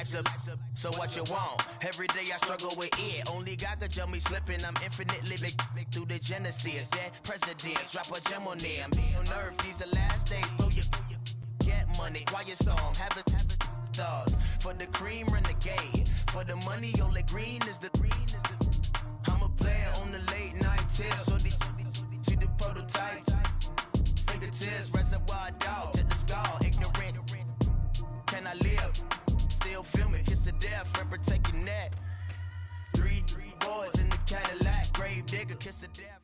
life's a so what you want? Every day I struggle with it. Only God could jump me slipping. I'm infinitely big through the Genesis. Dead presidents, drop a gem on them. On earth, these the last days. Throw your get money, quiet storm, have it thoughts. For the cream, renegade. For the money, only green is the I'm a player on the late night tip. So these see the prototype. Fingertips, reservoir dog, to the skull, ignorant. Can I live? Still film it, kiss to death, remember taking that. Three boys in the Cadillac, grave digger, kiss to death.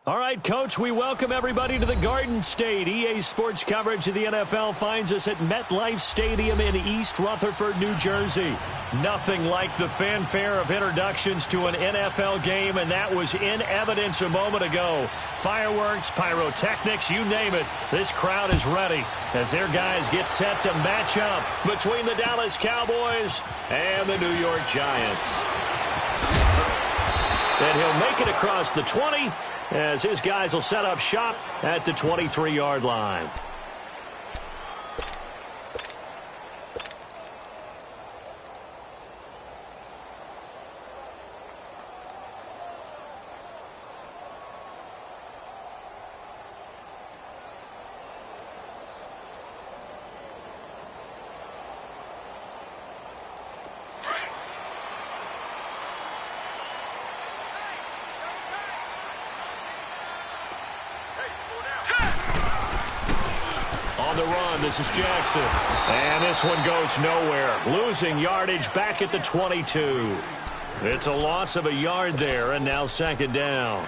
All right, Coach, we welcome everybody to the Garden State. EA Sports coverage of the NFL finds us at MetLife Stadium in East Rutherford, New Jersey. Nothing like the fanfare of introductions to an NFL game, and that was in evidence a moment ago. Fireworks, pyrotechnics, you name it. This crowd is ready as their guys get set to match up between the Dallas Cowboys and the New York Giants. And he'll make it across the 20 as his guys will set up shop at the 23-yard line. On the run, this is Jackson. And this one goes nowhere. Losing yardage back at the 22. It's a loss of a yard there, and now second down.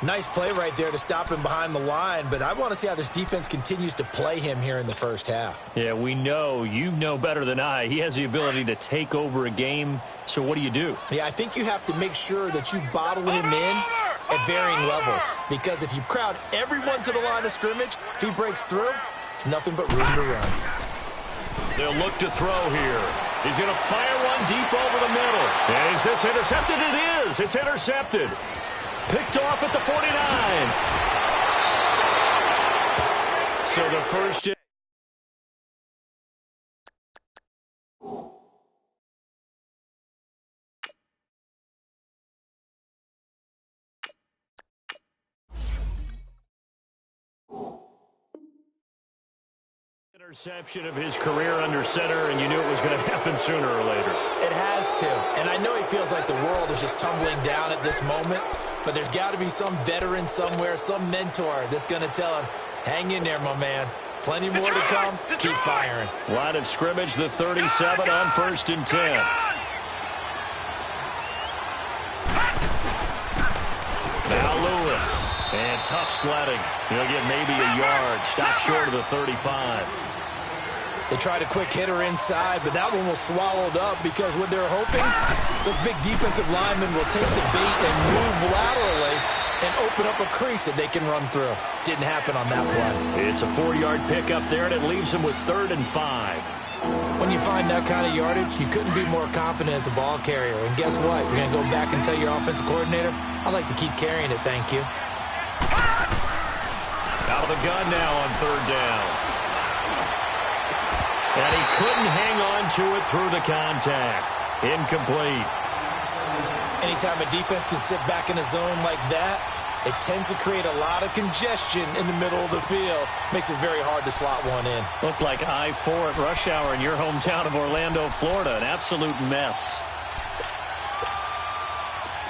Nice play right there to stop him behind the line, but I want to see how this defense continues to play him here in the first half. Yeah, we know. You know better than I. He has the ability to take over a game, so what do? Yeah, I think you have to make sure that you bottle him in at varying levels, because if you crowd everyone to the line of scrimmage, if he breaks through, it's nothing but room to run. They'll look to throw here. He's going to fire one deep over the middle. And is this intercepted? It is. It's intercepted. Picked off at the 49. So the first... interception of his career under center, and you knew it was going to happen sooner or later. It has to, and I know he feels like the world is just tumbling down at this moment, but there's got to be some veteran somewhere, some mentor that's going to tell him, hang in there, my man. Plenty more to come. Keep firing. Line of scrimmage, the 37 on 1st and 10. Now Lewis, and tough sledding. He'll get maybe a yard, stop short of the 35. They tried a quick hitter inside, but that one was swallowed up because what they're hoping, those big defensive linemen will take the bait and move laterally and open up a crease that they can run through. Didn't happen on that play. It's a 4-yard pickup there, and it leaves them with 3rd and 5. When you find that kind of yardage, you couldn't be more confident as a ball carrier. And guess what? You're going to go back and tell your offensive coordinator, I'd like to keep carrying it, thank you. Out of the gun now on 3rd down. And he couldn't hang on to it through the contact. Incomplete. Anytime a defense can sit back in a zone like that, it tends to create a lot of congestion in the middle of the field. Makes it very hard to slot one in. Looked like I-4 at rush hour in your hometown of Orlando, Florida. An absolute mess.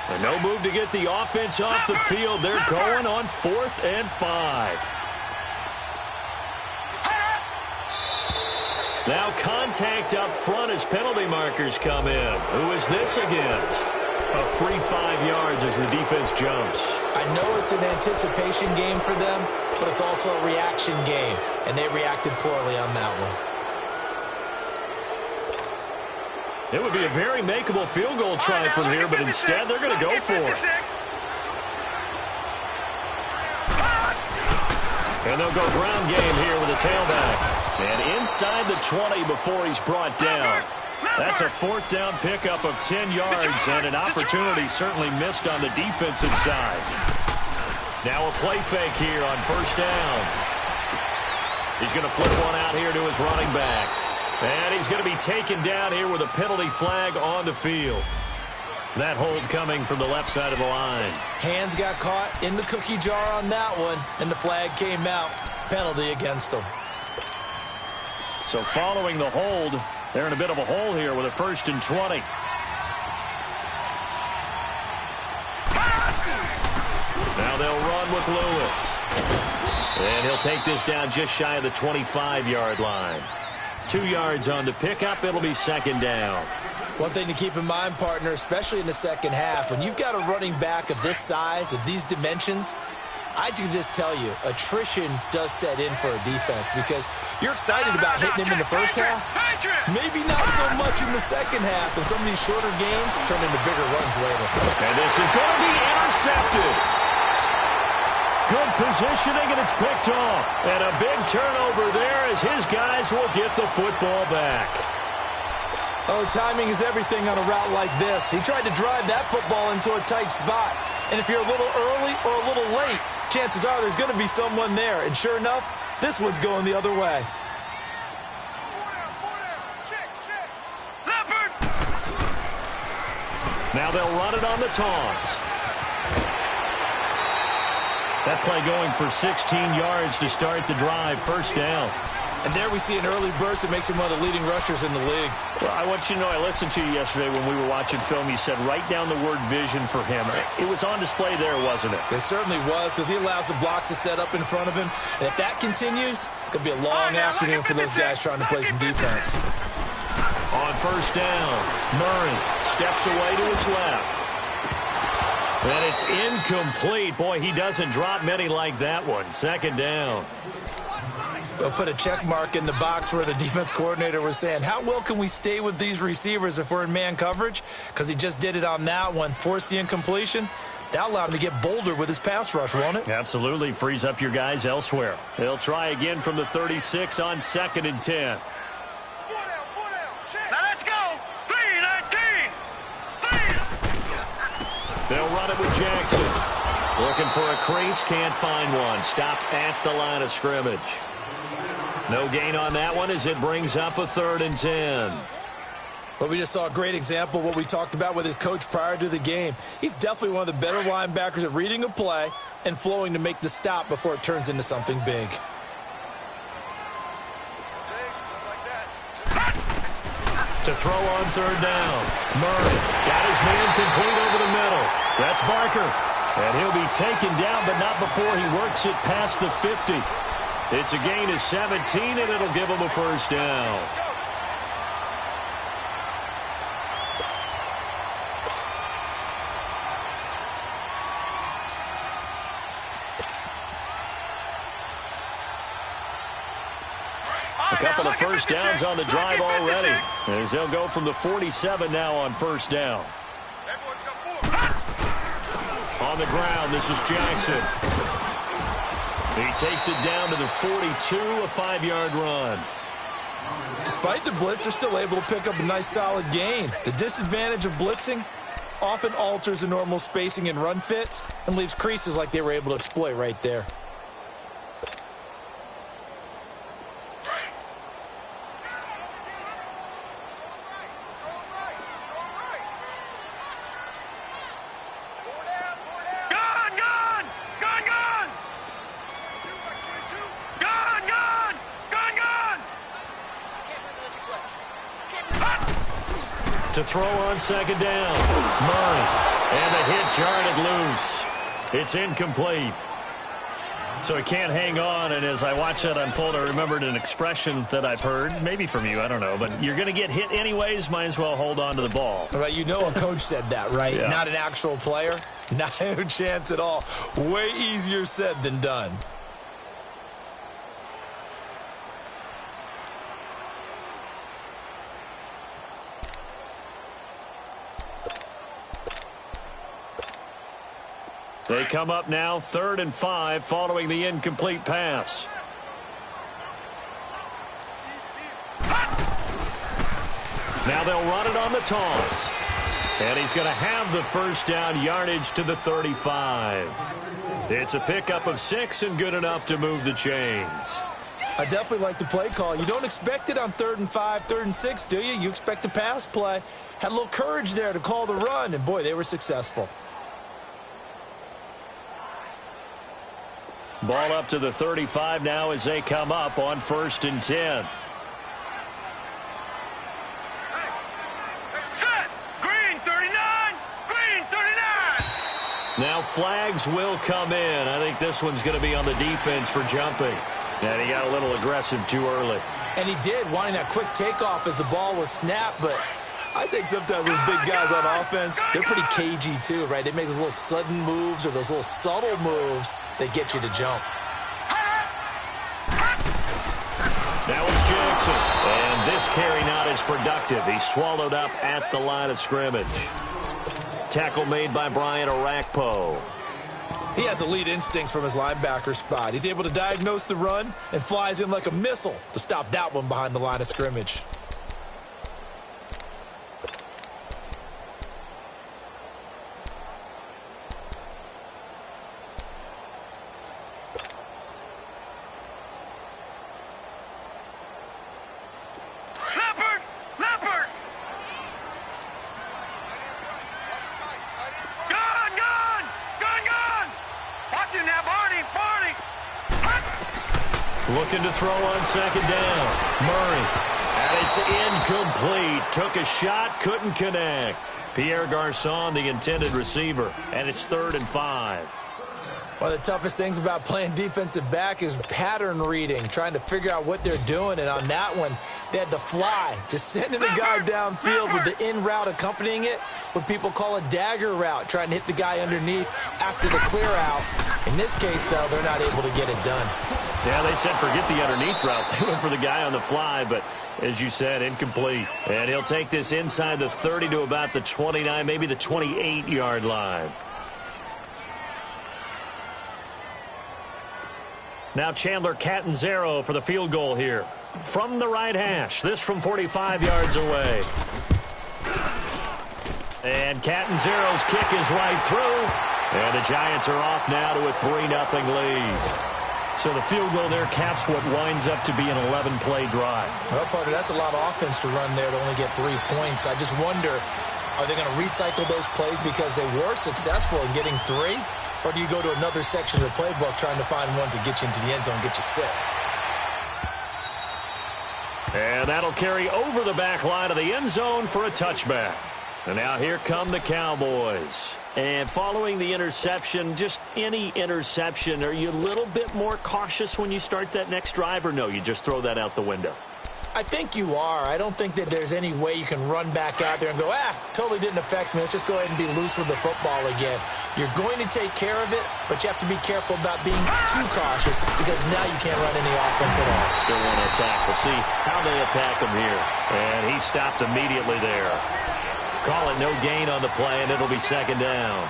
And no move to get the offense off the field. They're going on 4th and 5. Now contact up front as penalty markers come in. Who is this against? A free 5 yards as the defense jumps. I know it's an anticipation game for them, but it's also a reaction game, and they reacted poorly on that one. It would be a very makeable field goal try from here, but instead they're going to go for it. And they'll go ground game here with a tailback. And inside the 20 before he's brought down. That's a 4th down pickup of 10 yards and an opportunity certainly missed on the defensive side. Now a play fake here on 1st down. He's going to flip one out here to his running back. And he's going to be taken down here with a penalty flag on the field. That hold coming from the left side of the line. Hands got caught in the cookie jar on that one, and the flag came out. Penalty against him. So following the hold, they're in a bit of a hole here with a 1st and 20. Now they'll run with Lewis. And he'll take this down just shy of the 25-yard line. 2 yards on the pickup. It'll be 2nd down. One thing to keep in mind, partner, especially in the second half, when you've got a running back of this size, of these dimensions, I can just tell you, attrition does set in for a defense because you're excited about hitting him in the first half. Maybe not so much in the second half, and some of these shorter gains turn into bigger runs later. And this is going to be intercepted. Good positioning, and it's picked off. And a big turnover there as his guys will get the football back. Oh, timing is everything on a route like this. He tried to drive that football into a tight spot. And if you're a little early or a little late, chances are there's going to be someone there. And sure enough, this one's going the other way. Now they'll run it on the toss. That play going for 16 yards to start the drive. 1st down. And there we see an early burst that makes him one of the leading rushers in the league. Well, I want you to know, I listened to you yesterday when we were watching film. You said write down the word vision for him. It was on display there, wasn't it? It certainly was, because he allows the blocks to set up in front of him. And if that continues, it could be a long afternoon for those guys trying to play some defense. On 1st down, Murray steps away to his left. And it's incomplete. Boy, he doesn't drop many like that one. 2nd down. They'll put a check mark in the box where the defense coordinator was saying, how well can we stay with these receivers if we're in man coverage? Because he just did it on that one. Force the incompletion. That allowed him to get bolder with his pass rush, won't it? Absolutely. Frees up your guys elsewhere. They'll try again from the 36 on 2nd and 10. Now let's go. 3-19. They'll run it with Jackson. Looking for a crease. Can't find one. Stopped at the line of scrimmage. No gain on that one as it brings up a 3rd and 10. Well, we just saw a great example of what we talked about with his coach prior to the game. He's definitely one of the better linebackers at reading a play and flowing to make the stop before it turns into something big. To throw on 3rd down. Murray got his man complete over the middle. That's Barker. And he'll be taken down, but not before he works it past the 50. It's a gain of 17, and it'll give him a 1st down. A couple of 1st downs on the drive already, as they'll go from the 47 now on 1st down. On the ground, this is Jackson. He takes it down to the 42, a 5-yard run. Despite the blitz, they're still able to pick up a nice solid gain. The disadvantage of blitzing often alters the normal spacing and run fits and leaves creases like they were able to exploit right there. To throw on 2nd down. Murray. And the hit jarred it loose. It's incomplete. So he can't hang on, and as I watch that unfold, I remembered an expression that I've heard, maybe from you, I don't know, but you're going to get hit anyways, might as well hold on to the ball. Right, you know a coach said that, right? Yeah. Not an actual player. No chance at all. Way easier said than done. They come up now 3rd and 5 following the incomplete pass. Now they'll run it on the toss. And he's going to have the 1st down, yardage to the 35. It's a pickup of 6 and good enough to move the chains. I definitely like the play call. You don't expect it on 3rd and 5, 3rd and 6, do you? You expect a pass play. Had a little courage there to call the run, and boy, they were successful. Ball up to the 35 now as they come up on 1st and 10. Set. Green 39. Green 39. Now flags will come in. I think this one's going to be on the defense for jumping. And he got a little aggressive too early. And he did, wanting that quick takeoff as the ball was snapped, but I think sometimes those big guys on offense, they're pretty cagey too, right? They make those little sudden moves or those little subtle moves that get you to jump. Now it's Jackson. And this carry not as productive. He's swallowed up at the line of scrimmage. Tackle made by Brian Orakpo. He has elite instincts from his linebacker spot. He's able to diagnose the run and flies in like a missile to stop that one behind the line of scrimmage. Looking to throw on 2nd down. Murray. And it's incomplete. Took a shot, couldn't connect. Pierre Garçon, the intended receiver. And it's 3rd and 5. One of the toughest things about playing defensive back is pattern reading, trying to figure out what they're doing. And on that one, they had to fly, just sending a guy downfield with the in route accompanying it, what people call a dagger route, trying to hit the guy underneath after the clear out. In this case, though, they're not able to get it done. Yeah, they said forget the underneath route. They went for the guy on the fly, but as you said, incomplete. And he'll take this inside the 30 to about the 29, maybe the 28-yard line. Now Chandler Catanzaro for the field goal here. From the right hash. This from 45 yards away. And Catanzaro's kick is right through. And the Giants are off now to a 3-0 lead. So the field goal there caps what winds up to be an 11-play drive. Well, partner, that's a lot of offense to run there to only get 3 points. I just wonder, are they going to recycle those plays because they were successful in getting 3? Or do you go to another section of the playbook trying to find ones that get you into the end zone and get you 6? And that'll carry over the back line of the end zone for a touchback. And now here come the Cowboys. And following the interception, just any interception, are you a little bit more cautious when you start that next drive, or no, you just throw that out the window? I think you are. I don't think that there's any way you can run back out there and go, totally didn't affect me. Let's just go ahead and be loose with the football again. You're going to take care of it, but you have to be careful about being too cautious because now you can't run any offense at all. Still want to attack. We'll see how they attack him here. And he stopped immediately there. Call it no gain on the play, and it'll be 2nd down.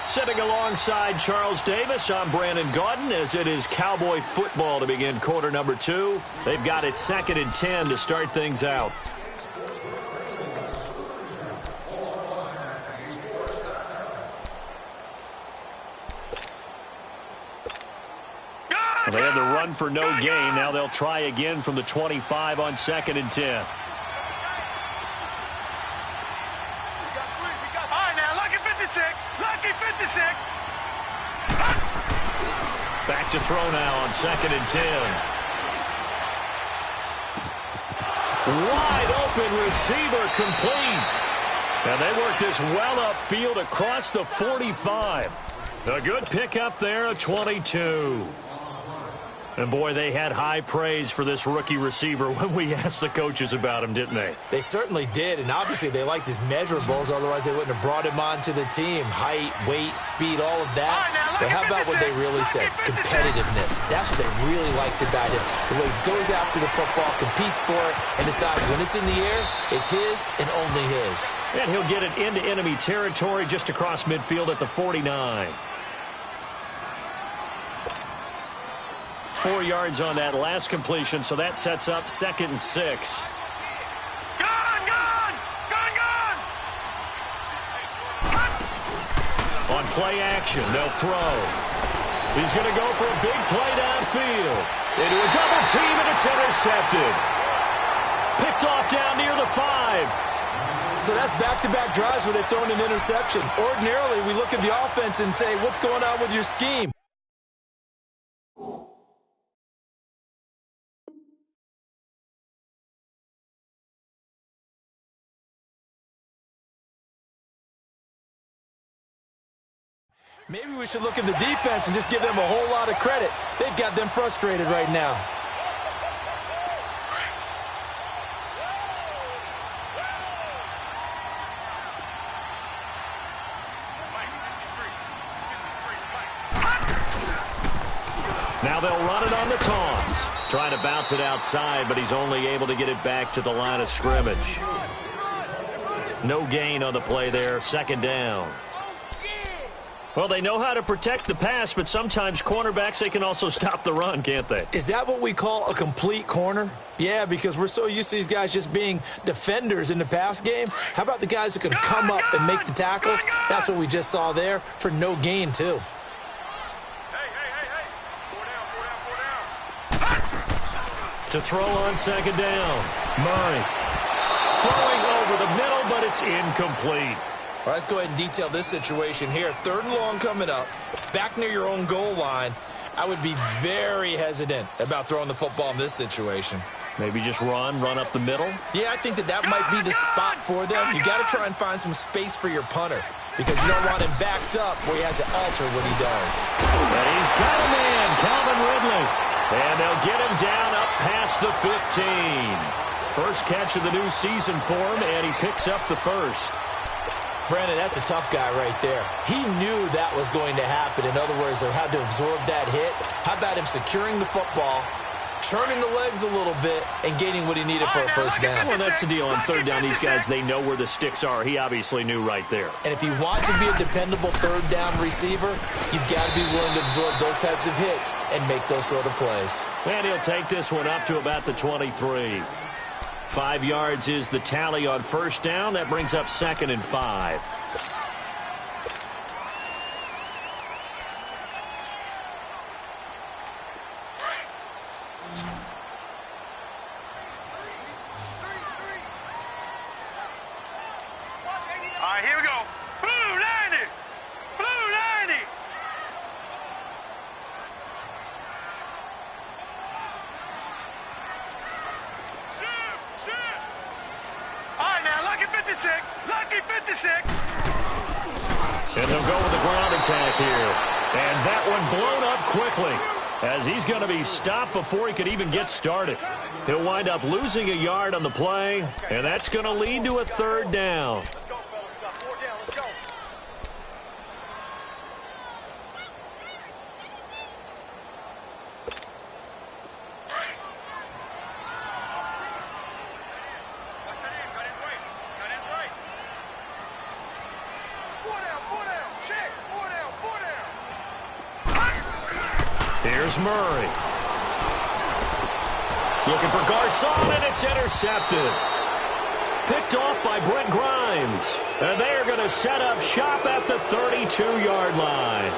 Sitting alongside Charles Davis, I'm Brandon Gaudin, as it is Cowboy football to begin quarter number 2. They've got it 2nd and 10 to start things out. Well, they had the run for no gain. Now they'll try again from the 25 on 2nd and 10. Back to throw now on 2nd and 10. Wide open receiver complete. And they work this well upfield across the 45. A good pickup there, a 22. And, boy, they had high praise for this rookie receiver when we asked the coaches about him, didn't they? They certainly did, and obviously they liked his measurables. Otherwise, they wouldn't have brought him onto the team. Height, weight, speed, all of that. But how about what they really said? Competitiveness. That's what they really liked about him. The way he goes after the football, competes for it, and decides when it's in the air, it's his and only his. And he'll get it into enemy territory just across midfield at the 49. 4 yards on that last completion, so that sets up 2nd and 6. On play action, they'll throw. He's going to go for a big play downfield. Into a double team, and it's intercepted. Picked off down near the 5. So that's back-to-back drives where they've thrown an interception. Ordinarily, we look at the offense and say, what's going on with your scheme? Maybe we should look at the defense and just give them a whole lot of credit. They've got them frustrated right now. Now they'll run it on the toss. Trying to bounce it outside, but he's only able to get it back to the line of scrimmage. No gain on the play there, second down. Well, they know how to protect the pass, but sometimes cornerbacks, they can also stop the run, can't they? Is that what we call a complete corner? Yeah, because we're so used to these guys just being defenders in the pass game. How about the guys who can come up and make the tackles? That's what we just saw there for no gain, too. To throw on second down. Murray throwing over the middle, but it's incomplete. All right, let's go ahead and detail this situation here. 3rd and long coming up, back near your own goal line. I would be very hesitant about throwing the football in this situation. Maybe just run up the middle? Yeah, I think that might be the spot for them. You got to try and find some space for your punter because you don't want him backed up where he has to alter what he does. And he's got a man, Calvin Ridley. And they'll get him down up past the 15. First catch of the new season for him, and he picks up the first. Brandon, that's a tough guy right there. He knew that was going to happen. In other words, they had to absorb that hit. How about him securing the football, churning the legs a little bit, and gaining what he needed for a first down? Well, that's the deal. On third down, these guys, they know where the sticks are. He obviously knew right there. And if you want to be a dependable third down receiver, you've got to be willing to absorb those types of hits and make those sort of plays. And he'll take this one up to about the 23. 5 yards is the tally on first down. That brings up 2nd and 5. All right, here we go. Blue 90. Blue 90. All right, now, lucky 56. Lucky 56. And they'll go with the ground attack here. And that one blown up quickly as he's going to be stopped before he could even get started. He'll wind up losing a yard on the play, and that's going to lead to a 3rd down. Here's Murray. Looking for Garcon, and it's intercepted. Picked off by Brent Grimes. And they're going to set up shop at the 32-yard line.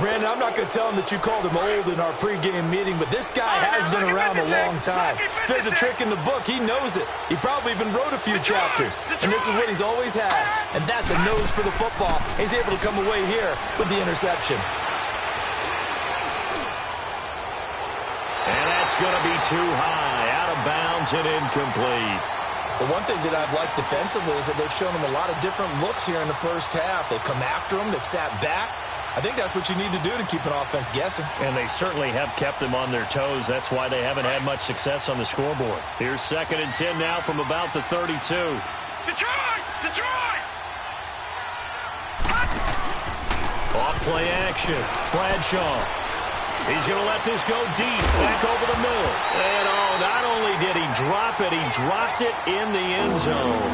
Brandon, I'm not going to tell him that you called him old in our pregame meeting, but this guy has been around a long time. If there's a trick in the book, he knows it. He probably even wrote a few chapters. And this is what he's always had. And that's a nose for the football. He's able to come away here with the interception. And that's going to be too high, out of bounds and incomplete. The one thing that I've liked defensively is that they've shown him a lot of different looks here in the first half. They've come after him. They've sat back. I think that's what you need to do to keep an offense guessing. And they certainly have kept them on their toes. That's why they haven't had much success on the scoreboard. Here's 2nd and 10 now from about the 32. Detroit! Detroit! Off play action. Bradshaw. He's going to let this go deep, back over the middle. And, not only did he drop it, he dropped it in the end zone.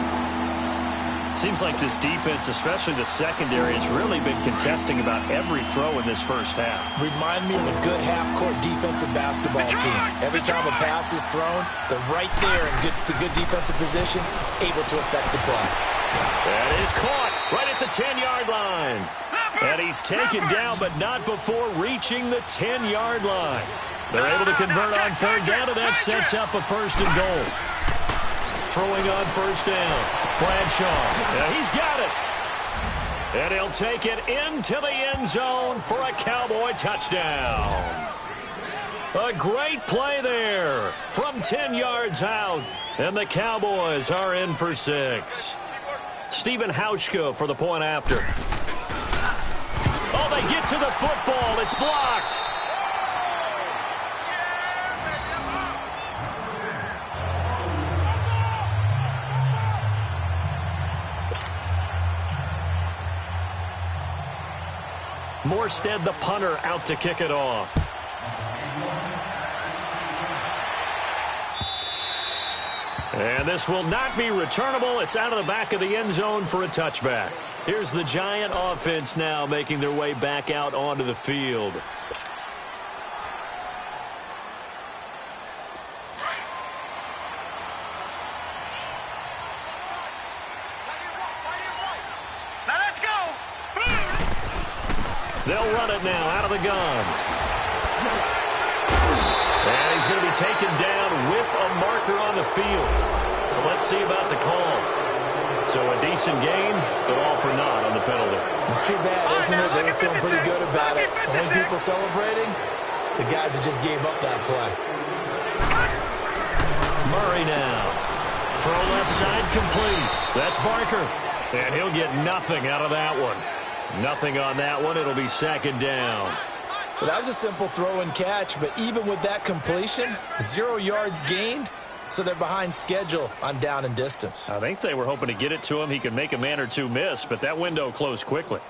Seems like this defense, especially the secondary, has really been contesting about every throw in this first half. Remind me of a good half-court defensive basketball team. Every time a pass is thrown, they're right there in good defensive position, able to affect the play. And he's caught right at the 10-yard line. And he's taken down, but not before reaching the 10-yard line. They're able to convert on third down, and that sets up a first and goal. Throwing on first down, Bradshaw. Yeah, he's got it. And he'll take it into the end zone for a Cowboy touchdown. A great play there from 10 yards out, and the Cowboys are in for 6. Stephen Hauschka for the point after. Oh, they get to the football. It's blocked. Morstead, the punter, out to kick it off. And this will not be returnable. It's out of the back of the end zone for a touchback. Here's the Giant offense now making their way back out onto the field. Now let's go. They'll run it now out of the gun. And he's going to be taken down with a marker on the field. So let's see about the call. So a decent gain, but all for naught on the penalty. It's too bad, isn't it? They were feeling pretty good about it. Only people celebrating, the guys who just gave up that play. Murray now. Throw left side complete. That's Barker. And he'll get nothing out of that one. Nothing on that one. It'll be second down. Well, that was a simple throw and catch, but even with that completion, 0 yards gained, so they're behind schedule on down and distance. I think they were hoping to get it to him. He could make a man or two miss, but that window closed quickly.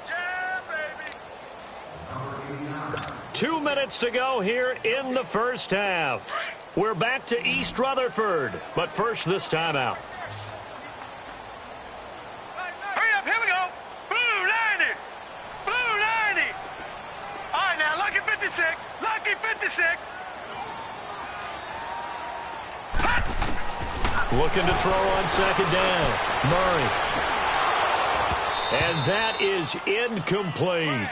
Yeah, baby. 2 minutes to go here in the first half. We're back to East Rutherford, but first this timeout. Hurry up, here we go. Blue 90. Blue 90. All right, now, lucky 56. Lucky 56. Looking to throw on second down. Murray. And that is incomplete.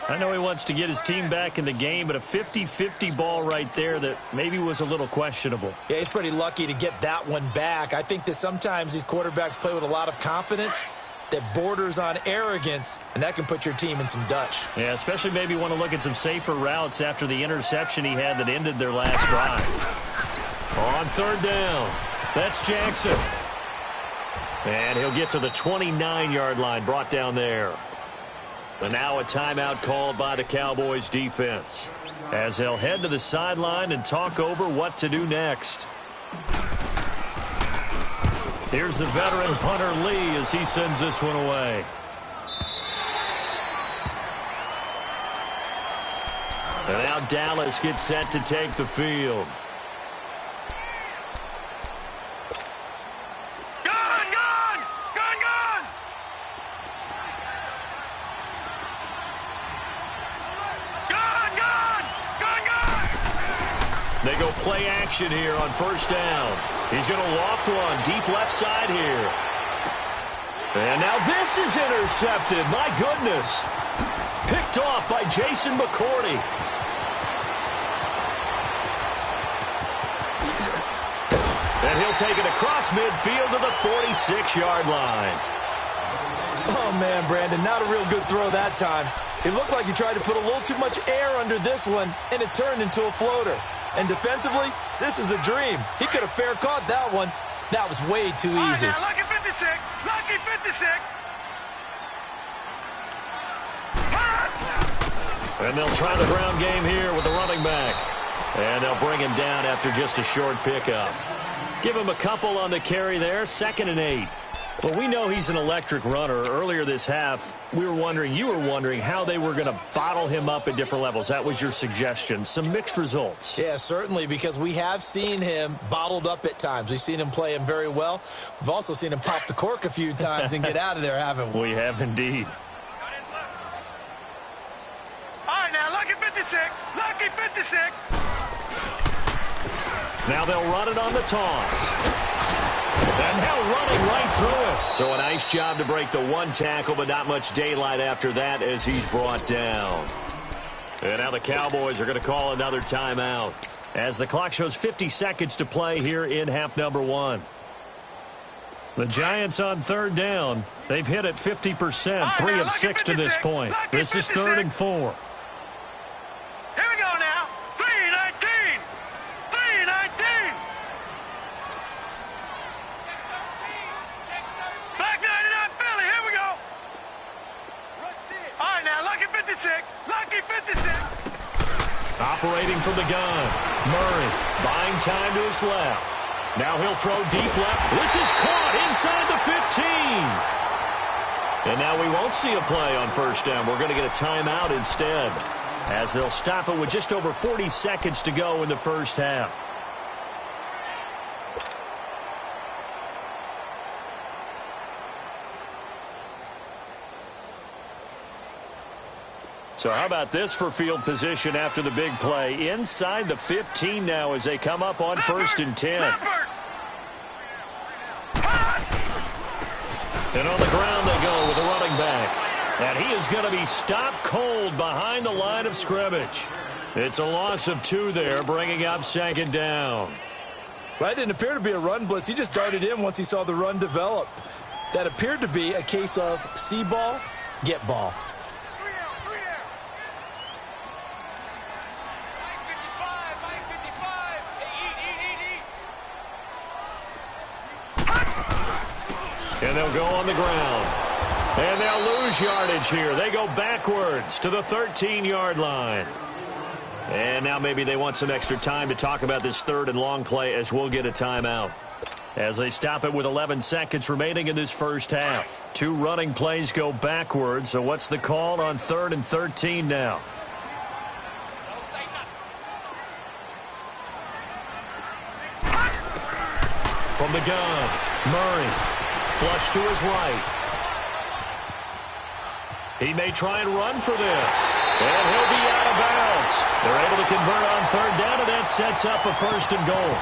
I know he wants to get his team back in the game, but a 50-50 ball right there that maybe was a little questionable. Yeah, he's pretty lucky to get that one back. I think that sometimes these quarterbacks play with a lot of confidence that borders on arrogance, and that can put your team in some Dutch. Yeah, especially maybe want to look at some safer routes after the interception he had that ended their last drive. On third down, that's Jackson. And he'll get to the 29-yard line, brought down there. And now a timeout called by the Cowboys defense, as they'll head to the sideline and talk over what to do next. Here's the veteran punter Lee as he sends this one away. And now Dallas gets set to take the field. They go play action here on first down. He's going to loft one deep left side here. And now this is intercepted. My goodness. Picked off by Jason McCourty. And he'll take it across midfield to the 46-yard line. Oh, man, Brandon, not a real good throw that time. It looked like he tried to put a little too much air under this one, and it turned into a floater. And defensively, this is a dream. He could have fair caught that one. That was way too easy. Now, lucky 56. Lucky 56. And they'll try the ground game here with the running back. And they'll bring him down after just a short pickup. Give him a couple on the carry there, 2nd and 8. Well, we know he's an electric runner. Earlier this half, you were wondering how they were going to bottle him up at different levels. That was your suggestion. Some mixed results. Yeah, certainly, because we have seen him bottled up at times. We've seen him play him very well. We've also seen him pop the cork a few times and get out of there, haven't we? We have indeed. All right, now, lucky 56. Lucky 56. Now they'll run it on the toss. And now running right through it. So a nice job to break the one tackle, but not much daylight after that as he's brought down. And now the Cowboys are going to call another timeout as the clock shows 50 seconds to play here in half number 1. The Giants on third down. They've hit it 50%, 3 of 6 to this point. This is 3rd and 4. Here we go now. 3-19. 3-19. Black 99 Philly. Here we go. All right, now, lucky 56. Lucky 56. Operating from the gun. Murray buying time to his left. Now he'll throw deep left. This is caught inside the 15. And now we won't see a play on first down. We're going to get a timeout instead, as they'll stop it with just over 40 seconds to go in the first half. So how about this for field position after the big play? Inside the 15 now as they come up on 1st and 10. And on the ground they go with a running back. And he is going to be stopped cold behind the line of scrimmage. It's a loss of 2 there, bringing up 2nd down. Well, that didn't appear to be a run blitz. He just darted in once he saw the run develop. That appeared to be a case of see ball, get ball. And they'll go on the ground. And they'll lose yardage here. They go backwards to the 13-yard line. And now maybe they want some extra time to talk about this 3rd and long play as we'll get a timeout. As they stop it with 11 seconds remaining in this first half. 2 running plays go backwards. So what's the call on 3rd and 13 now? From the gun, Murray. Flush to his right. He may try and run for this. And he'll be out of bounds. They're able to convert on 3rd down, and that sets up a 1st and goal.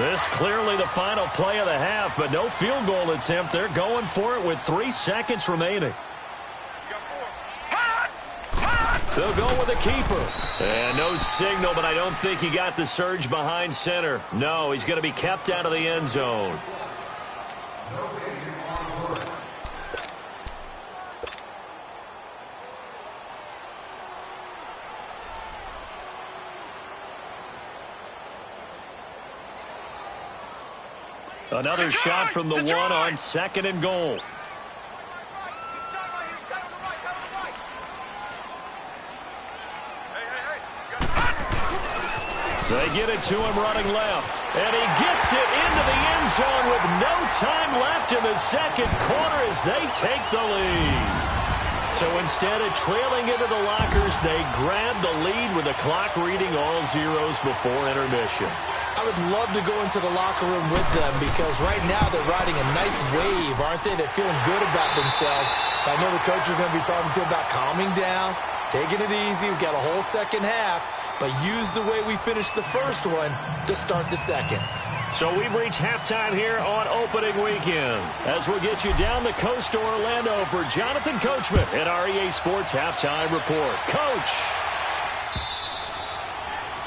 This clearly the final play of the half, but no field goal attempt. They're going for it with 3 seconds remaining. They'll go with a keeper. And no signal, but I don't think he got the surge behind center. No, he's going to be kept out of the end zone. Another shot from the 1 on 2nd and goal. They get it to him running left. And he gets it into the end zone with no time left in the 2nd quarter as they take the lead. So instead of trailing into the lockers, they grab the lead with the clock reading all zeros before intermission. I would love to go into the locker room with them because right now they're riding a nice wave, aren't they? They're feeling good about themselves. But I know the coach is going to be talking to them about calming down, taking it easy. We've got a whole second half. But use the way we finished the first one to start the second. So we've reached halftime here on opening weekend. As we'll get you down the coast to Orlando for Jonathan Coachman at our EA Sports Halftime Report. Coach!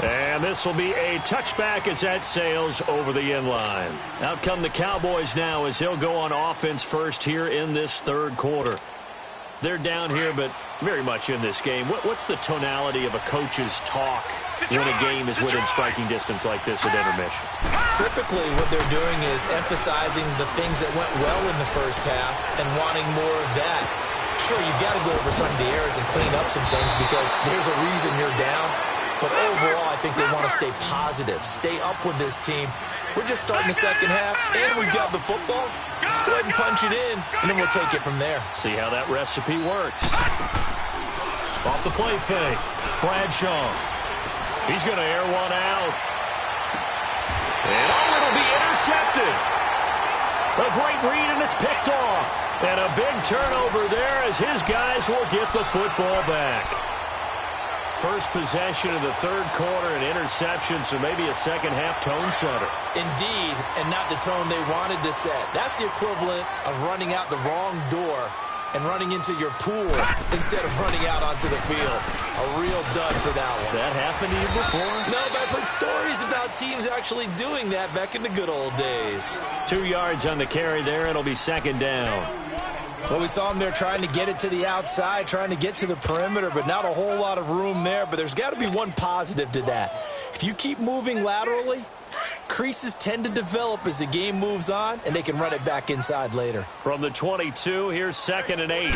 And this will be a touchback as that sails over the end line. Out come the Cowboys now as they'll go on offense first here in this 3rd quarter. They're down here, but very much in this game. What's the tonality of a coach's talk when a game is within striking distance like this at intermission? Typically, what they're doing is emphasizing the things that went well in the first half and wanting more of that. Sure, you've got to go over some of the errors and clean up some things because there's a reason you're down. But overall, I think they want to stay positive, stay up with this team. We're just starting the second half, and we've got the football. Let's go ahead and punch it in, and then we'll take it from there. See how that recipe works. Off the play fake, Bradshaw. He's going to air one out. And it'll be intercepted. A great read, and it's picked off. And a big turnover there as his guys will get the football back. First possession of the third quarter, an interception, so maybe a second-half tone setter. Indeed, and not the tone they wanted to set. That's the equivalent of running out the wrong door and running into your pool instead of running out onto the field. A real dud for that one. Has that happened to you before? No, but I've heard stories about teams actually doing that back in the good old days. 2 yards on the carry there. It'll be second down. Well, we saw him there trying to get it to the outside, trying to get to the perimeter, but not a whole lot of room there. But there's got to be one positive to that. If you keep moving laterally, creases tend to develop as the game moves on, and they can run it back inside later. From the 22, here's 2nd and 8.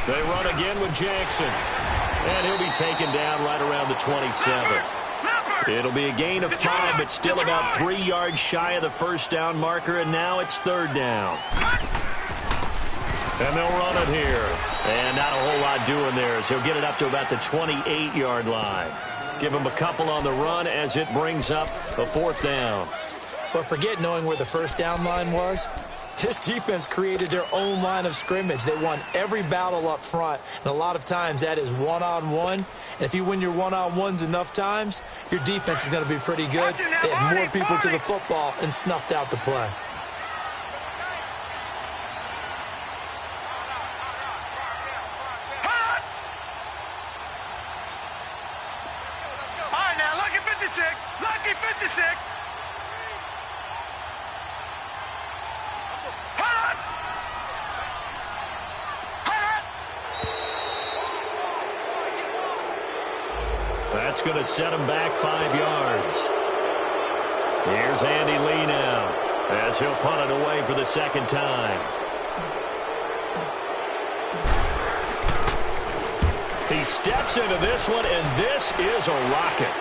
They run again with Jackson. And he'll be taken down right around the 27. It'll be a gain of 5, but still about 3 yards shy of the first down marker, and now it's third down. And they'll run it here. And not a whole lot doing there as he'll get it up to about the 28-yard line. Give him a couple on the run as it brings up a fourth down. But forget knowing where the first down line was. This defense created their own line of scrimmage. They won every battle up front, and a lot of times that is one-on-one. And if you win your one-on-ones enough times, your defense is going to be pretty good. They had more people to the football and snuffed out the play. Lucky 56. That's going to set him back 5 yards. Here's Andy Lee now as he'll punt it away for the second time. He steps into this one, and this is a rocket.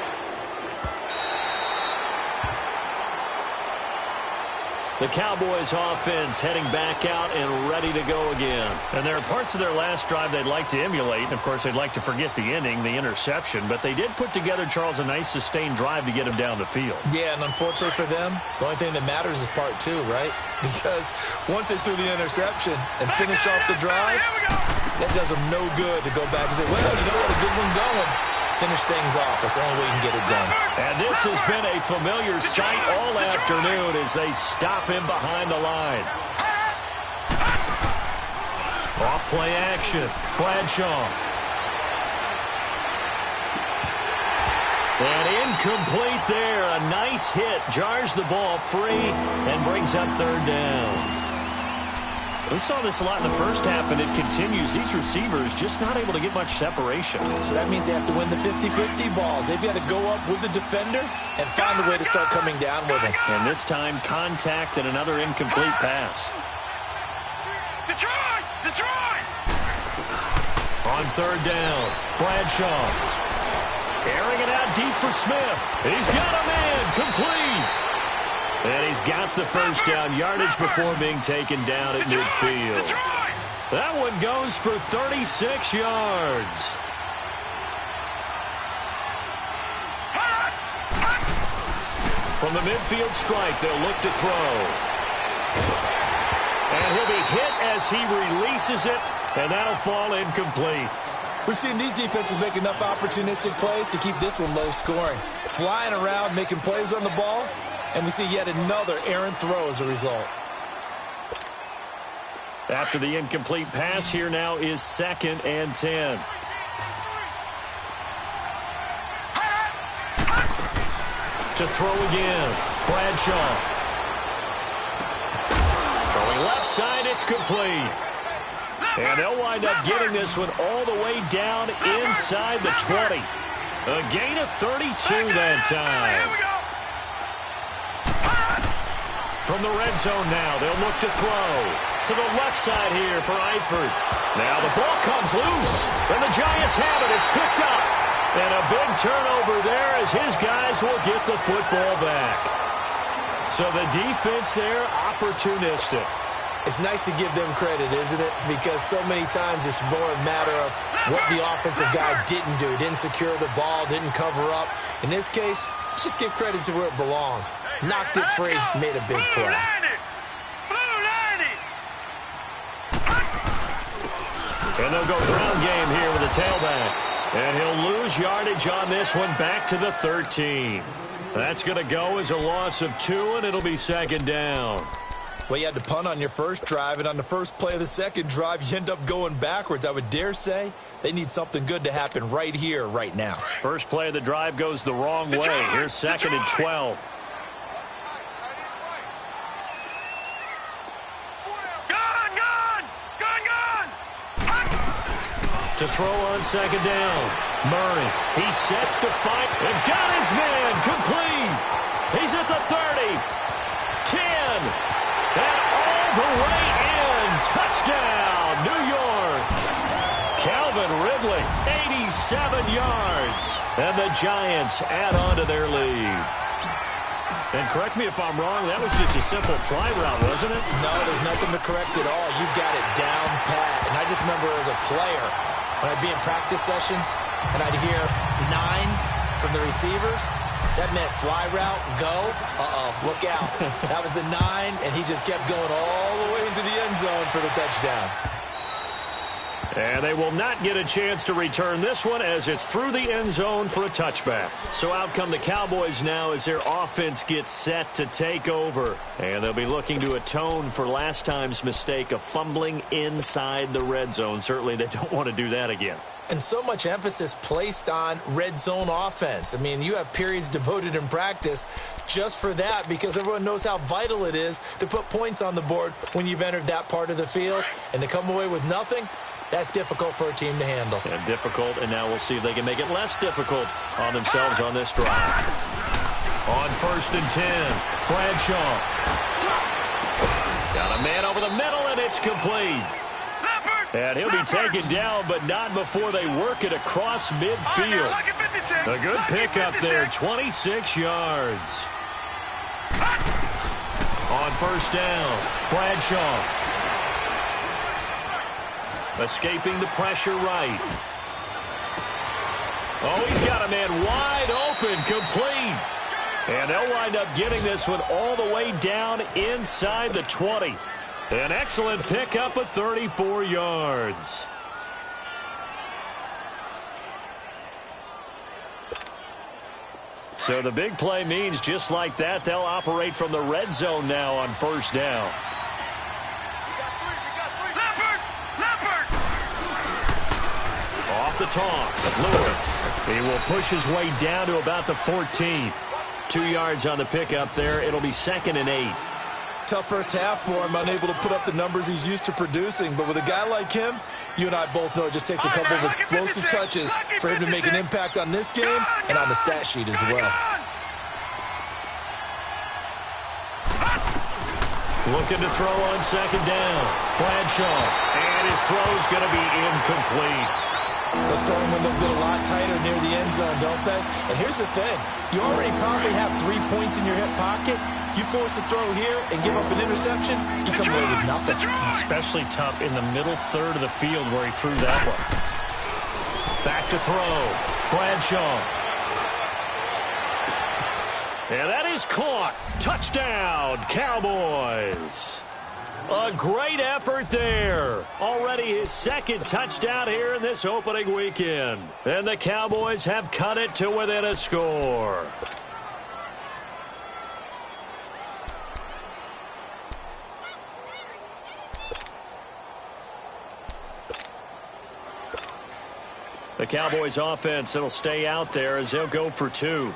The Cowboys offense heading back out and ready to go again. And there are parts of their last drive they'd like to emulate. And, of course, they'd like to forget the ending, the interception. But they did put together, Charles, a nice sustained drive to get him down the field. Yeah, and unfortunately for them, the only thing that matters is part 2, right? Because once they threw the interception and finished off the drive, that does them no good to go back and say, well, you know what, a good one going. Finish things off. That's the only way you can get it done. And this has been a familiar sight all afternoon as they stop him behind the line. Off play action. Bradshaw. And incomplete there. A nice hit. Jars the ball free and brings up third down. We saw this a lot in the first half, and it continues. These receivers just not able to get much separation. So that means they have to win the 50-50 balls. They've got to go up with the defender and find a way to start coming down with him. And this time, contact and another incomplete pass. Detroit! Detroit! On third down, Bradshaw. Airing it out deep for Smith. He's got a man. Complete. And he's got the first down yardage before being taken down at midfield. That one goes for 36 yards. From the midfield stripe, they'll look to throw. And he'll be hit as he releases it, and that'll fall incomplete. We've seen these defenses make enough opportunistic plays to keep this one low scoring. Flying around, making plays on the ball. And we see yet another errant throw as a result. After the incomplete pass, here now is 2nd and 10. To throw again, Bradshaw. Throwing left side, it's complete. And they'll wind up getting this one all the way down inside the 20. A gain of 32 that time. From the red zone now, they'll look to throw. To the left side here for Eifert. Now the ball comes loose, and the Giants have it. It's picked up. And a big turnover there as his guys will get the football back. So the defense there, opportunistic. It's nice to give them credit, isn't it? Because so many times it's more a matter of what the offensive guy didn't do. Didn't secure the ball, didn't cover up. In this case, let's just give credit to where it belongs. Knocked it free, made a big play. And they'll go ground game here with a tailback. And he'll lose yardage on this one back to the 13. That's going to go as a loss of 2, and it'll be second down. Well, you had to punt on your first drive, and on the first play of the second drive, you end up going backwards. I would dare say they need something good to happen right here, right now. First play of the drive goes the wrong way. Here's second and 12. To throw on second down. Murray, he sets to fight and got his man complete. He's at the 30, 10, and all the way in. Touchdown, New York. Calvin Ridley, 87 yards. And the Giants add on to their lead. And correct me if I'm wrong, that was just a simple fly route, wasn't it? No, there's nothing to correct at all. You got it down pat. And I just remember as a player, when I'd be in practice sessions and I'd hear 9 from the receivers, that meant fly route, go, look out. That was the 9, and he just kept going all the way into the end zone for the touchdown. And they will not get a chance to return this one as it's through the end zone for a touchback. So out come the Cowboys now as their offense gets set to take over. And they'll be looking to atone for last time's mistake of fumbling inside the red zone. Certainly they don't want to do that again. And so much emphasis placed on red zone offense. I mean, you have periods devoted in practice just for that because everyone knows how vital it is to put points on the board when you've entered that part of the field. And to come away with nothing, that's difficult for a team to handle. And difficult, and now we'll see if they can make it less difficult on themselves on this drive. On 1st and 10, Bradshaw. Got a man over the middle, and it's complete. And he'll be taken down, but not before they work it across midfield. A good pickup there, 26 yards. On 1st down, Bradshaw. Escaping the pressure right. Oh, he's got a man wide open, complete. And they'll wind up getting this one all the way down inside the 20. An excellent pickup of 34 yards. So the big play means just like that, they'll operate from the red zone now on 1st down. Off the toss, Lewis. He will push his way down to about the 14. 2 yards on the pickup there. It'll be 2nd and 8. Tough first half for him, unable to put up the numbers he's used to producing. But with a guy like him, you and I both know it just takes a couple of explosive touches for him to make an impact on this game and on the stat sheet as well. Looking to throw on 2nd down. Bradshaw. And his throw's going to be incomplete. Those throwing windows get a lot tighter near the end zone, don't they? And here's the thing. You already probably have 3 points in your hip pocket. You force a throw here and give up an interception, you come away with nothing. Especially tough in the middle third of the field where he threw that one. Back to throw. Bradshaw. And that is caught. Touchdown, Cowboys. A great effort there. Already his 2nd touchdown here in this opening weekend. And the Cowboys have cut it to within a score. The Cowboys offense, it'll stay out there as they'll go for 2.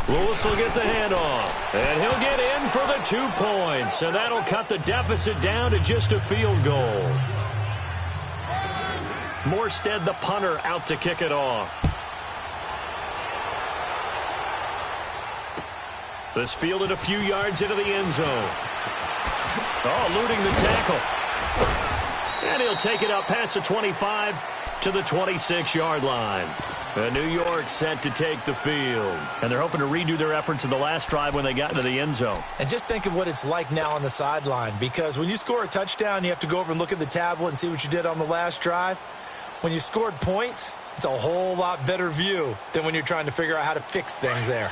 Lewis will get the handoff, and he'll get in for the 2 points, and that'll cut the deficit down to just a field goal. Morstead, the punter, out to kick it off. This fielded a few yards into the end zone. Oh, eluding the tackle. And he'll take it up past the 25 to the 26-yard line. New York set to take the field. And they're hoping to redo their efforts in the last drive when they got into the end zone. And just think of what it's like now on the sideline, because when you score a touchdown, you have to go over and look at the tablet and see what you did on the last drive. When you scored points, it's a whole lot better view than when you're trying to figure out how to fix things there.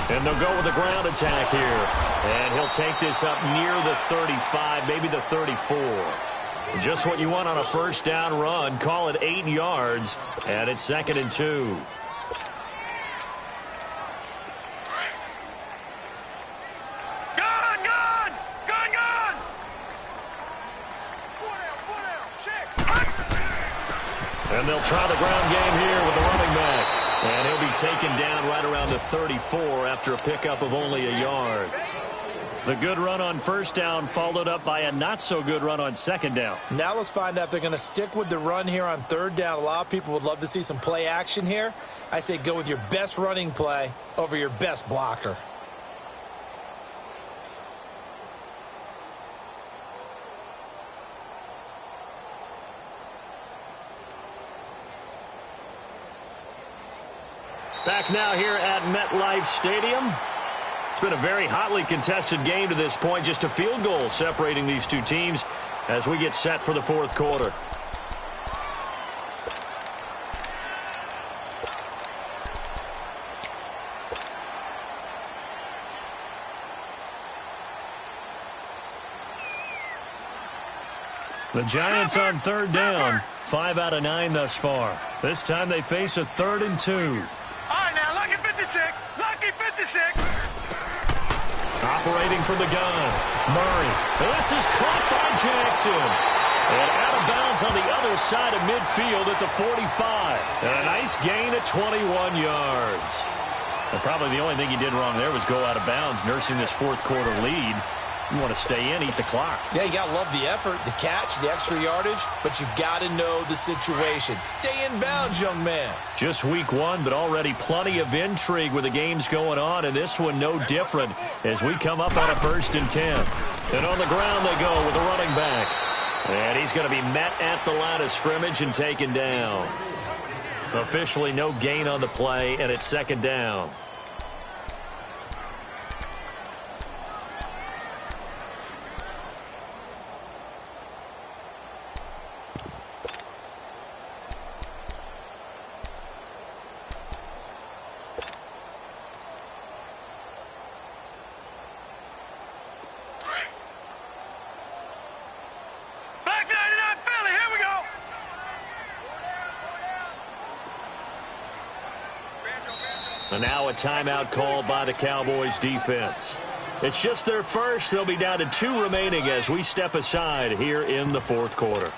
And they'll go with the ground attack here. And he'll take this up near the 35, maybe the 34. Just what you want on a first down run. Call it 8 yards. And it's 2nd and 2. And they'll try the ground game here with the running back. And he'll be taken down right around the 34 after a pickup of only a yard. The good run on first down followed up by a not-so-good run on second down. Now let's find out if they're going to stick with the run here on third down. A lot of people would love to see some play action here. I say go with your best running play over your best blocker. Back now here at MetLife Stadium. It's been a very hotly contested game to this point. Just a field goal separating these two teams as we get set for the fourth quarter. The Giants on third down. 5 out of 9 thus far. This time they face a 3rd and 2. All right, now, lucky 56. Lucky 56. Operating from the gun. Murray. This is caught by Jackson. And out of bounds on the other side of midfield at the 45. And a nice gain at 21 yards. And probably the only thing he did wrong there was go out of bounds, nursing this fourth quarter lead. You want to stay in, eat the clock. Yeah, you got to love the effort, the catch, the extra yardage, but you got to know the situation. Stay in bounds, young man. Just week 1, but already plenty of intrigue with the games going on, and this one no different as we come up on a 1st and 10. And on the ground they go with the running back. And he's going to be met at the line of scrimmage and taken down. Officially no gain on the play, and it's 2nd down. And now a timeout called by the Cowboys defense. It's just their first. They'll be down to 2 remaining as we step aside here in the fourth quarter.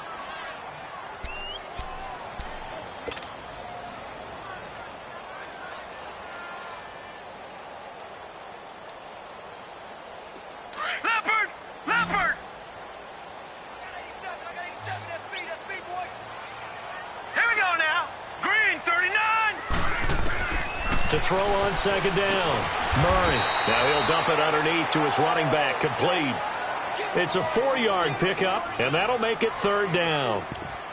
To throw on 2nd down. Murray. Now he'll dump it underneath to his running back. Complete. It's a 4-yard pickup, and that'll make it 3rd down.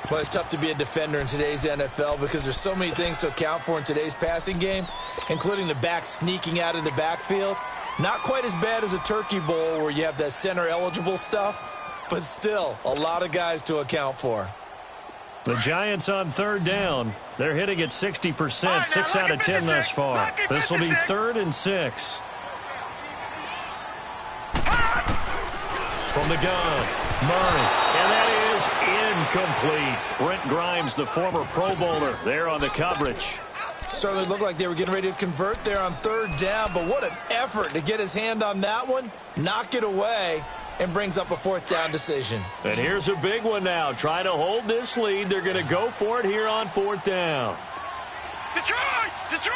Well, it's tough to be a defender in today's NFL because there's so many things to account for in today's passing game, including the back sneaking out of the backfield. Not quite as bad as a turkey bowl where you have that center-eligible stuff, but still a lot of guys to account for. The Giants on 3rd down. They're hitting at 60%, 6 out of 10 thus far. This will be 3rd and 6. From the gun, Murray, and that is incomplete. Brent Grimes, the former Pro Bowler, there on the coverage. Certainly looked like they were getting ready to convert there on 3rd down, but what an effort to get his hand on that one, knock it away, and brings up a 4th down decision. And here's a big one now. Trying to hold this lead. They're going to go for it here on 4th down. Detroit! Detroit!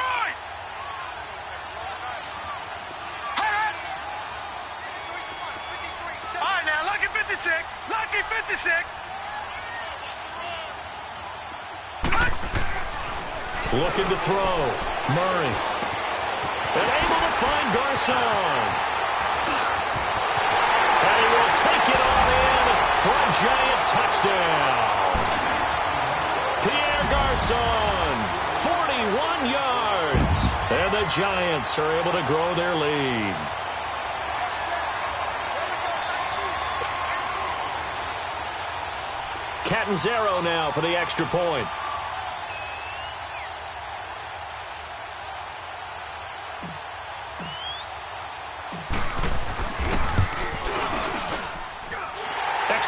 All right, now, lucky 56. Lucky 56. Looking to throw. Murray. And able to find Garcon. And he will take it on in for a giant touchdown. Pierre Garcon, 41 yards. And the Giants are able to grow their lead. Catanzaro now for the extra point.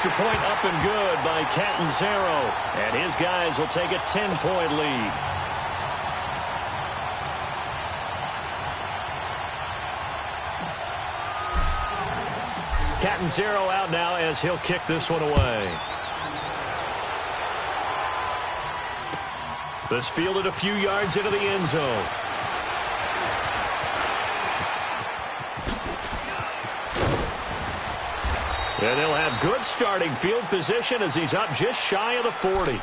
extra point up and good by Catanzaro. And his guys will take a 10-point lead. Catanzaro out now as he'll kick this one away. This fielded a few yards into the end zone. And they'll have good starting field position as he's up just shy of the 40.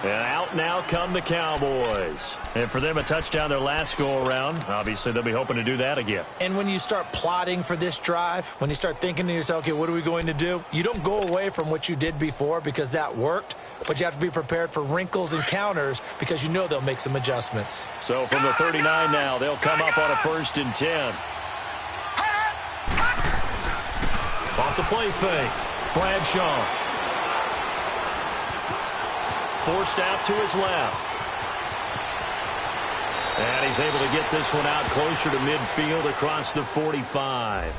And out now come the Cowboys. And for them, a touchdown their last go-around. Obviously, they'll be hoping to do that again. And when you start plotting for this drive, when you start thinking to yourself, okay, what are we going to do? You don't go away from what you did before because that worked. But you have to be prepared for wrinkles and counters because you know they'll make some adjustments. So from the 39 now, they'll come up on a 1st and 10. Off the play fake. Bradshaw. Forced out to his left. And he's able to get this one out closer to midfield across the 45.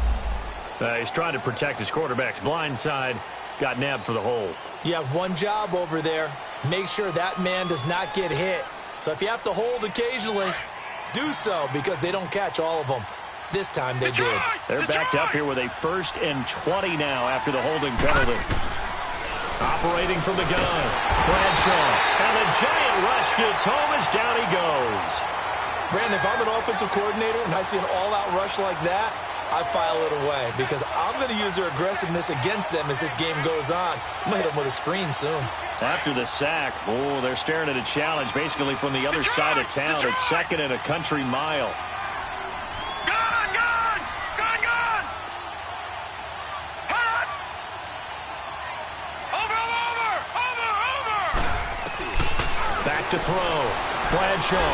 He's trying to protect his quarterback's blind side. Got nabbed for the hold. You have one job over there. Make sure that man does not get hit. So if you have to hold occasionally, do so because they don't catch all of them. This time they did. They're backed up here with a 1st and 20 now after the holding penalty. Operating from the gun, Bradshaw. And the giant rush gets home as down he goes. Brandon, if I'm an offensive coordinator and I see an all-out rush like that, I file it away because I'm going to use their aggressiveness against them as this game goes on. I'm going to hit them with a screen soon. After the sack, they're staring at a challenge basically from the other side of town. It's 2nd and a country mile. Back to throw. Bradshaw.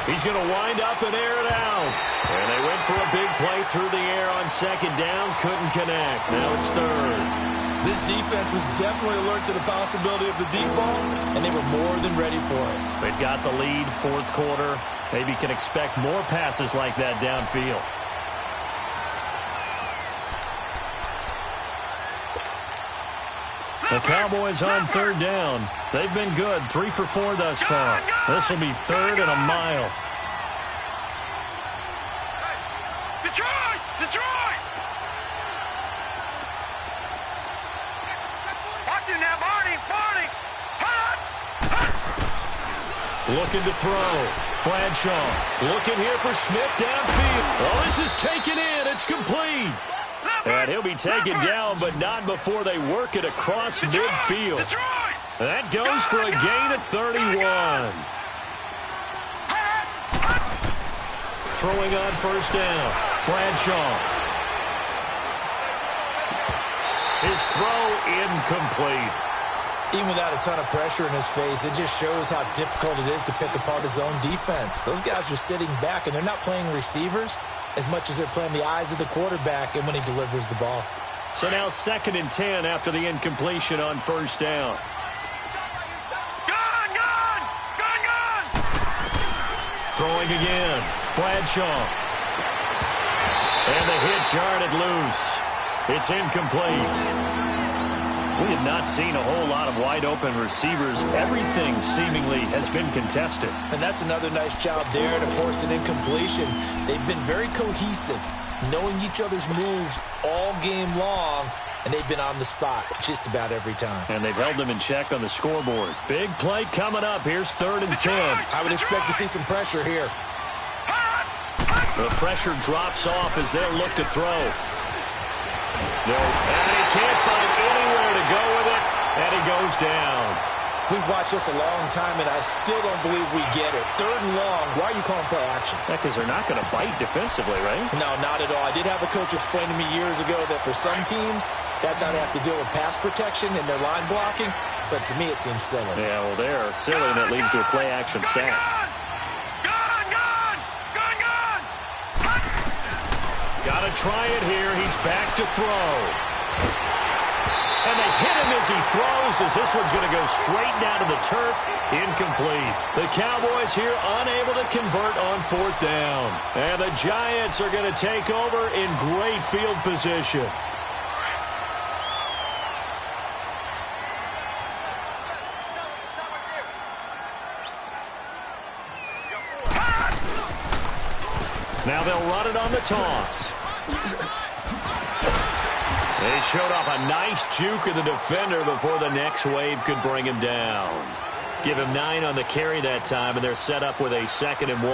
He's going to wind up and air it out. And they went for a big play through the air on 2nd down. Couldn't connect. Now it's 3rd. This defense was definitely alert to the possibility of the deep ball, and they were more than ready for it. They've got the lead, 4th quarter. Maybe can expect more passes like that downfield. The Cowboys on 3rd down. They've been good, 3 for 4 thus far. This will be 3rd and a mile. Detroit! Detroit! Watch him now, Barney! Barney! Looking to throw. Bradshaw looking here for Smith downfield. Oh, this is taken in. It's complete. And he'll be taken down, but not before they work it across midfield. That goes for a gain of 31. Throwing on 1st down. Bradshaw. His throw incomplete. Even without a ton of pressure in his face, it just shows how difficult it is to pick apart his own defense. Those guys are sitting back, and they're not playing receivers as much as they're playing the eyes of the quarterback and when he delivers the ball. So now 2nd and 10 after the incompletion on 1st down. Gun! Gun! Gun! Gun! Throwing again. Bradshaw. And the hit jarred it loose. It's incomplete. We have not seen a whole lot of wide-open receivers. Everything seemingly has been contested. And that's another nice job there to force an incompletion. They've been very cohesive, knowing each other's moves all game long, and they've been on the spot just about every time. And they've held them in check on the scoreboard. Big play coming up. Here's 3rd and 10. I would expect to see some pressure here. The pressure drops off as they'll look to throw. No, and he can't find anywhere to go with it, and he goes down. We've watched this a long time, and I still don't believe we get it. 3rd and long, why are you calling play action? Yeah, because they're not going to bite defensively, right? No, not at all. I did have a coach explain to me years ago that for some teams, that's how they have to deal with pass protection and their line blocking, but to me it seems silly. Yeah, well, they're silly, and that leads to a play action sack. Got to try it here. He's back to throw. And they hit him as he throws, as this one's going to go straight down to the turf. Incomplete. The Cowboys here unable to convert on 4th down. And the Giants are going to take over in great field position. Now they'll run it on the toss. They showed off a nice juke of the defender before the next wave could bring him down. Give him 9 on the carry that time, and they're set up with a 2nd and 1.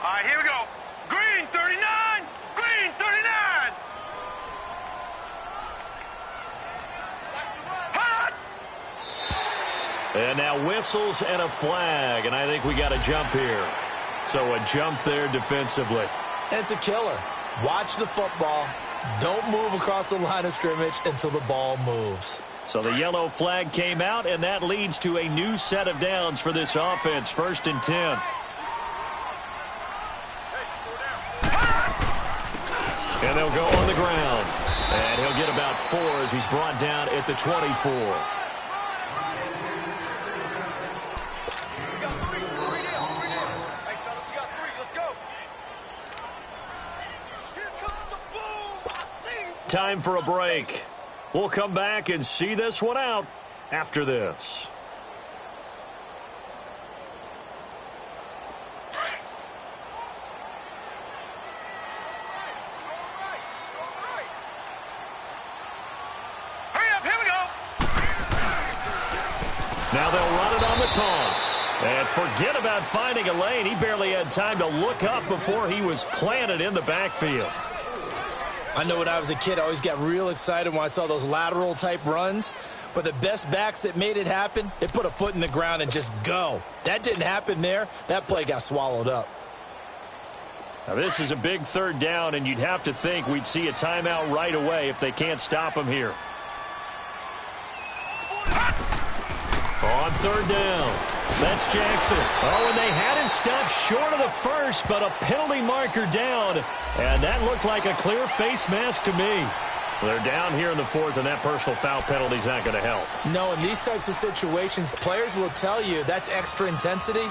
All right, here we go. Green 39, green 39. Hot. And now whistles and a flag, and I think we got a jump here. So a jump there defensively. And it's a killer. Watch the football. Don't move across the line of scrimmage until the ball moves. So the yellow flag came out, and that leads to a new set of downs for this offense. 1st and 10. And they'll go on the ground. And he'll get about 4 as he's brought down at the 24. Time for a break. We'll come back and see this one out after this. Now they'll run it on the toss. And forget about finding a lane. He barely had time to look up before he was planted in the backfield. I know when I was a kid, I always got real excited when I saw those lateral-type runs. But the best backs that made it happen, they put a foot in the ground and just go. That didn't happen there. That play got swallowed up. Now this is a big 3rd down, and you'd have to think we'd see a timeout right away if they can't stop him here. On 3rd down, that's Jackson. Oh, and they had him stopped short of the first, but a penalty marker down. And that looked like a clear face mask to me. They're down here in the 4th, and that personal foul penalty is not going to help. No, in these types of situations, players will tell you that's extra intensity.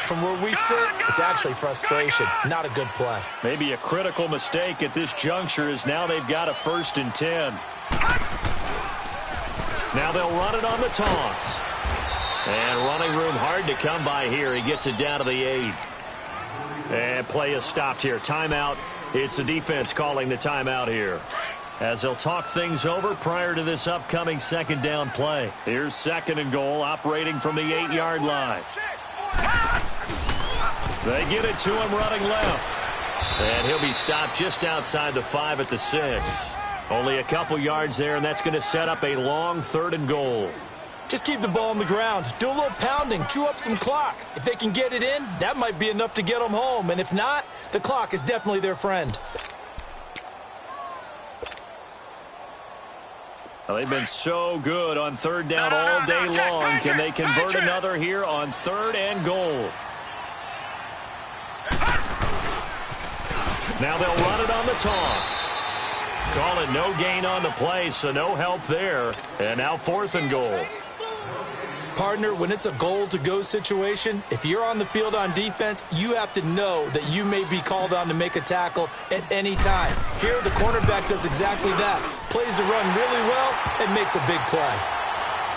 From where we sit, it's actually frustration, not a good play. Maybe a critical mistake at this juncture is now they've got a 1st and 10. Now they'll run it on the toss. And running room hard to come by here. He gets it down to the 8. And play is stopped here. Timeout. It's the defense calling the timeout here, as they'll talk things over prior to this upcoming 2nd down play. Here's 2nd and goal, operating from the 8-yard line. They get it to him running left. And he'll be stopped just outside the 5 at the 6. Only a couple yards there, and that's going to set up a long 3rd and goal. Just keep the ball on the ground. Do a little pounding. Chew up some clock. If they can get it in, that might be enough to get them home. And if not, the clock is definitely their friend. Well, they've been so good on 3rd down all day long. Can they convert another here on 3rd and goal? Now they'll run it on the toss. Call it no gain on the play, so no help there. And now 4th and goal. Partner, when it's a goal-to-go situation, if you're on the field on defense, you have to know that you may be called on to make a tackle at any time. Here, the cornerback does exactly that. Plays the run really well and makes a big play.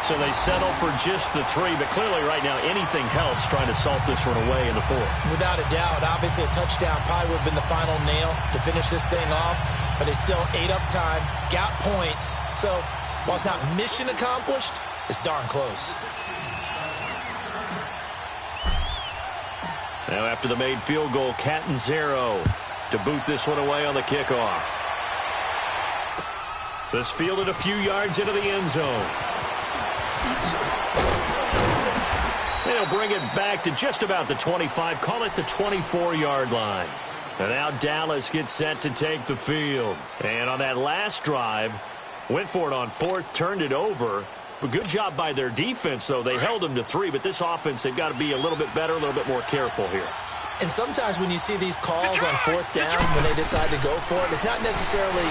So they settle for just the 3, but clearly right now anything helps trying to salt this one away in the 4th. Without a doubt, obviously a touchdown probably would have been the final nail to finish this thing off, but it's still ate up time, got points. So while it's not mission accomplished, it's darn close. Now after the made field goal, Catanzaro to boot this one away on the kickoff. This fielded a few yards into the end zone. They'll bring it back to just about the 25, call it the 24-yard line. And now Dallas gets set to take the field. And on that last drive, went for it on 4th, turned it over. But good job by their defense, though. They held them to 3, but this offense, they've got to be a little bit better, a little bit more careful here. And sometimes when you see these calls on 4th down, when they decide to go for it, it's not necessarily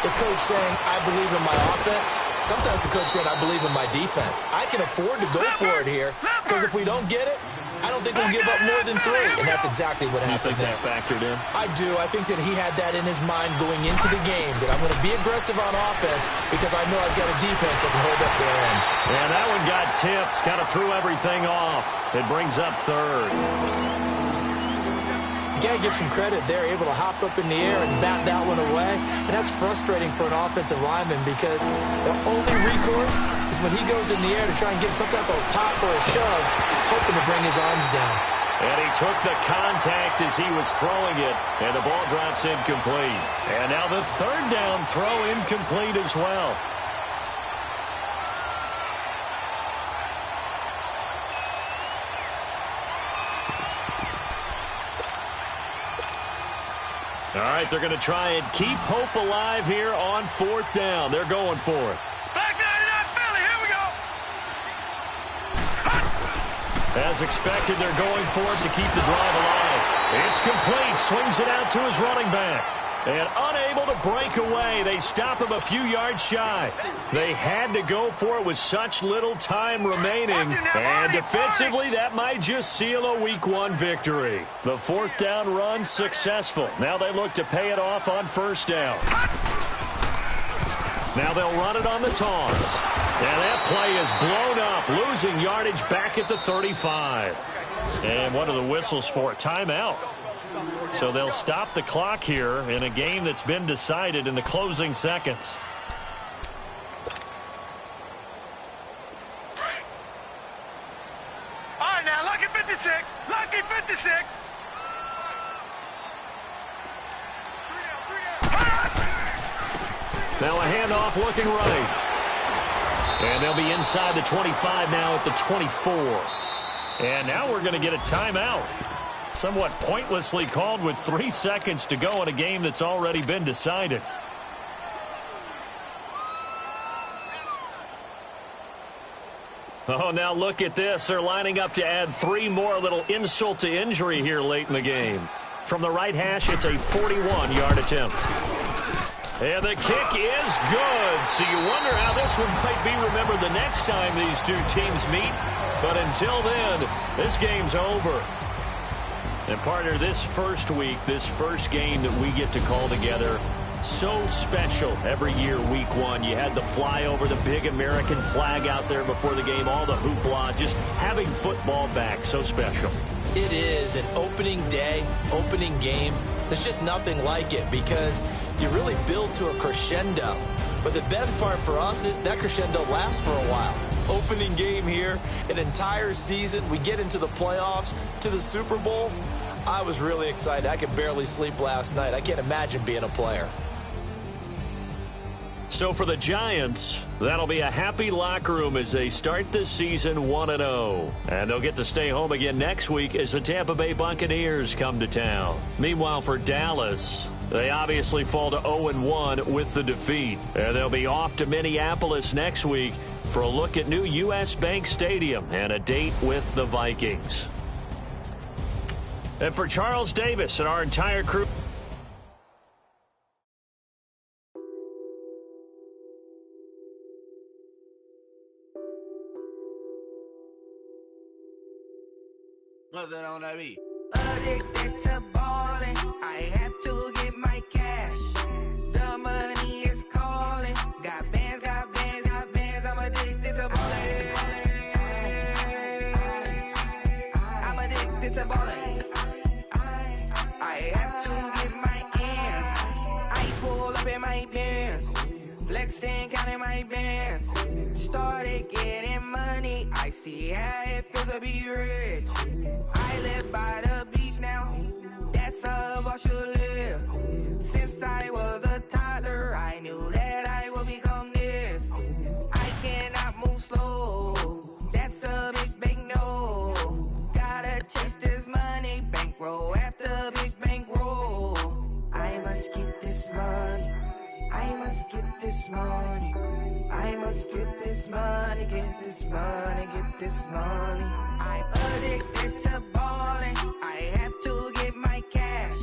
the coach saying, I believe in my offense. Sometimes the coach saying, I believe in my defense. I can afford to go for it here, because if we don't get it, I don't think we'll give up more than 3, and that's exactly what happened there. You think that factored in? I do. I think that he had that in his mind going into the game, that I'm going to be aggressive on offense because I know I've got a defense that can hold up their end. And that one got tipped, kind of threw everything off. It brings up 3rd. You got to give some credit there, able to hop up in the air and bat that one away. And that's frustrating for an offensive lineman because the only recourse is when he goes in the air to try and get some type of pop or a shove, hoping to bring his arms down. And he took the contact as he was throwing it, and the ball drops incomplete. And now the 3rd down throw incomplete as well. All right, they're going to try and keep hope alive here on 4th down. They're going for it. Back 99 Philly, here we go. As expected, they're going for it to keep the drive alive. It's complete. Swings it out to his running back. And unable to break away. They stop him a few yards shy. They had to go for it with such little time remaining. And defensively, that might just seal a Week 1 victory. The 4th down run successful. Now they look to pay it off on 1st down. Now they'll run it on the toss. And that play is blown up, losing yardage back at the 35. And what are the whistles for? Timeout. So they'll stop the clock here in a game that's been decided in the closing seconds. All right, now, lucky 56. Lucky 56. Now a handoff looking right. And they'll be inside the 25 now at the 24. And now we're going to get a timeout. Somewhat pointlessly called with 3 seconds to go in a game that's already been decided. Oh, now look at this. They're lining up to add 3 more, little insult to injury here late in the game. From the right hash, it's a 41-yard attempt. And the kick is good. So you wonder how this one might be remembered the next time these two teams meet. But until then, this game's over. And, partner, this first week, this first game that we get to call together, so special every year, Week 1. You had the flyover, the big American flag out there before the game, all the hoopla, just having football back, so special. It is an opening day, opening game. There's just nothing like it because you really build to a crescendo. But the best part for us is that crescendo lasts for a while. Opening game here, an entire season. We get into the playoffs, to the Super Bowl. I was really excited. I could barely sleep last night. I can't imagine being a player. So for the Giants, that'll be a happy locker room as they start the season 1-0. And they'll get to stay home again next week as the Tampa Bay Buccaneers come to town. Meanwhile, for Dallas, they obviously fall to 0-1 with the defeat. And they'll be off to Minneapolis next week for a look at new U.S. Bank Stadium and a date with the Vikings. And for Charles Davis and our entire crew, What's that on that beat? Addicted to ballin', I have to get my cash. The money is calling. Got bands, got bands, got bands. I'm addicted to ballin'. I'm addicted to ballin'. I have to get my ends. I pull up in my bands, flexing, counting my bands. Started getting money. I see how it feels to be rich. I live by the beach now. That's how I should live. Since I was a toddler, I knew that I would become this. I cannot move slow. That's a big no. Gotta chase this money, bankroll after big bankroll. I must get this money. I must get this money. I must get this money, get this money, get this money. I'm addicted to ballin'. I have to get my cash.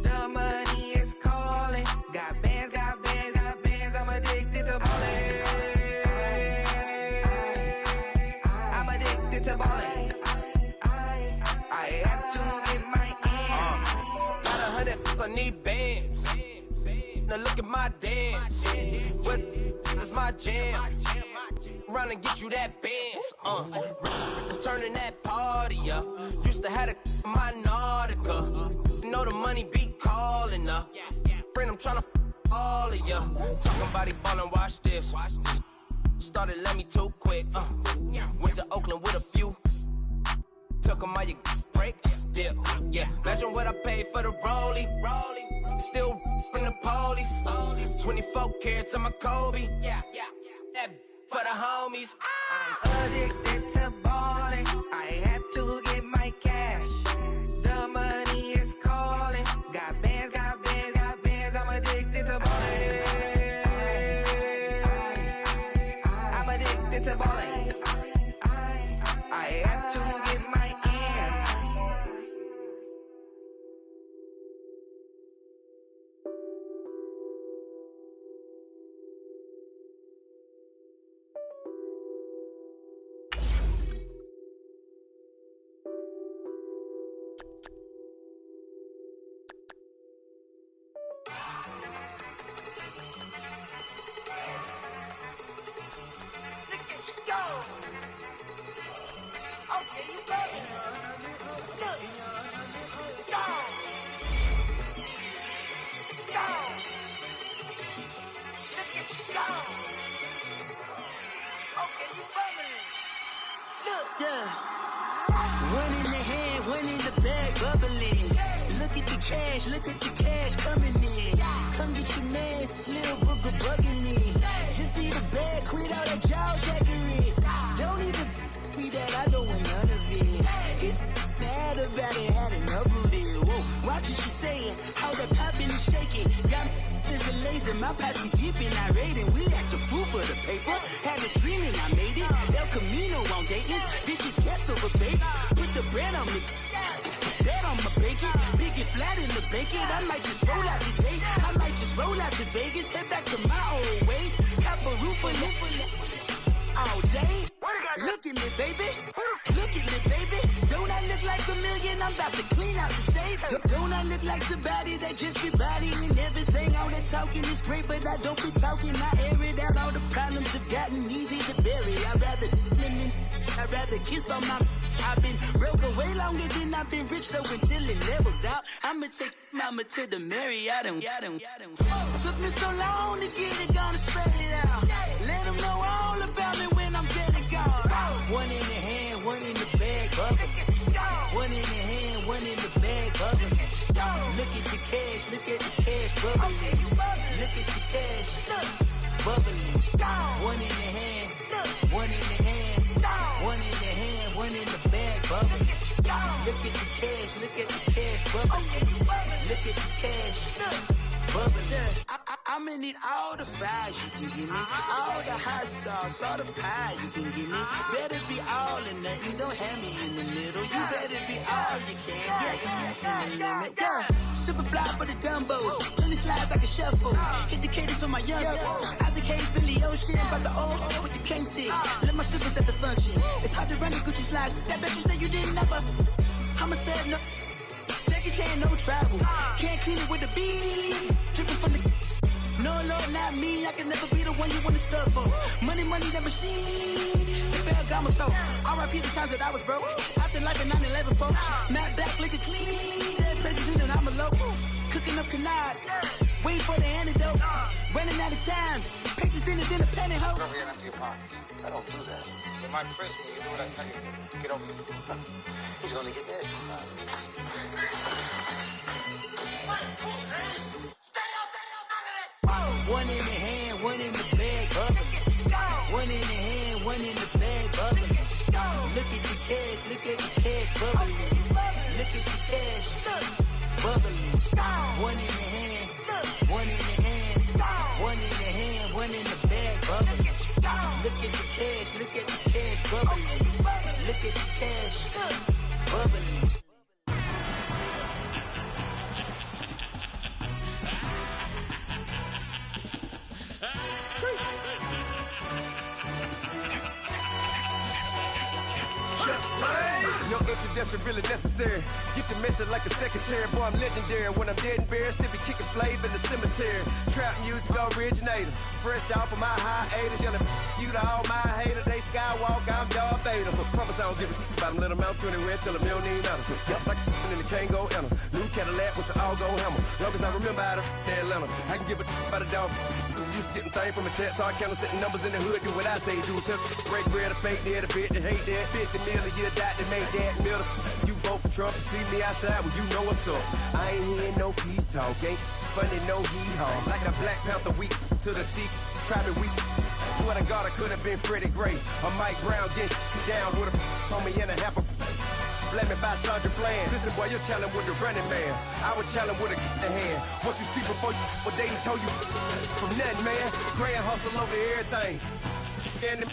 The money is calling. Got bands, got bands, got bands. I'm addicted to ballin'. I'm addicted to ballin'. bands. Now look at my dance. What is my jam? Run and get you that bands. Turning that party up. Used to have a my Nautica. You know the money be calling up. Friend, I'm tryna all of ya. Talking about he ballin', watch this. Started let me too quick. Went to Oakland with a few. Took 'em all you break. Yeah. Imagine what I paid for the rollie. Still from the police. 24 carats on my Kobe. That for the homies. I'm addicted to balling. I have to get my cash. The money is calling. Got bands, got bands, got bands. I'm addicted to balling. I'm addicted to balling. I have to get my ends. Look at you go. Okay, you ready? Look. Go. Go. Look at you go. Okay, you bubbling. Look. Yeah. One in the hand, one in the bag, bubbling. Look at the cash coming in. Come get your man, Slim Booker bugging me. Just see the bag, quit all that jaw jackery. Don't even be that, I don't want none of it. He's mad about it, had enough of it. Whoa, watch what you saying, how that poppin' and shaking. Y'all is a lazy, my posse deep and I raiding. We act a fool for the paper, had a dream and I made it. El Camino on Dayton's, bitches guess over baby. Put the bread on me, that on my bacon. Big and flat in the bacon, I might just roll out today. I might just roll out to Vegas, head back to my old ways. Cop a roof for all day. Look at me, baby. Look at me, baby. Don't I look like a million? I'm about to clean out the safe. Don't I look like somebody that just be bodying everything? All that talking is great, but I don't be talking. I air it out. All the problems have gotten easy to bury. I'd rather kiss on my. I've been broke away longer than I've been rich, so until it levels out, I'ma take mama to the Marriott and took me so long to get it, gonna spread it out. Let them know all about me when I'm dead and gone. One in the hand, one in the bag, bubbling. One in the hand, one in the bag, bubbling. Look at the cash, bubbling. Look at the cash, bubbling. One in the hand, one in the hand, one in the hand, one in the bag, bubbling. Look at the cash, bubbling. Look at the cash, bubbling. I'ma need all the fries you can give me, all the hot sauce, all the pie you can give me. Better be all or nothing, don't have me in the middle. You better be all you can, yeah. Super fly for the dumbos, plenty slides like a shuffle. Hit the cadence for my young Isaac Hayes, Billy Ocean, about the old with the cane stick. Let my slippers at the function. It's hard to run the Gucci slides. That bet you say you didn't never. I'ma step no. Jackie Chan, no travel. Can't clean it with the beat. Dripping from the. No, Lord, not me. I can never be the one you want to stuff for. Money, that machine. Ferragamo store. R.I.P. the times that I was broke. After life in 9/11, folks. Matte back, liquor clean. Dead presents in an envelope. Cooking up canard. Waiting for the antidote. Running out of time. Pictures thinner than a pantyhose. Rub your empty pockets. I don't do that. In my prison, you do what I tell you. Get over it. He's gonna get nasty. One in the hand, one in the bag, bubbling. One in the hand, one in the bag, bubbling. Look at the cash, bubbling. Look at the cash, bubbling. One in the hand, one in the hand, one in the hand, one in the bag, bubbling. Look at the cash, bubbling. Look at the cash, bubbling. Yo, introduction really necessary. Get the message like a secretary. Boy, I'm legendary. When I'm dead and buried, still be kicking flavor in the cemetery. Trap music originator. Fresh off of my hiatus. Yelling you to all my haters. They skywalk, I'm Darth Vader. Promise I don't give a about them. Let them out to anywhere. Tell them you don't need nothing. Yup, like and the can't go enter. New Cadillac with an all-go hammer. Long as I remember how to Atlanta. I can give a about a dog. Used to getting things from a text. Hard counter setting numbers in the hood. Do what I say do. Tell break bread, a fake dead, a bit to hate that. 50 million, you die to make that middle. You vote for Trump, you see me outside, well, you know what's up. I ain't hearing no peace talk, ain't funny, no hee-haw. Like the Black Panther week to the teeth, try to weep. Swear to God, I could have been Freddie Gray. Or Mike Brown getting down with a on me and a half a blame me by Sandra Bland. Listen, boy, you're challenging with the running man. I was challenging with a hand. What you see before you, what they told you from nothing, man. Grand hustle over everything. And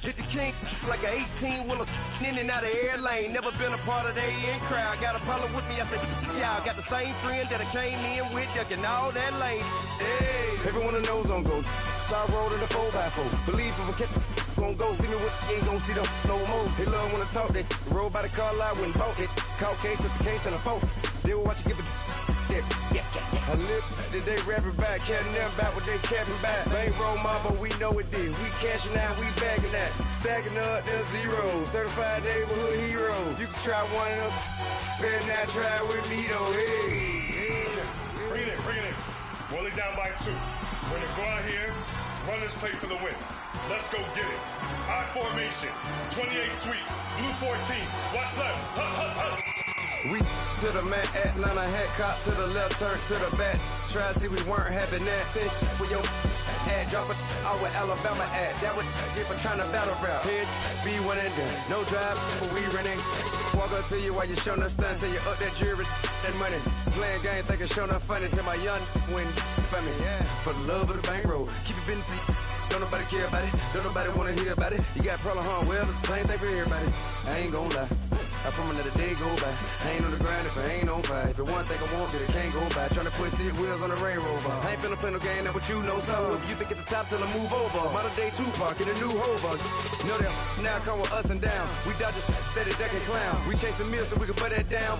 hit the king like an 18-wheeler in and out of air lane. Never been a part of the in crowd. Got a problem with me, I said, y'all got the same friend that I came in with, ducking all that lane. Hey, everyone knows on go. I rolled in the 4x4. Believe if I kept gon' go, see me with ain't gon' see them no more. They love when I talk, they roll by the car lot when bought it. Call case at the case and a phone. They will watch you give a I live today rapping back, caring them back what they capping back. Bankroll mama, we know it did. We cashing out, we bagging that. Stacking up the zero. Certified neighborhood hero. You can try one of those. Better not try with me though. Hey. Bring it in. Roll it down by 2. We're gonna go out here, run this play for the win. Let's go get it. High formation, 28 sweeps, blue 14. Watch left. We to the man, Atlanta hat cop to the left, turn to the back. Try to see we weren't having that. Send with your ad, drop it out with Alabama ad. That would get for trying to battle rap. Head be one and done. No drive, but we running. Walk up to you while you showing us stun till you up that jury and money. Playing game, thinking showing up funny till my young win for me. Yeah. For the love of the bankroll, keep it business. Don't nobody care about it. Don't nobody wanna hear about it. You got problem, huh? Well, it's the same thing for everybody. I ain't gon' lie. I promise that a day go by. I ain't on the grind if I ain't on fire. If it one thing I want, then it can't go by. Tryna put 6 wheels on the Range Rover. I ain't finna play no game, that what you know. So if you think at the top till I move over. Modern day Tupac in a new Hova. Know that now come with us and down. We dodge it, steady ducking clown. We chasing meals so we can put that down.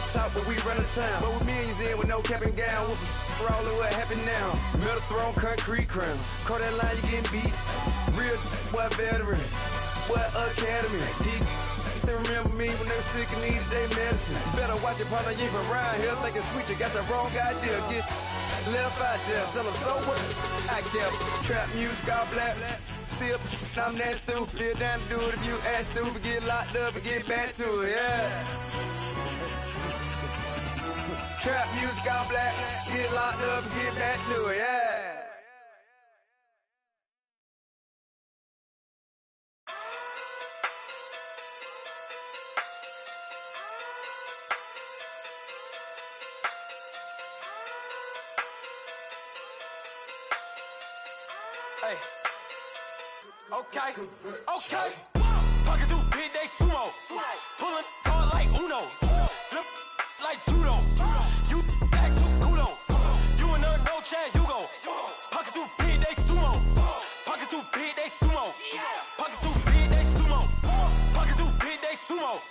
Top but we run the town. But with millions in with no cap and gown. We're all in what happened now. Metal throne, concrete crown. Call that line, you getting beat. Real boy veteran. Boy academy. Still remember me when they were sick and needed their medicine. Better watch it, partner, you ain't from around here. Thinking sweet, you got the wrong idea. Get left out there, tell them so what? I kept trap music all black. Still, I'm that stupid. Still down to do it if you ask stupid. Get locked up and get back to it, yeah. Trap music all black. Get locked up and get back to it, yeah. Hey. Okay. Pocket through big day sumo. Pulling card like Uno. Flip like judo. You back to kudo. You and her no Chad Hugo. Pocket through big day sumo. Pocket through big day sumo. Pocket through big day sumo. Pocket through big day sumo.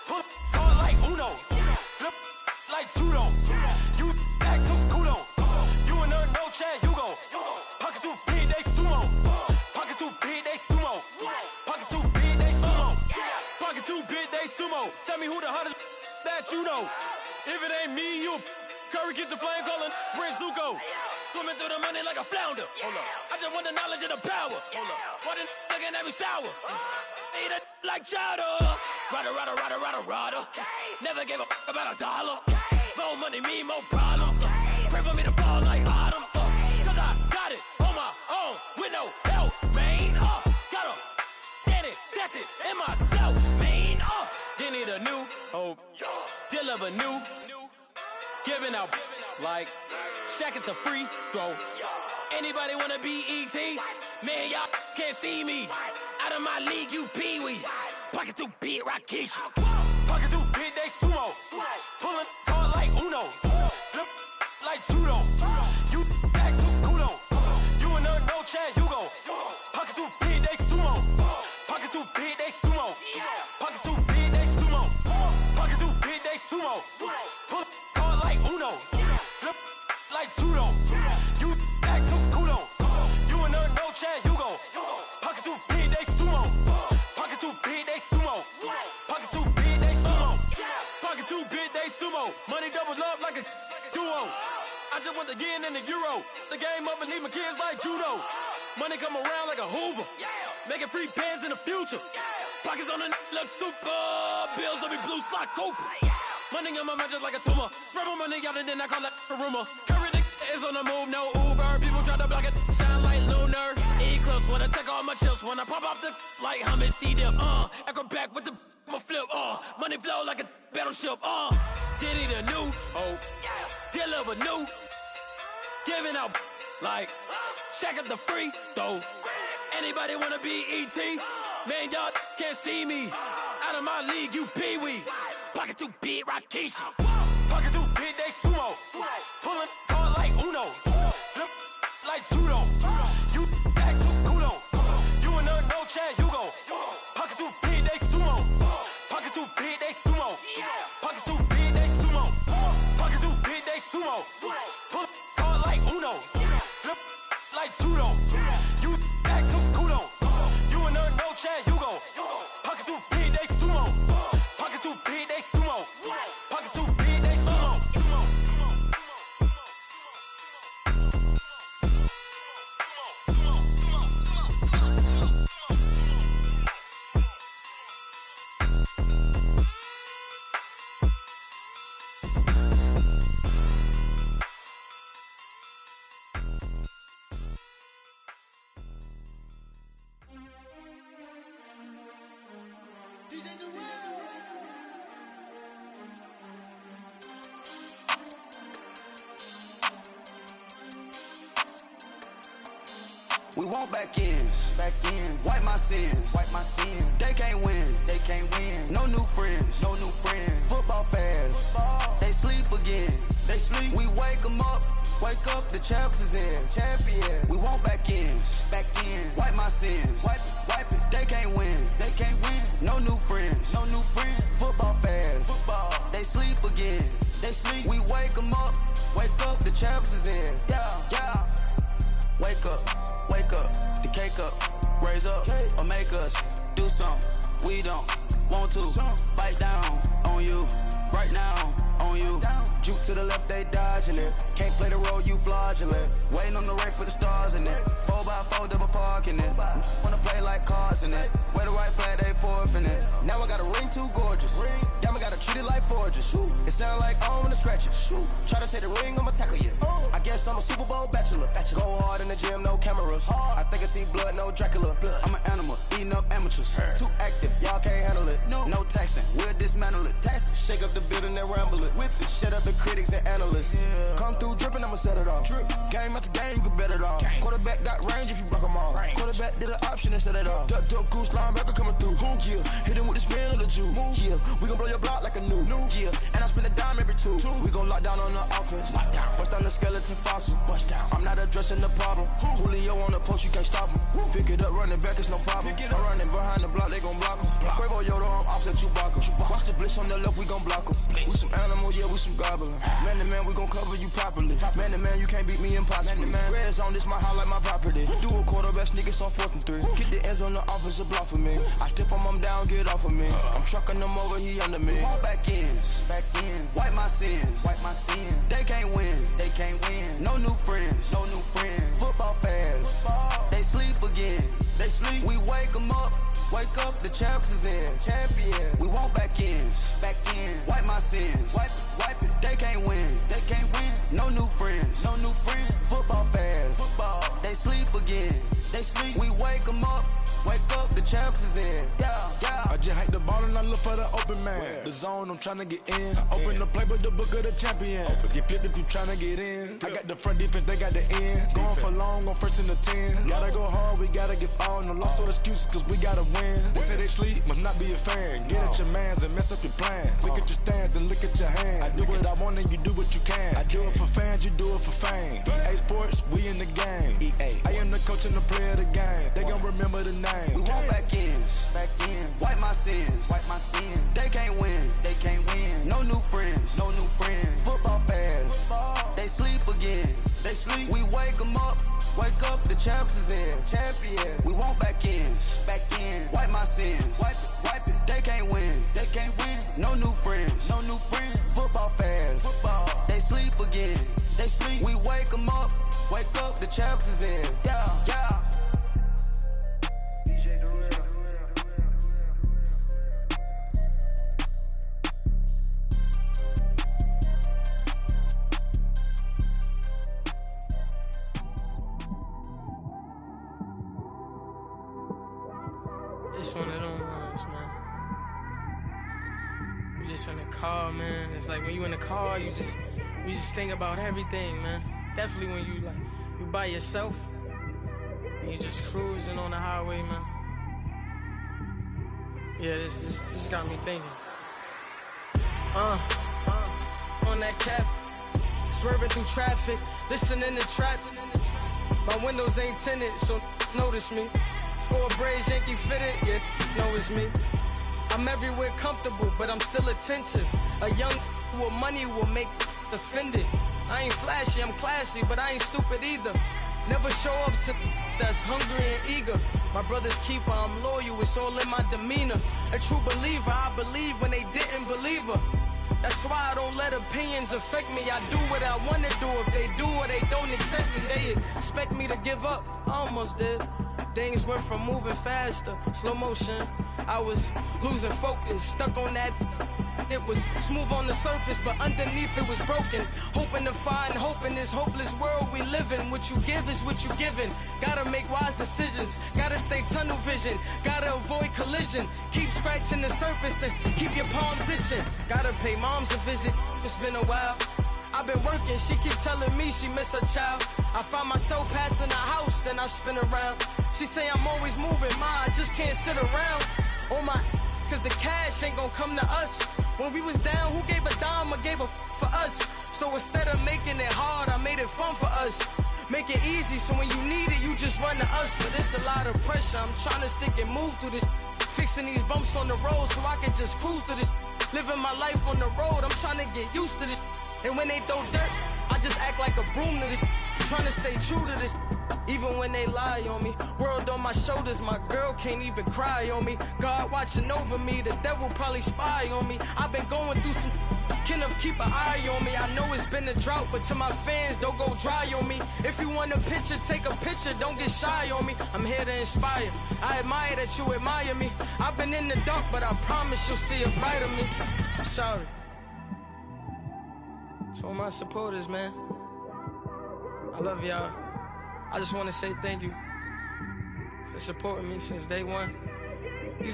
Pull card like Uno. Flip like judo. You back to kudo. You and her no Chad Hugo. Pocket through big day sumo. Pocket through big day sumo. Pocket through big day sumo. Pocket through big day sumo. Tell me who the hottest that you know. If it ain't me, you Curry get the flame calling Prince Zuko. Swimming through the money like a flounder. Hold up. I just want the knowledge and the power. Hold up. Why the looking at me sour? Eat it like chowder. Rada. Never gave a about $1. More money, me, more problems. Pray for me to fall like autumn. Cause I got it on my own with no help, man. Gotta get it, that's it, in myself, man. They need a new hope. Deliver new. Giving out like Shaq at the free throw. Anybody wanna be E.T.? Man, y'all can't see me. Out of my league, you pee-wee. Pocket through beat Rakishi. Pocket through big day sumo. Pulling card like Uno. Flip like judo. You back to kudo. You and her no Chad Hugo. Pocket through big day sumo. Pocket through big day sumo. Pocket through big day sumo. judo. You back to kudo. You and her, no Chad Hugo. Pockets too big, they sumo. Pockets too big, they sumo. Pockets too big, they sumo. Pockets too big, they sumo. Money doubles up like a duo. I just want the yen and the euro. The game up and leave my kids like judo. Money come around like a Hoover. Making free bands in the future. Pockets on the look super. Bills on me blue slot Cooper. Money on my mind just like a tumor. Spread my money out and then I call it a rumor. Curry the is on the move, no Uber. People try to block it, shine like lunar. Eclipse when I take all my chips. When I pop off the like Hummus C-dip. Echo back with the my flip. Money flow like a battleship. Diddy the new. Deliver new. Giving out like Shaq at the free throw. Anybody wanna be E.T.? Man, y'all can't see me. Out of my league, you pee-wee. Pocket too big, Rakishi. Pocket too big, they sumo. Pulling card like Uno. Flip like judo. You back to kudo. You and her, no Chad Hugo. Pocket too big, they sumo. Pocket too big, they sumo. Pocket too big, they sumo. Pocket too big, they sumo. Pull card like Uno. Flip like judo. You back to kudo. You and her, no Chad Hugo. Pocket too big, they sumo. Pocket too big, they sumo. Pocket too big, they sumo. We want back ends. Wipe my sins. They can't win. No new friends. Football fans. They sleep again. We wake them up. Wake up, the champs is in. Champion. We want back ends. Wipe my sins. Wipe it. They can't win. No new friends. Football fans. They sleep again. We wake them up. Wake up, the champs is in. Yeah. Wake up, the cake up, raise up, or make us do something we don't want to. Bite down on you, right now on you. Juke to the left, they dodging it. Can't play the role, you fraudulent. Waiting on the race for the stars in it. 4x4 double parking it. Wanna play like cars in it. Wear the white flag, they forfeiting it. Now I got a ring too gorgeous. Diamond gotta treat it like forges. It sound like I wanna scratch it. Try to take the ring, I'ma tackle you. I guess I'm a Super Bowl bachelor. Go hard in the gym, no cameras. I think I see blood, no Dracula. I'm an animal, eating up amateurs. Too active, y'all can't handle it. No taxing, we'll dismantle it. Shake up the building and ramble it. Whip it, shut up the critics and analysts. Come through dripping, I'ma set it off. Game after game, you can bet it off. Quarterback got range if you block them all. Quarterback did an option and set it off. Duck, goose, linebacker coming through. Yeah, hit him with the spin of the Jew. Yeah, we gon' blow your block like a new. Yeah, and I spin a dime every two. We gon' lock down on the offense. Bust down the skeleton fossil. I'm not addressing the problem. Julio on the post, you can't stop him. Pick it up, running back, it's no problem. I'm running behind the block, they gon' block him. Quavo Yoda, I'm offset Chewbacca. Watch the blitz on the left, we gon' block him. We some animal, yeah, we some goblin. Man to man, we gon' cover you properly. Man to man, you can't beat me impossibly. Red zone, this my highlight, my property. Do a quarterback sneakers on 4th and 3. Get the ends on the offensive block for me. I step on him down, get off of me. I'm trucking them over, he under me. Want back ends. Wipe my sins. They can't win. No new friends. Football fans. They sleep again. We wake them up. Wake up, the champs is in. Champion. We want back ends. Wipe my sins. Wipe it. They can't win. No new friends. Football fans. They sleep again. We wake them up. Wake up, the champs is in. Yeah. I just hike the ball and I look for the open man. The zone, I'm trying to get in. Open the playbook, the book of the champion. Get flipped if you trying to get in. I got the front defense, they got the end. Going for long, on 1st and the 10. Gotta go hard, we gotta give all. No loss or excuses, cause we gotta win. They say they sleep, must not be a fan. Get at your mans and mess up your plans. Look at your stands and look at your hands. I do what I want and you do what you can. I do it for fans, you do it for fame. EA Sports, we in the game. I am the the coach and the player of the game. They gon' remember the name. We want back ends. Wipe my sins. They can't win. No new friends. Football fans. They sleep again. We wake them up. Wake up, the champs is in. We want back ends. Wipe my sins. Wipe it. They can't win. No new friends. Football fans. They sleep again. We wake them up. Wake up, the champs is in. Yeah. It's one of them ones, man. You just in the car, man. It's like when you in the car, you just think about everything, man. Definitely when you by yourself and you just cruising on the highway, man. Yeah, this got me thinking. On that cap, swerving through traffic, listening to trap. My windows ain't tinted, so notice me. 4 braids, Yankee fitted, yeah, know it's me. I'm everywhere comfortable, but I'm still attentive. A young with money will make offended. I ain't flashy, I'm classy, but I ain't stupid either. Never show up to that's hungry and eager. My brother's keeper, I'm loyal, it's all in my demeanor. A true believer, I believe when they didn't believe her. That's why I don't let opinions affect me. I do what I wanna do. If they do or they don't accept me, they expect me to give up. I almost did. Things went from moving faster, slow motion. I was losing focus, stuck on that. It was smooth on the surface, but underneath it was broken. Hoping to find hope in this hopeless world we live in. What you give is what you given. Gotta make wise decisions. Gotta stay tunnel vision. Gotta avoid collision. Keep scratching the surface and keep your palms itching. Gotta pay moms a visit. It's been a while. I've been working, she keep telling me she miss her child. I find myself passing the house, then I spin around. She say I'm always moving, ma, I just can't sit around. Oh my, cause the cash ain't gon' come to us. When we was down, who gave a dime or gave a for us? So instead of making it hard, I made it fun for us. Make it easy, so when you need it, you just run to us. But it's a lot of pressure, I'm trying to stick and move through this. Fixing these bumps on the road so I can just cruise to this. Living my life on the road, I'm trying to get used to this. And when they throw dirt, I just act like a broom to this. Trying to stay true to this. Even when they lie on me. World on my shoulders, my girl can't even cry on me. God watching over me, the devil probably spy on me. I've been going through some, can of keep an eye on me. I know it's been a drought, but to my fans, don't go dry on me. If you want a picture, take a picture, don't get shy on me. I'm here to inspire, I admire that you admire me. I've been in the dark, but I promise you'll see a brighter me. I'm sorry. To all my supporters, man, I love y'all. I just want to say thank you for supporting me since day one. You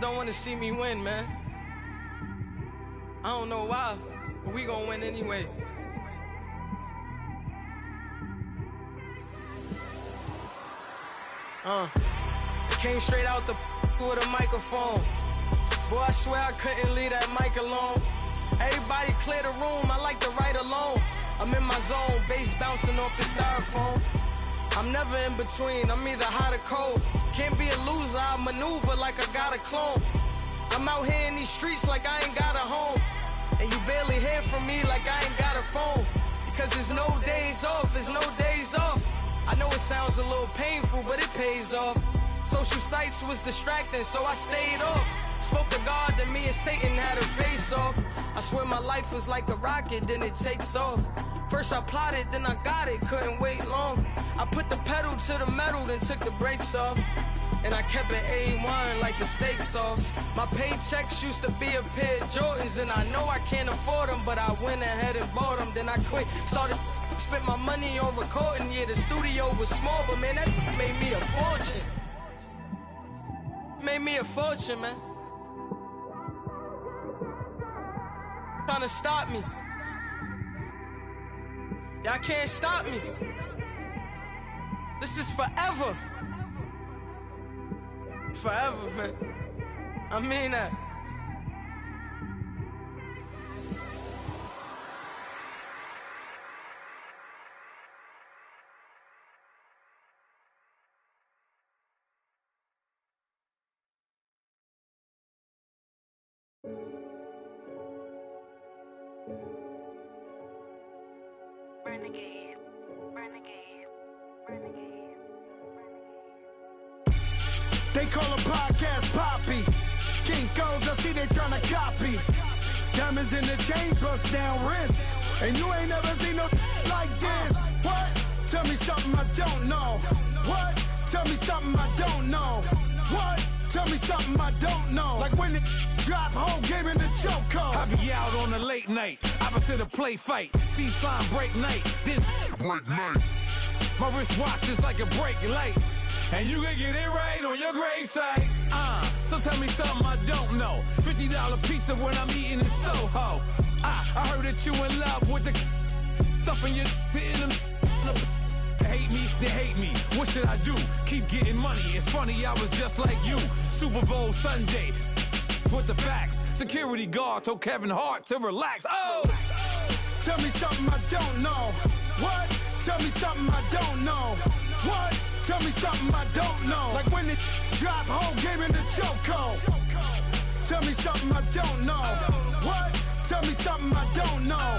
don't want to see me win, man. I don't know why, but we gonna win anyway. It came straight out the with a microphone. Boy, I swear I couldn't leave that mic alone. Everybody clear the room, I like to write alone. I'm in my zone, bass bouncing off the styrofoam. I'm never in between, I'm either hot or cold. Can't be a loser, I maneuver like I got a clone. I'm out here in these streets like I ain't got a home. And you barely hear from me like I ain't got a phone. Because there's no days off, there's no days off. I know it sounds a little painful, but it pays off. Social sites was distracting, so I stayed off. Spoke to God, then me and Satan had a face off. I swear my life was like a rocket, then it takes off. First I plotted, then I got it, couldn't wait long. I put the pedal to the metal, then took the brakes off. And I kept it A1 like the steak sauce. My paychecks used to be a pair of Jordans, and I know I can't afford them, but I went ahead and bought them. Then I quit, started spent my money on recording. Yeah, the studio was small, but man, that made me a fortune. Made me a fortune, man. Trying to stop me. Y'all can't stop me. This is forever. Forever, man. I mean that. Renegade, renegade, renegade. They call a podcast Poppy. Kinkos, I see they tryna copy. Diamonds in the chains, bust down wrists. And you ain't never seen no like this. What? Tell me something I don't know. What? Tell me something I don't know. What? Tell me something I don't know. Like when it drop, whole game in the chokehold. I be out on a late night, opposite a play fight. See sign break night, this break night. My wristwatch is like a brake light. And you can get it right on your gravesite. So tell me something I don't know. $50 pizza when I'm eating in Soho. I heard that you in love with the stuff in your hate me, they hate me. What should I do? Keep getting money. It's funny, I was just like you. Super Bowl Sunday with the facts. Security guard told Kevin Hart to relax. Oh! Tell me something I don't know. What? Tell me something I don't know. What? Tell me something I don't know. Like when it drop, whole game in the chokehold. Tell me something I don't know. What? Tell me something I don't know.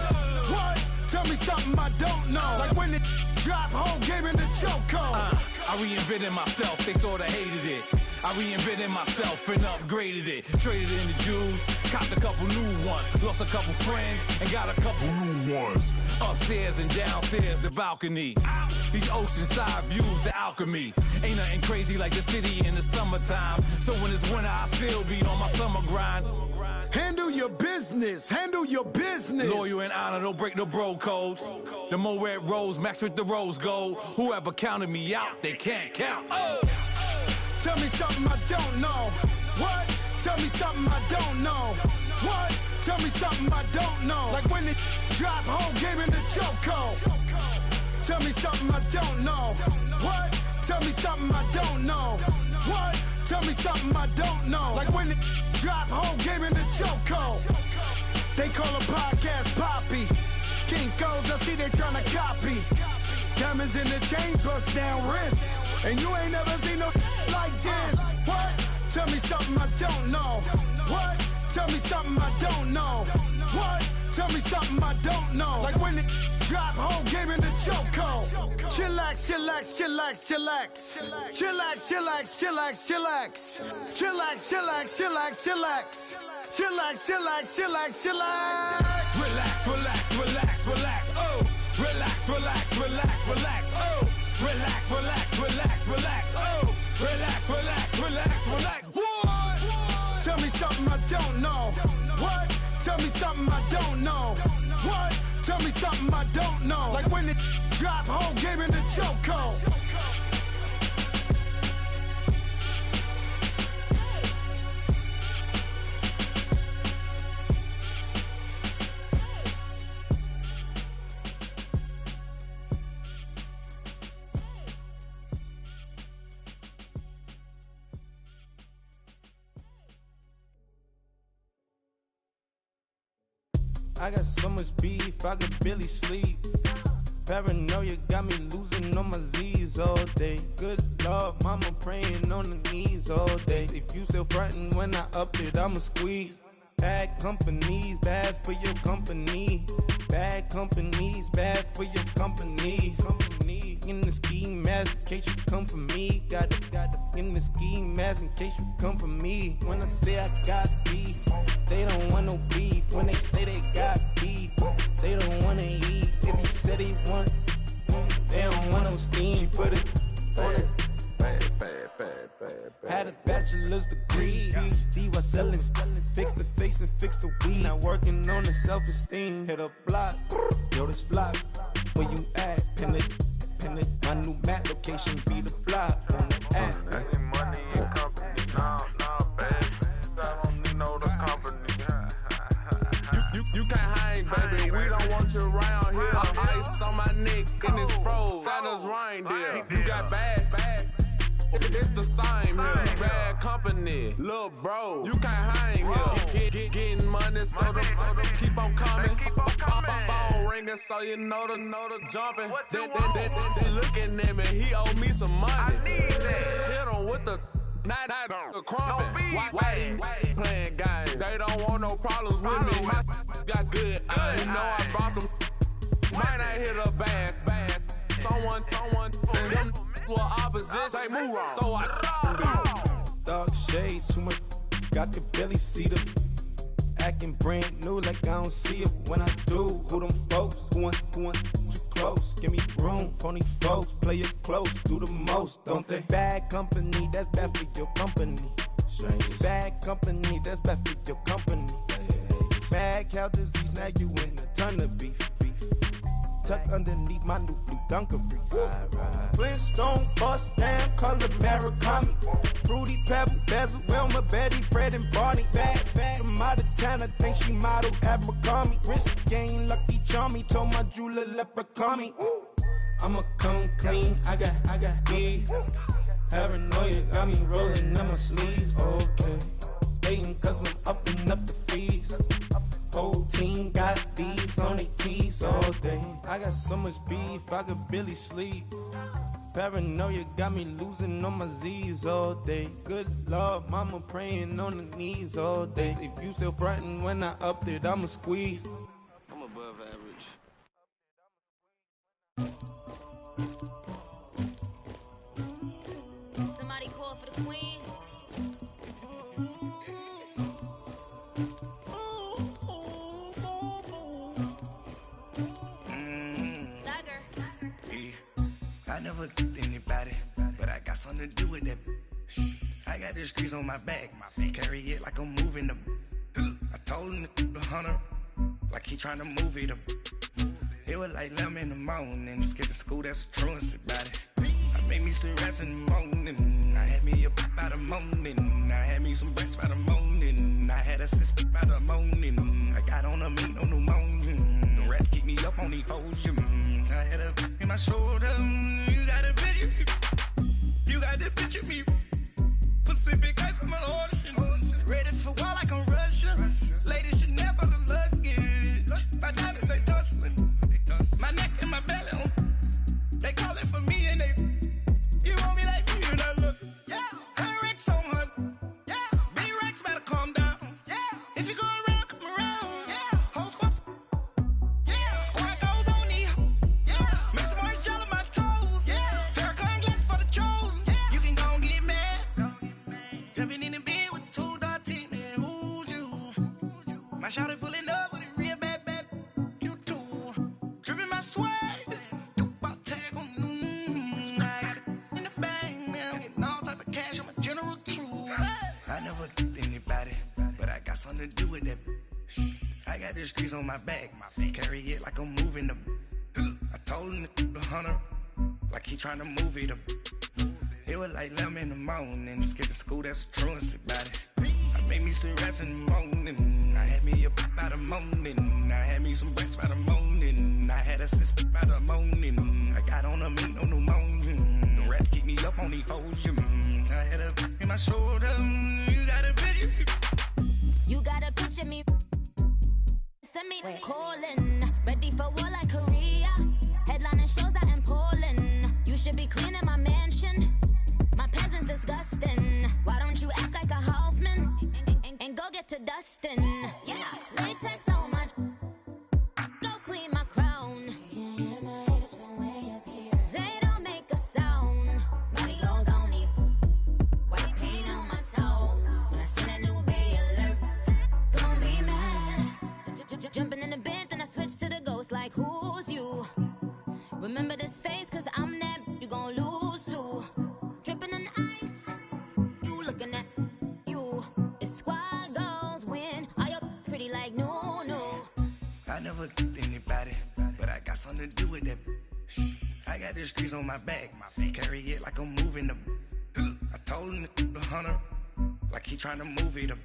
What? Tell me something I don't know. Like when it drop, whole game in the chokehold. I reinvented myself, they sorta hated it. I reinvented myself and upgraded it. Traded in the Jews, copped a couple new ones. Lost a couple friends and got a couple new ones. Upstairs and downstairs, the balcony. These oceanside views, the alchemy. Ain't nothing crazy like the city in the summertime. So when it's winter, I still be on my summer grind. Handle your business, handle your business. Loyal and honor, don't break the bro codes. The more red rose, max with the rose gold. Whoever counted me out, they can't count. Oh! Tell me something I don't know. What? Tell me something I don't know. What? Tell me something I don't know. Like when it drop, whole game in the chokehold. Tell me something I don't know. What? Tell me something I don't know. What? Tell me something I don't know. Like when it drop, whole game in the chokehold. They call a podcast Poppy. Kinkos, I see they tryna copy. Diamonds in the chains, bust down wrists. And you ain't never seen no like this. What? Tell me something I don't know. What? Tell me something I don't know. What? Tell me something I don't know. Like when it drop, whole game in the chokehold. Chillax, chillax, chillax, chillax. Chillax, chillax, chillax, chillax. Chillax, chillax, chillax, chillax. Chillax, chillax, chillax, chillax. Relax, relax, relax, relax. Oh! Relax, relax, relax, relax. Oh! Relax, relax, relax, relax. Oh! Relax, relax, relax, relax. What? Tell me something I don't know. What? Tell me something I don't know. What? Tell me something I don't know. Like when it drop, whole game in the chokehold. I got so much beef, I could barely sleep. Paranoia got me losing on my Z's all day. Good Lord, mama praying on the knees all day. If you still frontin' when I up it, I'ma squeeze. Bad companies, bad for your company. Bad companies, bad for your company. Company in the ski mask in case you come for me. Got it in the ski mask in case you come for me. When I say I got beef, they don't want no beef. When they say they got beef, they don't wanna eat. If he said he want, they don't want no steam. She put it on it. Had a bachelor's degree, PhD while selling. Fix the face and fix the weed. Now working on the self-esteem. Hit a block, yo this flop. Where you at? Pin it. My new map location be the flop on the app. Money and company, nah, baby. I don't need no the company. You can't hang, baby. We don't want you around here. Ice on my neck in this froze. Santa's reindeer. You got bad. It's the same here. Bad company, little bro. You can't hang here. Getting money, so the keep on coming. Phone ringing, so you know the jumping. They looking at me. He owe me some money. I need that. Hit him with the. Not the crumpin'. Why they playing games? They don't want no problems with me. My got good. I know I brought them. Might not hit a bad. Someone, them were opposites, they move wrong. So I Dark shades, too much, I could barely see them. Acting brand new like I don't see it when I do. Who them folks? Who want too close? Give me room, phony folks, play it close, do the most, don't they? Bad company, that's bad for your company. Strange. Bad company, that's bad for your company. Bad cow disease, now you in a ton of beef. Tucked underneath my new blue Dunkaroos. Flintstone bust down, color Murakami. Fruity Pebble, Bezel, Wilma, Betty, Fred, and Barney. Bad, from out of town, I think she model Abercrombie. Wrist game, Lucky Charmy, told my jeweler leprechaun. I'ma come clean, I got beef. Paranoia got me rolling on my sleeves, okay. Hating cause I'm upping up the fees. Whole team got these on their tees all day. I got so much beef, I could barely sleep. Paranoia got me losing on my Z's all day. Good Lord, mama praying on the knees all day. If you still frontin' when I upped it, I'ma squeeze. I'm above average. Somebody call for the queen. I never killed anybody, but I got something to do with that. I got the streets on my back, carry it like I'm moving the. I told him the hunter, like he trying to move it up. It was like 11 in the morning, skipping school, that's a truancy about it. I made me some rats in the morning, I had me a pop by the morning, I had me some breasts by the morning, I had a sis by the morning, I got on a meat on the morning, the rats keep me up on the podium, I had a in my shoulder, you got a picture, you got the picture me, Pacific ice, I'm an ocean, ready for war like I'm Russian, ladies should never the luggage, my diamonds they tussling, my neck and my belly on, they calling for me and they, you want me like me and I look, yeah, her Rex on her, yeah, B-Rex better calm down, yeah, if you go around, come around, yeah, whole squad, yeah, squad goes on the, yeah, make some orange gel on my toes, yeah, Farrakhan glass for the chosen, yeah, you can go and get mad, jumping in the bed with 2 dark teeth, and who's you, my shawty pulling up with a real bad, you too, dripping my swag, I never killed anybody, but I got something to do with that. I got the streets on my back, carry it like I'm moving the. I told him the hunter, like he trying to move it up. It was like 11 in the morning, skipping school, that's a truancy about it. I made me some rats in the morning, I had me a pop by the morning, I had me some breasts by the morning, I had a sis by the morning, I got on a meat on the morning, the rats keep me up on the podium, I had a in my shoulder, you got a picture. You got a picture me. Send me calling, ready for war like Korea. Headlining shows out in Poland. You should be cleaning my mansion. My peasants disgusting. Why don't you act like a Hoffman and go get to dustin'? Yeah, latex on my. Go clean my crown. Can you hear my haters from way up here? They don't make a sound. Body goes on these. White paint on my toes. When I send a new bay alert, gon' be mad. Jumping in the bed, then I switch to the ghost like who's you? Remember this face, cause I'm that you gon' lose too. Dripping in ice, you looking at you. It's squad goals win. Are you pretty like no? I never killed anybody, but I got something to do with that. I got the streets on my back, carry it like I'm moving the. I told him the hunter, like he trying to move it up.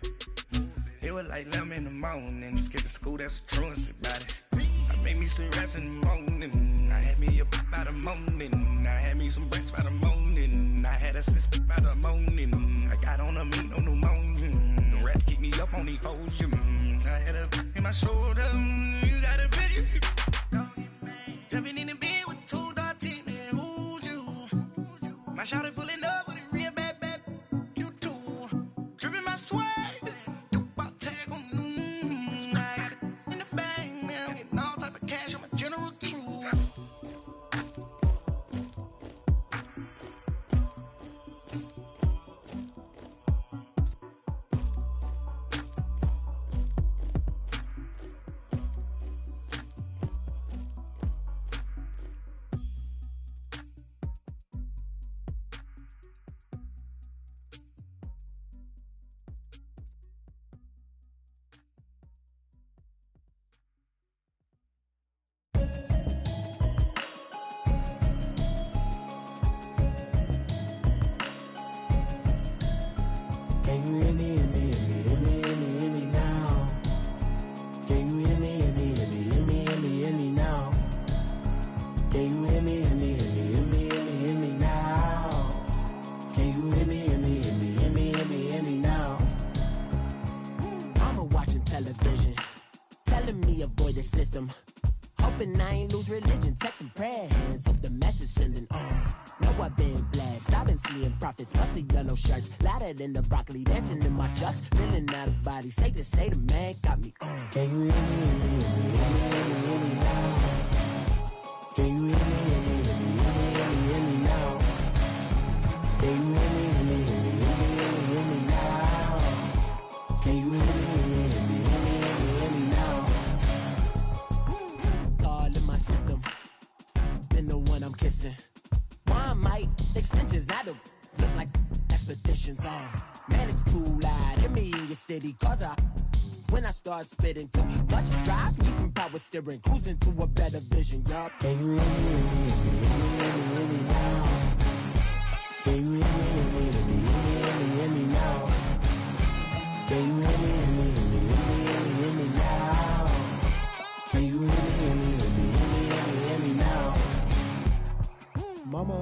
It was like 11 in the morning, skipping school, that's a truancy about it. I made me some rats in the morning, I had me a pop by the morning, I had me some breasts by the morning, I had a sis by the morning, I got on a meat on the morning, the rats keep me up on the podium, I had a in my shoulder, you got a picture. Jumping in the bed with 2 dark teeth, and who's you? My shawty pulling up with a real bad, you too, dripping my swag. I got it in the bag now, getting all type of cash, I'm a general true. Can you hear me, hear me, hear me, hear me, hear me, hear me now? Can you hear me, hear me, hear me, hear me, hear me, hear me now? Can you hear me, hear me, hear me, hear me, hear me, hear me now? Can you hear me, hear me, hear me, hear me, hear me, hear me now? Mama watching television, telling me avoid the system. Hoping I ain't lose religion, texting prayer hands, hope the message sending on. Know I've been blessed, I've been seeing prophets, mustard yellow shirts, louder than the broccoli, dancing in my chucks, feeling out of body, say the man got me on. Can you hear me, hear me, hear me, hear me, hear me, hear me now? Can you hear me, hear me, hear me, hear me, hear me, hear me now? Can you hear me, hear me, hear me, hear me, hear me, hear me now? Can you hear me, hear me, hear me, hear me, hear me, hear me now? All in my system, been the one I'm kissing. One might extensions, now look like expeditions on. Man, it's too loud, hear me in your city, cause when I start spitting too much drive, need some power steering, cruising to a better vision, y'all. Can you hear me, hear me, hear me, hear me, hear me, hear me now? Can you hear me, hear me, hear me, hear me, hear me, hear me now? Can you hear me, hear me, hear me, hear me, hear me, hear me now? Can you hear me, hear me, hear me, hear me, hear me, hear me now? Mama,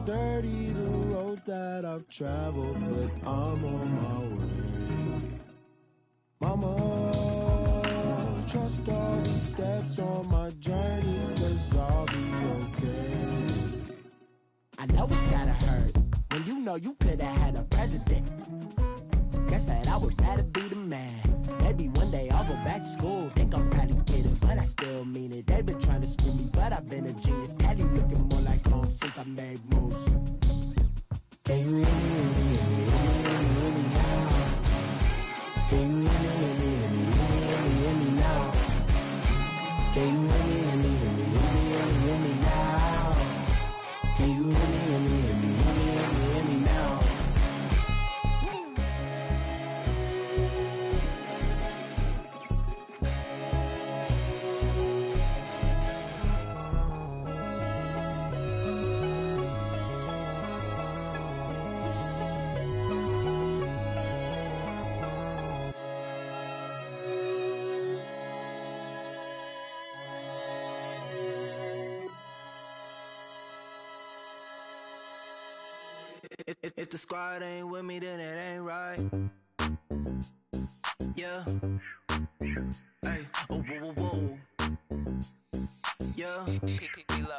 dirty the roads that I've traveled, but I'm on my way. Mama, trust all these steps on my journey, 'cause I'll be okay. I know it's gotta hurt when you know you could've had a president. Guess that I would rather be the man. Maybe one day I'll go back to school. Think I'm probably kidding, but I still mean it. They've been trying to screw me, but I've been a genius. Daddy looking more like home since I made moves. Can you hear me, hear me, hear me, hear me, hear me, hear me now? Can you hear me, hear me, hear me, hear me, hear me, hear me now? Can you hear me, hear me, hear me, hear me, hear me, hear me now? Can you hear me, hear me, hear me, hear me, hear me, hear me now? If the squad ain't with me, then it ain't right. Yeah. Hey. Oh, whoa, whoa, whoa. Yeah.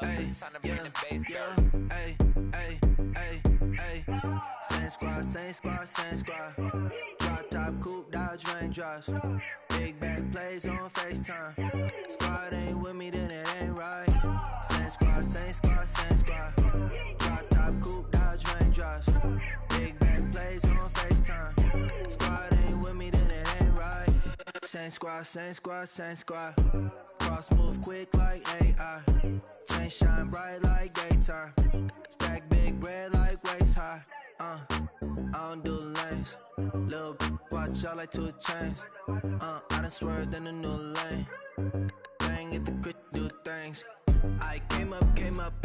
Hey. Yeah. Hey. Hey. Hey. Hey. Same squad, same squad, same squad. Drop top, coupe, Dodge raindrops. Big back plays on FaceTime. Squad ain't with me, then it ain't right. Same squad, same squad, same squad. Drop top, coupe, Dodge raindrops. Big back plays on FaceTime. Squad ain't with me, then it ain't right. Same squad, same squad, same squad. Cross move quick like AI. Chain shine bright like daytime. Stack big bread like waist high. I don't do lanes. Lil' watch out like 2 chains. I done swerved in a new lane. Bang at the crit, do things. I came up,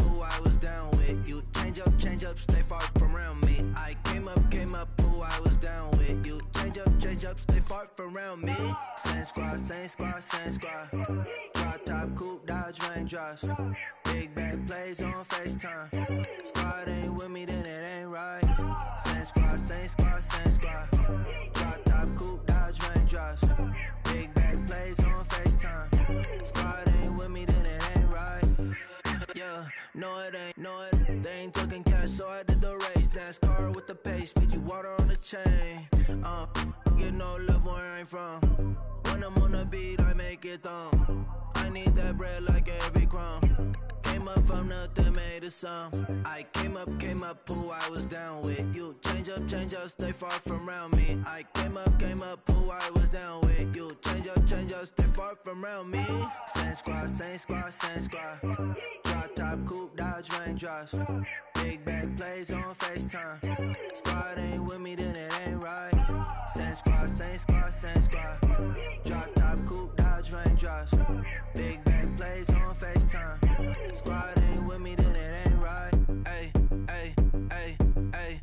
who I was down with. You change up, stay far from around me. I came up, who I was down with. You change up, stay far from around me. Same squad, same squad, same squad. Drop top, coupe, Dodge raindrops. Big back plays on FaceTime. Squad ain't with me, then it ain't right. Same squad, same squad, same squad. Drop top, coupe, Dodge raindrops. Big back plays on FaceTime. Squad ain't with me, then it ain't right. Yeah, no it ain't, no it. They ain't talking cash, so I did the race. NASCAR with the pace, feed you water on the chain. Get no love where I'm from. When I'm on the beat, I make it thumb. I need that bread like every crumb. Came up from nothing, made a sum. I came up, who I was down with. You change up, stay far from around me. I came up, who I was down with. You change up, stay far from around me. Same squad, same squad, same squad. Drop top, coupe, Dodge raindrops. Big back plays on FaceTime. Squad ain't with me, then it ain't right. Same squad, same squad, same squad. Drop top, coupe, Dodge raindrops. Big back plays on FaceTime. Squad ain't with me, then it ain't right. Ay, ay, ay, ay.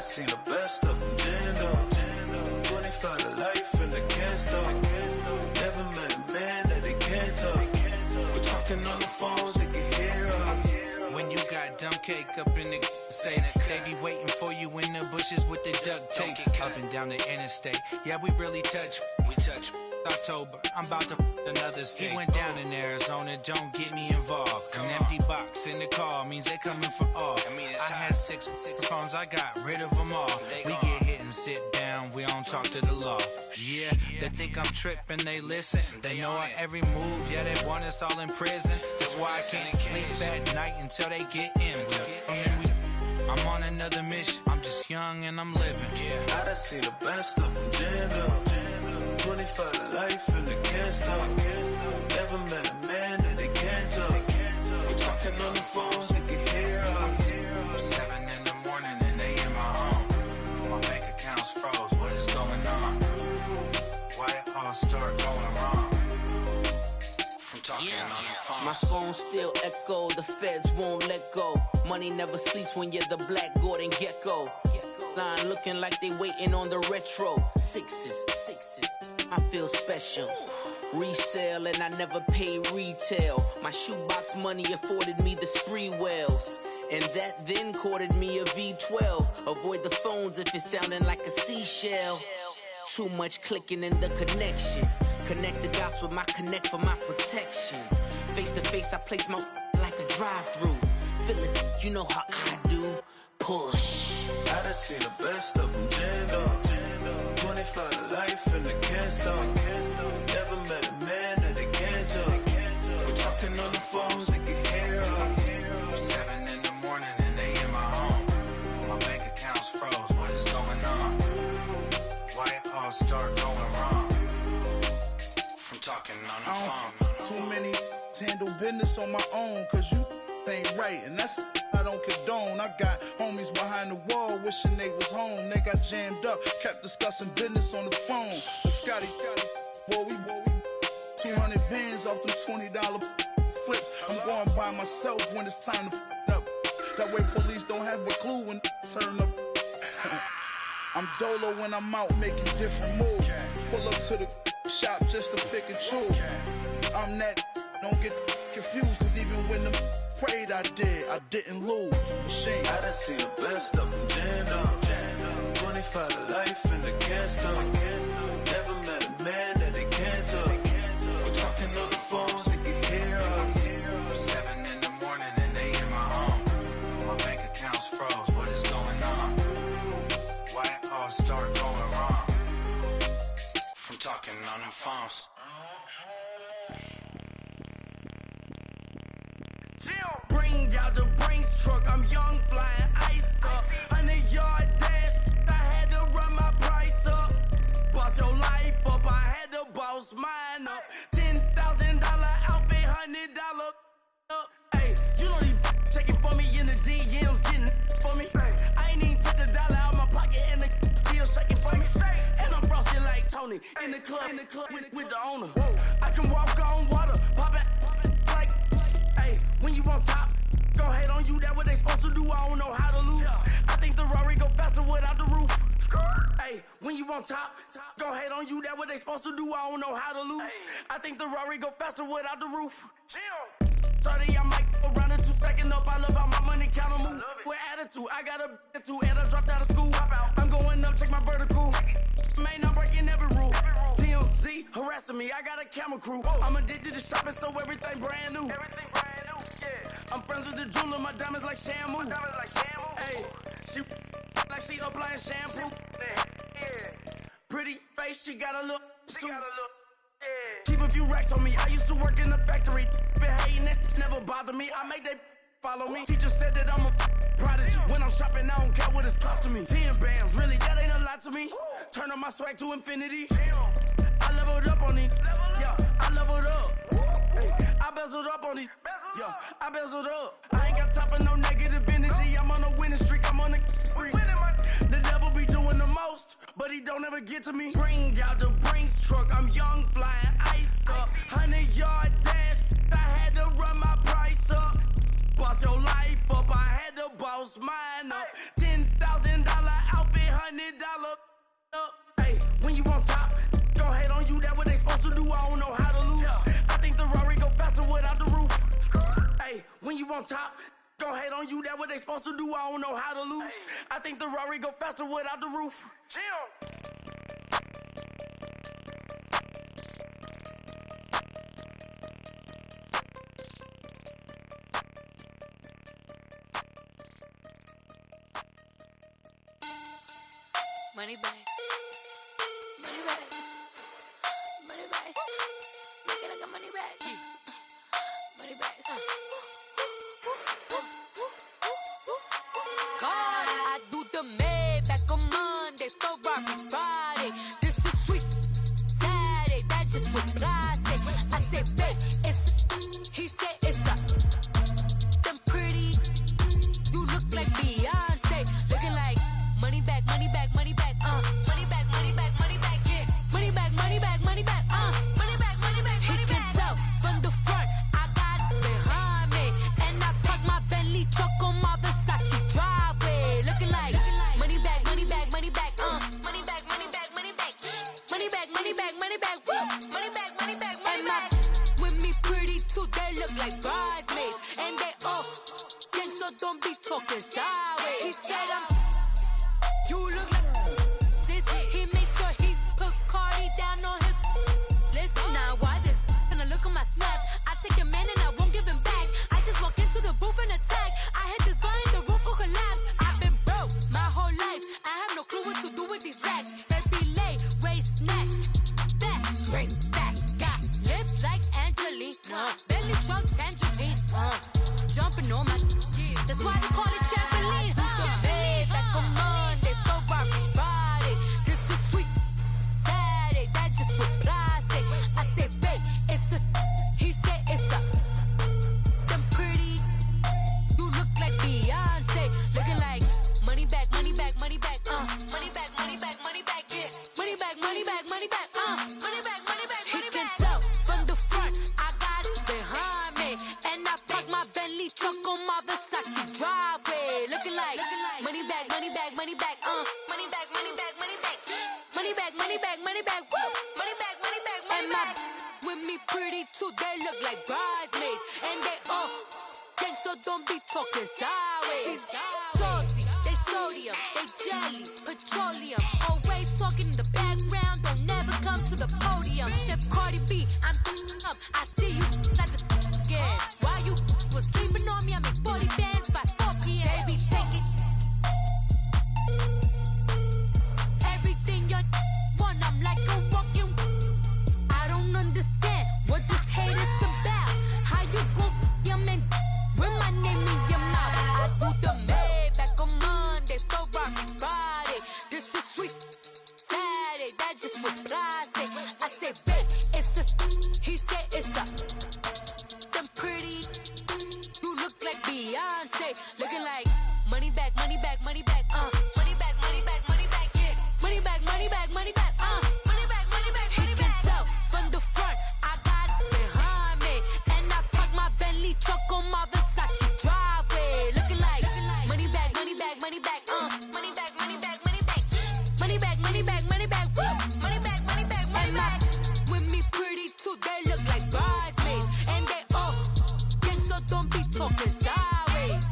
done seen the best of them, Jando. 25 to life and they can't stop. Never met a man that they can't talk. We're talking on the phones, they can hear us. When you got dumb cake up in the say that they be waiting for you in the bushes with the duct tape up and down the interstate. Yeah, we really touch. We touch. October, I'm about to another state. He went down in Arizona, don't get me involved. An empty box in the car means they coming for all. I had six phones, I got rid of them all. We get hit and sit down, we don't talk to the law. Yeah, they think I'm tripping, they listen. They know our every move, yeah, they want us all in prison. That's why I can't sleep at night until they get in. I'm on another mission, I'm just young and I'm living. Yeah, I done seen the best of them, Jando. 25 to life and they can't stop. Never met a man that they can't talk. We're talking on the phones, they can hear us. 7 in the morning and they in my home. My bank account's froze, what is going on? Why it all start going wrong? From talking on the phone. My phone still echo, the feds won't let go. Money never sleeps when you're the black Gordon Gecko. Line looking like they waiting on the retro. Sixes, I feel special. Resale and I never pay retail. My shoebox money afforded me the spree wells. And that then courted me a V12. Avoid the phones if it's sounding like a seashell. Too much clicking in the connection. Connect the dots with my connect for my protection. Face to face I place my like a drive-through. Feel it, you know how I do. Push. I done seen the best of them, Jando. 25 to life and they can't stop. Never met a man that they can't talk. We're talking on the phones, they can hear us. 7 in the morning and they in my home. My bank account's froze, what is going on? Why it all start going wrong? From talking on the phone. Too many handle business on my own, cause you ain't right, and that's I don't condone. I got homies behind the wall wishing they was home. They got jammed up, kept discussing business on the phone. But Scotty, boy, we 200 bands off them $20 flips. I'm going by myself when it's time to up. That way police don't have a clue when turn up. I'm dolo when I'm out making different moves. Pull up to the shop just to pick and choose. I'm that, don't get confused, cause even when them prayed I didn't lose. Machine. I done seen the best of them, Jando. 25 to life and they can't stop. Never met a man that they can't talk. We're talking on the phones, they can hear us. 7 in the morning and they in my home. My bank account's froze, what is going on? Why it all start going wrong? From talking on the phones. Bring out the Brinks truck, I'm young, flying ice up. 100-yard dash, I had to run my price up. Boss your life up, I had to boss mine up. $10,000 outfit, $100 up. Hey, you know these checking for me in the DMs, getting for me. I ain't even took a dollar out my pocket and the still shaking for me. And I'm frosted like Tony in the club with the owner. I can walk on water, pop it like. Hey, when you on top, go hate on you, that what they supposed to do, I don't know how to lose. I think the Rari go faster without the roof. Hey, when you on top, go hate on you, that what they supposed to do, I don't know how to lose. I think the Rari go faster without the roof. 30, I might go round and two, stacking up, I love how my money count on move. With attitude, I got a attitude, and I dropped out of school. I'm going up, check my vertical. Man, I'm breaking every rule. TMZ harassing me, I got a camera crew. I'm addicted to shopping, so everything brand new. I'm friends with the jeweler, my diamonds like Shamu. Hey, she like she applying shampoo. Pretty face, she got a look. Keep a few racks on me. I used to work in the factory. Been hating it, never bother me. I make they follow me. Teacher said that I'm a prodigy. When I'm shopping, I don't care what it's costing me. 10 bands, really, that ain't a lot to me. Turn on my swag to infinity. I leveled up on these. Yeah, I leveled up. I bezeled up on these. Yeah, I bezeled up. I ain't got time for no negative energy. I'm on a winning streak. I'm on a spree. The devil be doing the most, but he don't ever get to me. Bring out the Brinks truck. I'm young, flying ice up. 100-yard dash. I had to run my price up. Boss your life up. I had to boss mine up. $10,000 out. on top, gon' hate on you, that what they supposed to do, I don't know how to lose. I think the Rari go faster without the roof. Hey, when you on top, gon' hate on you, that what they supposed to do, I don't know how to lose. I think the Rari go faster without the roof. Money back. Money back. Money back. Make it like a money back. Money back. God, I do the Maybach on Monday, Ferrari Friday. This is sweet Saturday, that's just what I say. I say, babe, it's he said it's a them pretty. You look like Beyonce, looking like money back, money back, money back, money back, money back, money back, yeah, money back, money back, money back, money back, money back. He can tell from the front, I got it behind me, and I park my Bentley truck on my Versace driveway, looking like money back, money back, money back, money back, money back, money back, money back, money back, money back, woo, money back, money back, money back. With me pretty too, they look like bridesmaids, and they all gang, so don't be talking sideways. He said you look like this. He make sure he put Cardi down on his list. Now why this? Gonna look at my snap. I take your man and I won't give him back. I just walk into the booth and attack. I hit this guy in the roof will collapse. I've been broke my whole life. I have no clue what to do with these racks. They be late, waist snatch, back, straight back. Got lips like Angelina, belly truck tangerine. Jumping on my, that's why they call it trampoline. Back on Monday, Ferrari Friday. This is sweet Saturday, that's just what I say. I say, babe, it's a, he said it's a, them pretty. You look like Beyonce, looking like money back, money back, money back, money back, money back, money back, yeah, money back, money back, money back, money back, money back. He can tell from the front, I got it behind me, and I park my Bentley truck on my Versace driveway, looking like money back, money back, money back, money back, money back, money back, money back, money back, money back, woo, money back, money back, money back. With me pretty too, they look like bridesmaids, and they all gang, so don't be talking sideways. Salty, they sodium, they jelly, petroleum, always talking in the background, don't never come to the podium. Chef Cardi B, I'm up, I see you like the again. While you was sleeping on me, I make 40 bands by 4 p.m. They be taking everything you want, I'm like a walking. I don't understand what this hate is about. How you go your man with my name in your mouth? I do the Maybach on Monday, Ferrari Friday. This is sweet Saturday, that's just what I say. I say, babe, it's a, he said it's a, them pretty. You look like Beyonce, looking like money back, money back, money back, money back, money back, money back, yeah, money back, money back, money back, money back, money back. He can tell from the front, I got it behind me, and I park my Bentley truck on my Versace driveway, looking like money back, money back, money back, money back, money back, money back, money back, money back, money back, woo, money back, money back, money back. With me pretty too, they look like bridesmaids, and they all gang, so don't be talking sideways.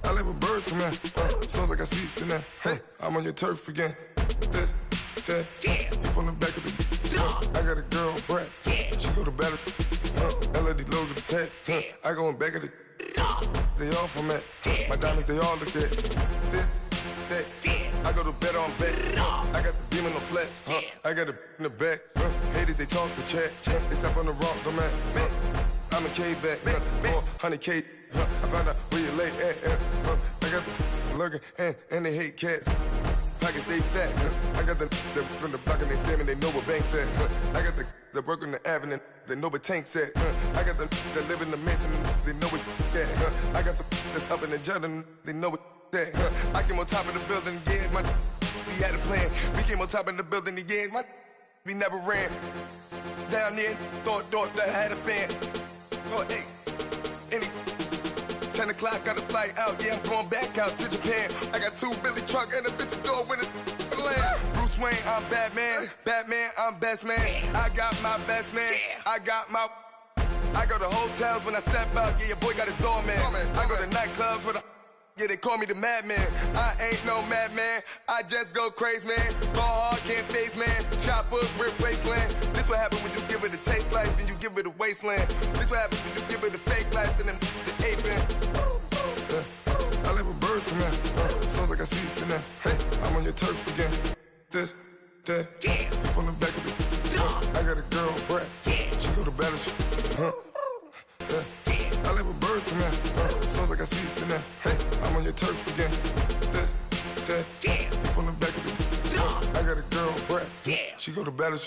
I like when birds come out. Sounds like I see seats in there. I'm on your turf again. This, that, you from the back of the. I got a girl, Brad. She go to battle. LAD low to the tag. I go in back of the. They all from that. My diamonds, they all look at. This, that. I go to bed on bed. I got the beam in the flats. I got a in the back. Haters, they talk the chat. They step on the rock, the man. I'm a K-back. 400K. I found out where you lay at. I got the looking and they hate cats. pockets stay fat. I got the from the block and they spamming, they know what banks at. I got the work on the avenue, they know what tanks at. I got the that live in the mansion, they know what that. I got some that's up in the jungle, they know what that. I came on top of the building, yeah, we had a plan. We came on top of the building, yeah, we never ran. Down there, thought that I had a fan. Oh, hey, 10 o'clock, got a flight out, yeah, I'm going back out to Japan. I got 2 Billy truck and a bitch door with a land. Bruce Wayne, I'm Batman, I'm best man. I got my best man, I go to hotels when I step out, yeah, your boy got a doorman. I go to nightclubs with yeah, they call me the madman. I ain't no madman, I just go crazy, man. Ball hard, can't face, man. Choppers, rip wasteland. This what happens when you give it a taste life, then you give it a wasteland. This what happens when you give it a fake life, and then the aping. I live with birds come out. Sounds like I see it in there. Hey, I'm on your turf again. This, that, yeah. From the back of the I got a girl, Brad. Yeah. She go to battle, I live with birds come out. Sounds like I see it in there. Hey, I'm on your turf again. This, that, yeah. From the back of the I got a girl, Brad. Yeah. She go to battle,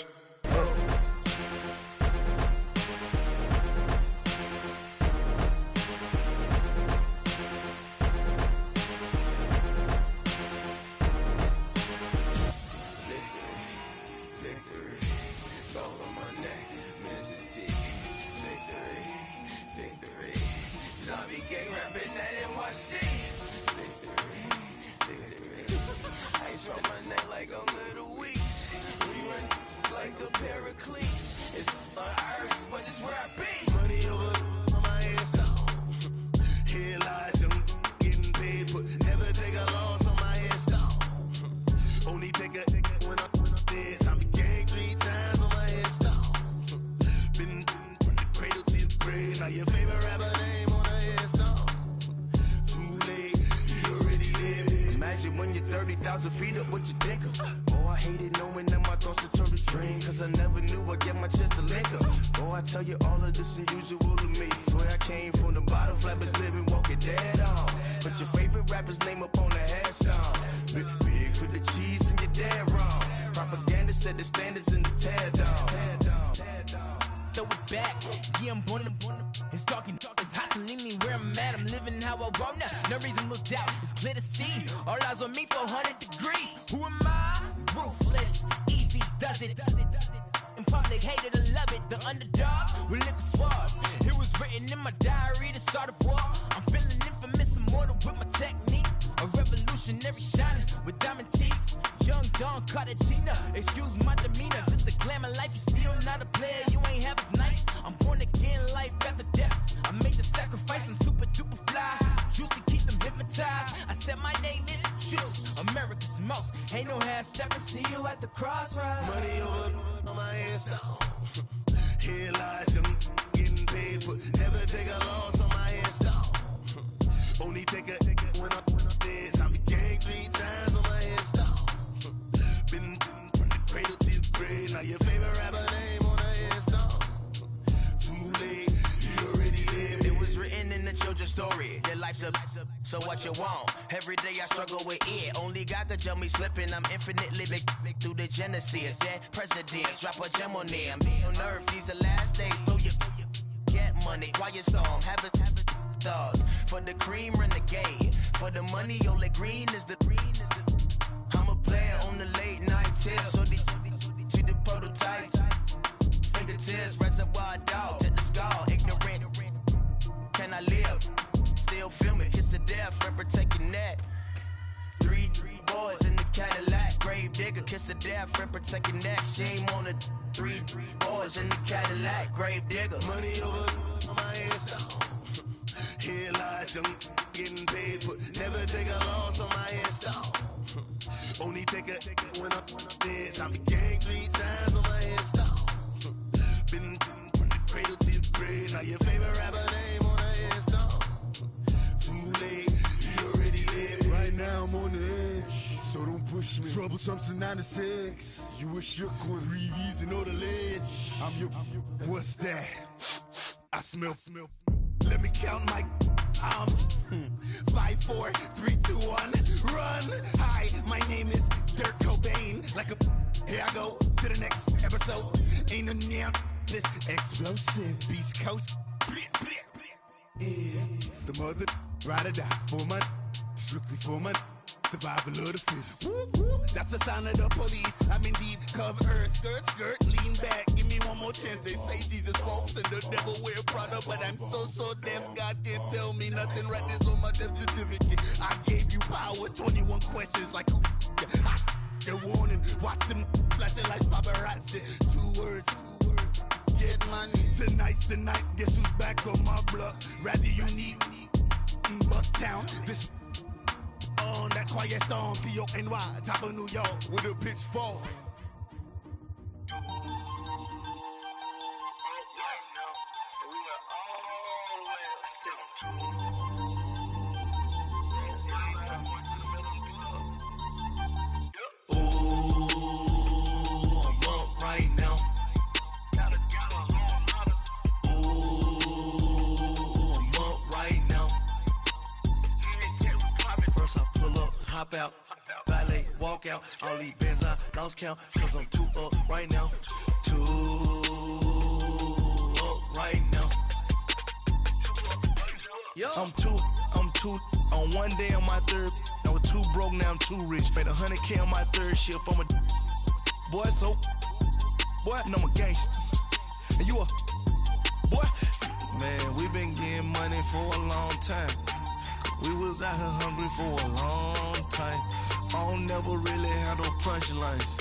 So what you want? Every day I struggle with it. Only God could tell me slipping. I'm infinitely big through the Genesis. Dead presidents, drop a gem on them. On earth, these the last days. Throw your get money, quiet storm. Have it thoughts. For the cream, renegade. For the money, only green is the I'm a player on the late night tips. So these the prototype. Fingertips, reservoir dog. To the skull, ignorant. Can I live? Still film it, kiss to death, friend protect your neck. Three boys in the Cadillac, grave digger, kiss to death, friend protect your neck. Shame on the three boys in the Cadillac, grave digger. Money over on my headstone. Here lies young, getting paid, but never take a loss on my headstone. Only take a when I'm dead. I be gang 3 times on my headstone. Been from the cradle to the grave. Now your favorite rapper name on the headstone. You already live. Right now I'm on the edge, so don't push me. Troublesome to 96. You a shook one, Reeves and all the ledge. I'm your, what's that? I smell. Let me count my 5, 4, 3, 2, 1, run. Hi, my name is Dirk Cobain. Like a, here I go to the next episode. Ain't no damn this explosive Beast Coast. Yeah, the mother ride or die for money, strictly for money. Survival of the fittest. That's the sound of the police. I'm indeed cover earth, skirt, lean back. Give me one more chance. They say Jesus walks and the devil wear Prada, but I'm so deaf. God can't tell me nothing. Right this on my death certificate. I gave you power. 21 questions like who? They're warning. Watch them flashing like paparazzi. 2 words. Get money. Tonight's the night. Guess who's back on my block? Rather unique. Bucktown. This. On that quiet storm, T-O-N-Y, top of New York, with a pitchfork. Hop out, valet, walk out, all these bands I lost count, cause I'm too up right now, too up right now. I'm too, on one day on my third, I was too broke, now I'm too rich, made 100K on my third shift, I'm a boy, so, boy, and I'm a gangster, and you a, boy, man, we been getting money for a long time. We was out here hungry for a long time. I don't never really had no punchlines.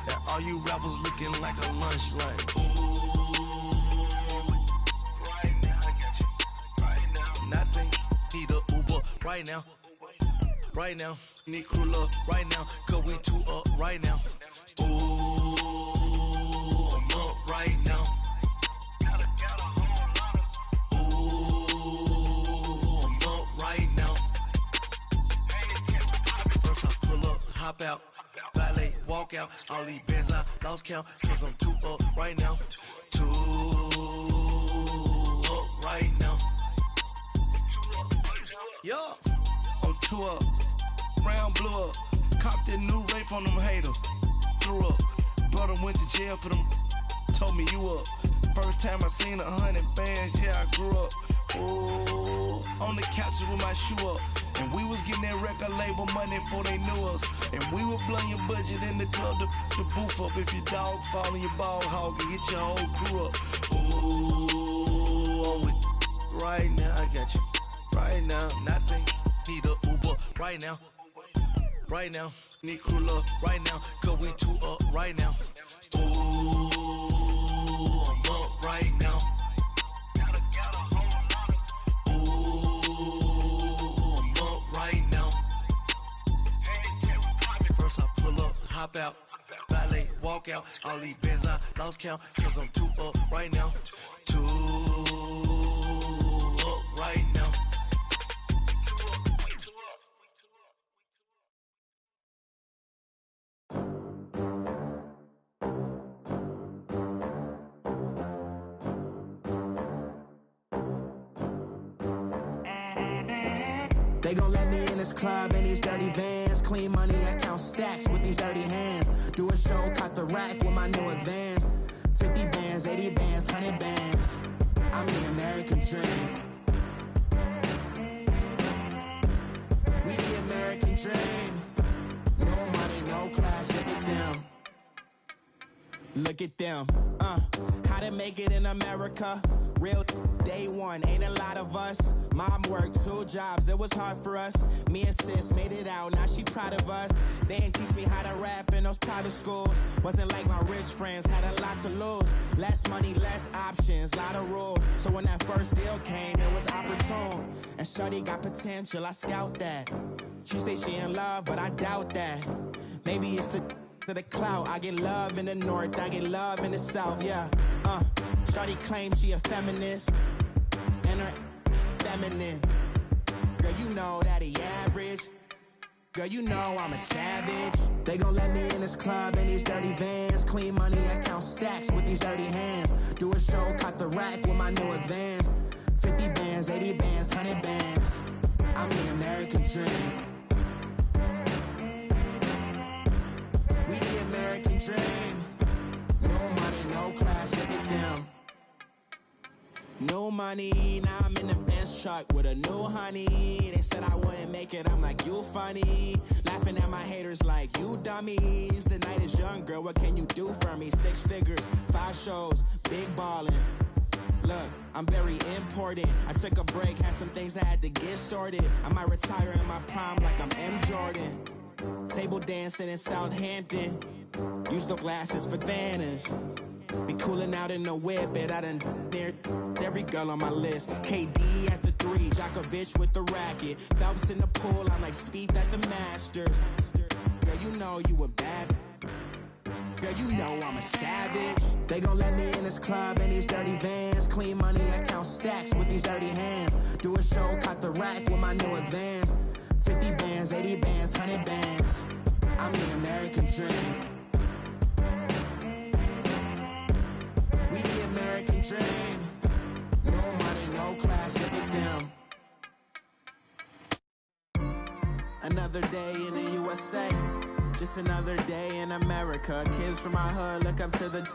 And all you rappers looking like a lunch line. Right now, I got you. Right now. Nothing. Need a Uber right now. Right now. Need crew love right now. Cause we too up right now. Ooh, I'm up right now. Hop out, valet, walk out, all these bands I lost count, cause I'm too up right now, too up right now. Yeah, I'm too up, round blew up, copped that new rape on them haters, threw up, brother went to jail for them, told me you up, first time I seen 100 bands, yeah I grew up, ooh, on the couch with my shoe up. And we was getting that record label money before they knew us. And we were blowing your budget in the club to boof up. If your dog fall in your ball hog and get your whole crew up. Ooh, I'm with right now, I got you. Right now, nothing. Need a Uber right now. Right now, need crew love right now. Cause we too up right now. Ooh, I'm up right now. Hop out, valet, walk out, all these bands I lost count, cause I'm too up right now, too up right now. They gon' let me in this club in these dirty vans. Clean money, I count stacks with these dirty hands. Do a show, cop the rack with my new advance. 50 bands, 80 bands, 100 bands. I'm the American dream. We the American dream. No money, no class, look at them. Look at them, how to make it in America. Real day one, ain't a lot of us. Mom worked 2 jobs, it was hard for us. Me and sis made it out, now she proud of us. They ain't teach me how to rap in those private schools. Wasn't like my rich friends, had a lot to lose. Less money, less options, lot of rules. So when that first deal came, it was opportune. And shorty got potential, I scout that. She say she in love, but I doubt that. Maybe it's to the clout. I get love in the north, I get love in the south, yeah. Shorty claims she a feminist, and her feminine. Girl, you know that he average. Girl, you know I'm a savage. They gon' let me in this club in these dirty vans. Clean money, I count stacks with these dirty hands. Do a show, cop the rack with my new advance. 50 50 bands, 80 bands, 100 bands. I'm the American dream. We the American dream. No money, no class, look at them. No money, now I'm in the Benz truck with a new honey. They said I wouldn't make it, I'm like, you funny. Laughing at my haters like, you dummies. The night is young, girl, what can you do for me? 6 figures, 5 shows, big ballin'. Look, I'm very important. I took a break, had some things I had to get sorted. I might retire in my prime like I'm M. Jordan. Table dancing in Southampton. Use the glasses for Vanish. Be cooling out in the whip, but I done near every girl on my list. KD at the 3, Djokovic with the racket. Phelps in the pool, I'm like Speed at the Masters. Girl, you know you a bad. Girl, you know I'm a savage. They gon' let me in this club in these dirty vans. Clean money, I count stacks with these dirty hands. Do a show, caught the rack with my new advance. 50 bands, 80 bands, 100 bands. I'm the American dream. We the American dream. No money, no class, look at them. Another day in the USA. Just another day in America. Kids from my hood look up to the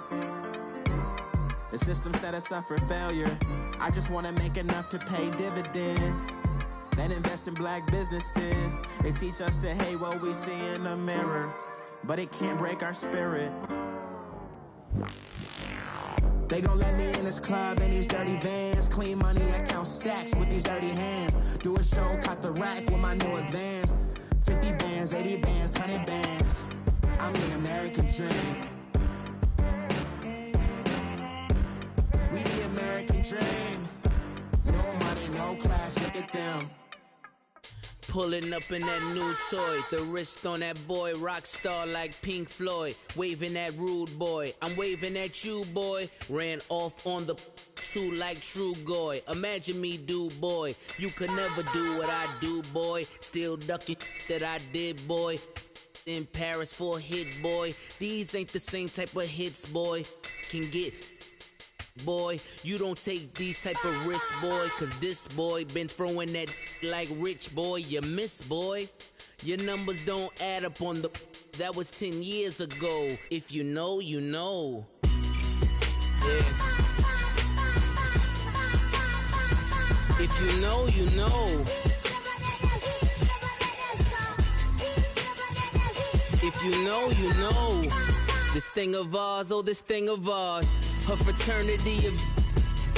system set us up for failure. I just wanna make enough to pay dividends. Then invest in black businesses. They teach us to hate what we see in the mirror, but it can't break our spirit. They gon' let me in this club in these dirty vans. Clean money, I count stacks with these dirty hands. Do a show, caught the rack with my new advance. 50 bands, 80 bands, 100 bands. I'm the American dream. We the American dream. No money, no class, look at them. Pulling up in that new toy, the wrist on that boy, rock star like Pink Floyd, waving at rude boy, I'm waving at you boy, ran off on the two like True Goy, imagine me do boy, you could never do what I do boy, still ducking that I did boy, in Paris for a hit boy, these ain't the same type of hits boy, can get boy, you don't take these type of risks, boy, cause this boy been throwing that like rich boy, you miss, boy. Your numbers don't add up on the, that was 10 years ago. If you know, you know. Yeah. If you know, you know. If you know, you know. This thing of ours, oh, this thing of ours. Her fraternity of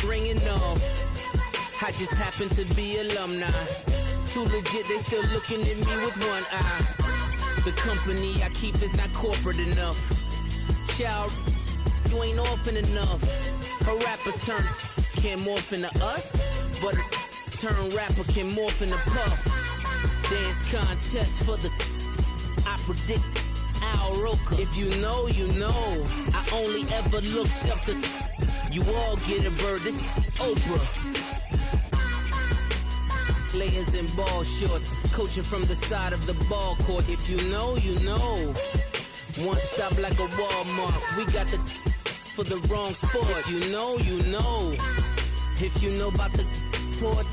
ringing off. I just happen to be alumni. Too legit, they still looking at me with one eye. The company I keep is not corporate enough. Child, you ain't orphan enough. A rapper turn can't morph into us, but a turn rapper can morph into Puff. Dance contest for the, I predict Al Roker. If you know, you know. I only ever looked up to, you all get a bird, this Oprah. Layers in ball shorts, coaching from the side of the ball court. If you know, you know. One stop like a Walmart. We got the for the wrong sport. If you know, you know. If you know about the port,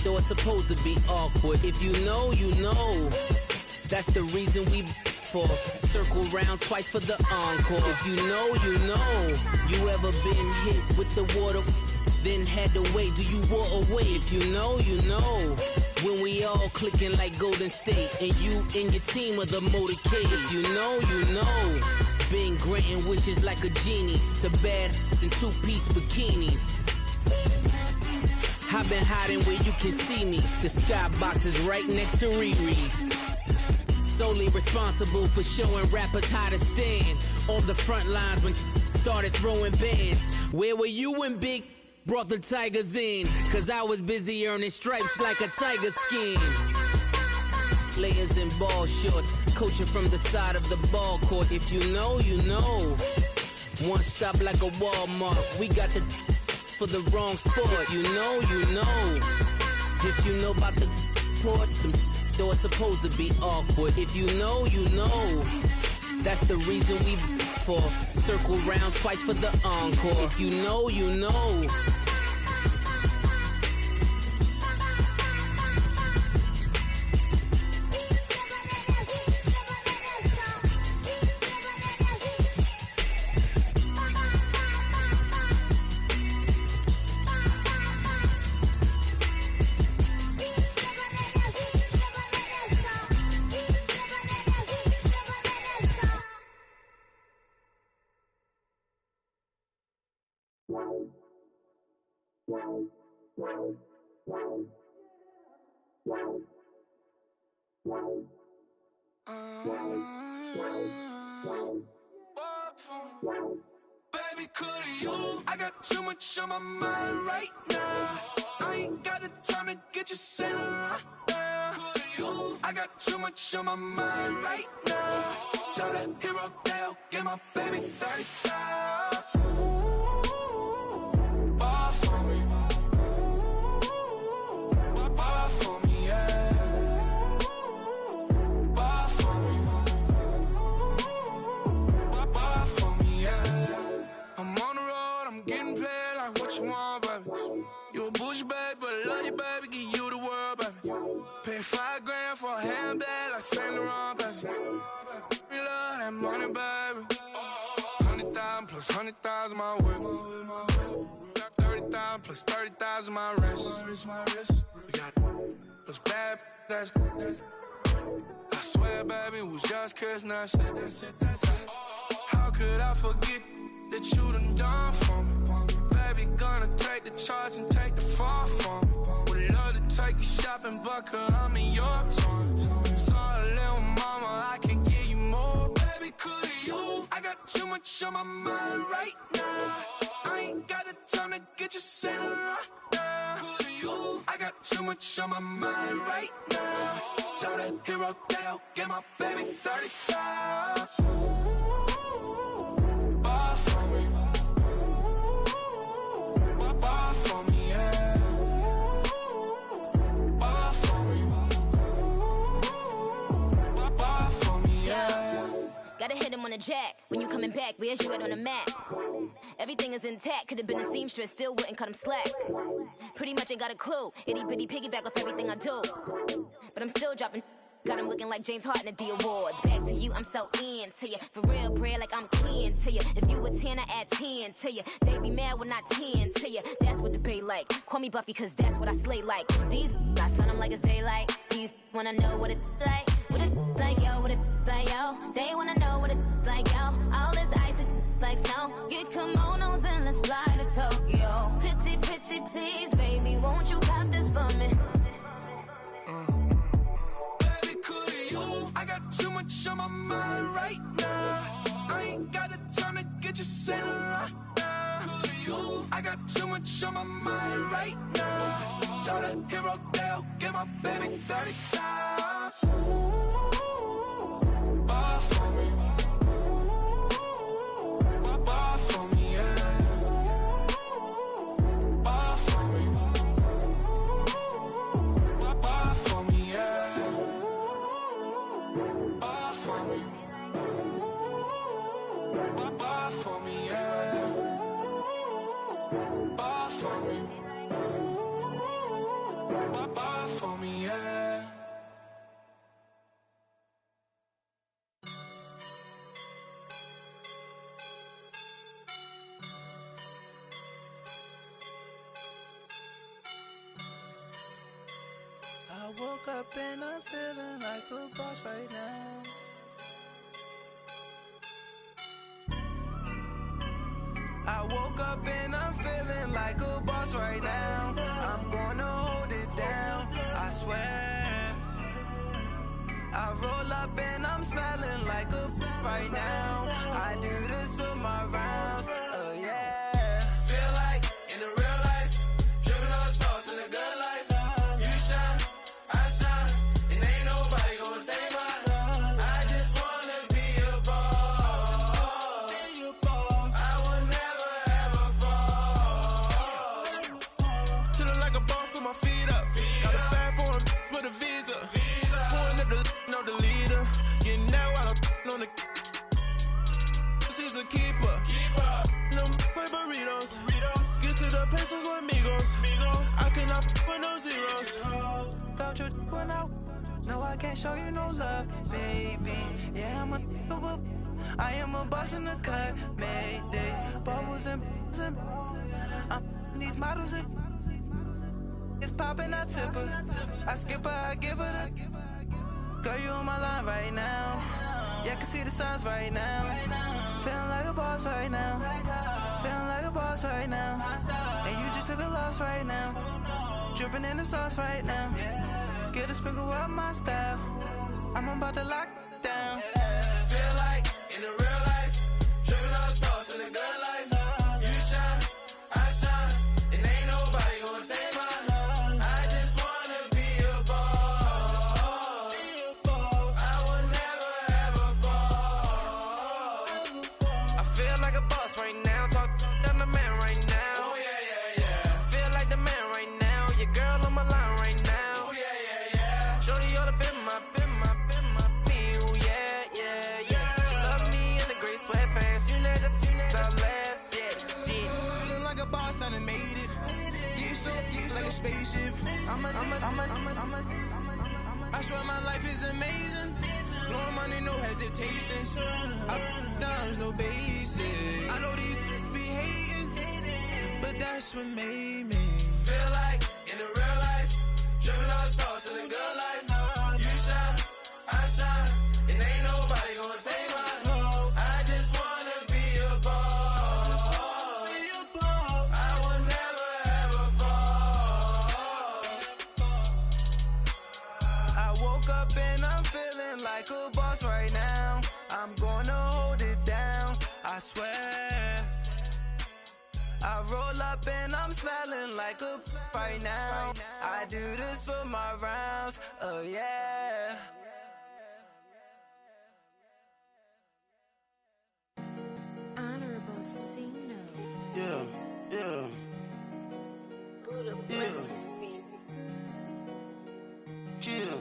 though it's supposed to be awkward. If you know, you know. That's the reason we for circle round twice for the encore. If you know, you know. You ever been hit with the water? Then had to wait, do you walk away? If you know, you know. When we all clicking like Golden State, and you and your team are the motorcade. If you know, you know. Been granting wishes like a genie to bad in two-piece bikinis. I've been hiding where you can see me. The skybox is right next to Riri's. Solely responsible for showing rappers how to stand on the front lines when started throwing bands. Where were you when Big brought the Tigers in? Cause I was busy earning stripes like a tiger skin. Layers in ball shorts, coaching from the side of the ball court. If you know, you know. One stop like a Walmart. We got the for the wrong sport. If you know, you know. If you know about the port, though it's supposed to be awkward. If you know, you know. That's the reason we for circle round twice for the encore. If you know, you know. Baby, could you? I got too much on my mind right now. I ain't got the time to get you sailing right now. Could you? I got too much on my mind right now. Tell that hero Dale, get my baby 30,000. Bar for me. Bar for me, yeah. Bar for me. Bar for me, yeah. I'm on the road, I'm getting paid like what you want, baby. You a bougie, baby, but I love you, baby, give you the world, baby. Pay $5 grand for a handbag like Saint Laurent, baby. We love that money, baby. 100,000 plus 100,000 my whip. 30,000 plus 30,000 my wrist. We got those bad, that's I swear, baby, it was just kiss, that's it. How could I forget that you done for me? Baby, gonna take the charge and take the fall from me. Would love to take you shopping, but I'm in your town. Sorry, little mama, I can give you more. Baby, could you? I got too much on my mind right now. I ain't got the time to get you sailing right now. Could you? I got too much on my mind right now. Tell that hero Dale, get my baby 30,000. Bar for me. Bar for me, yeah. Bar for me. Bar for me, yeah. Gotta hit him on the jack. When you coming back, where's you at on the map? Everything is intact. Could've been a seamstress, still wouldn't cut him slack. Pretty much ain't got a clue. Itty bitty piggyback off everything I do. But I'm still dropping. Got him looking like James Harden at the awards. Back to you, I'm so into you. For real, bread, like I'm kin to you. If you a 10, I add 10 to you. They be mad when I 10 to you. That's what the bay like. Call me Buffy, cause that's what I slay like. These I sun them like it's daylight. These wanna know what it's like. What it like, yo, what it like, yo. They wanna know what it's like, yo. All this ice is like snow. Get kimonos and let's fly to Tokyo. Pretty, pretty, please, baby, won't you cop this for me? I got too much on my mind right now. I ain't got the time to get you sailing right now. I got too much on my mind right now. Tell that hero Dale, get my baby 30,000. Bar for me. Bar for me, yeah. Bar for me. Bar for me, yeah. Bar for me. Bar for me, yeah. Bar for me. Bar for me, yeah. I woke up and I'm feeling like a boss right now. I woke up and I'm feeling like a boss right now. I'm gonna hold it down, I swear. I roll up and I'm smelling like a right now. I do this for my rounds, oh yeah. Feel like in the real life, dripping on sauce in the good life. You shine, I shine, and ain't nobody gonna take mine. I just wanna be a boss. I will never ever fall. Chillin' like a boss with my feet up. Got a bag for him with a visa. Pulling up the know the leader. Getting that while I'm on the. She's a keeper. No play burritos. Get to the pesos with amigos. I cannot with no zeros. Don't you when no, I can't show you no love, baby. Yeah, I am a boss in the cut. Mayday. Bubbles and these models are. It's poppin', I tip her. I skip her, I give her the. Girl, you on my line right now. Yeah, I can see the signs right now. Feeling like a boss right now. Feeling like a boss right now. And you just took a loss right now. Dripping in the sauce right now. Get a sprinkle up my style. I'm about to lock down. Feel like in the real life, dripping on sauce in the good life. You shine, I shine, and ain't nobody gonna take mine. I just wanna be a boss. I will never ever fall. I feel like a boss right now. Talk to the man right now. Oh yeah. Feel like the man right now. Your girl on my line right now. Oh yeah. Shorty oughta been my me. Oh yeah. She love me in the gray sweatpants. You never left. Yeah. Feeling like a boss, I done made it. Get so like a spaceship. I swear my life is amazing. Blowing money, no hesitation. Dimes, no basic. I know these be hating, but that's what made me feel like in the real life, dripping on sauce in the good life. You shine, I shine, and ain't nobody gonna take mine. I just wanna be a boss. I will never ever fall. I woke up and I'm feeling like a boss right now. I'm gonna hold it down, I swear. I roll up and I'm smelling like a right now. I do this for my rounds, oh yeah. Honorable C notes. Yeah. Buddha Yeah. blesses me. Chill.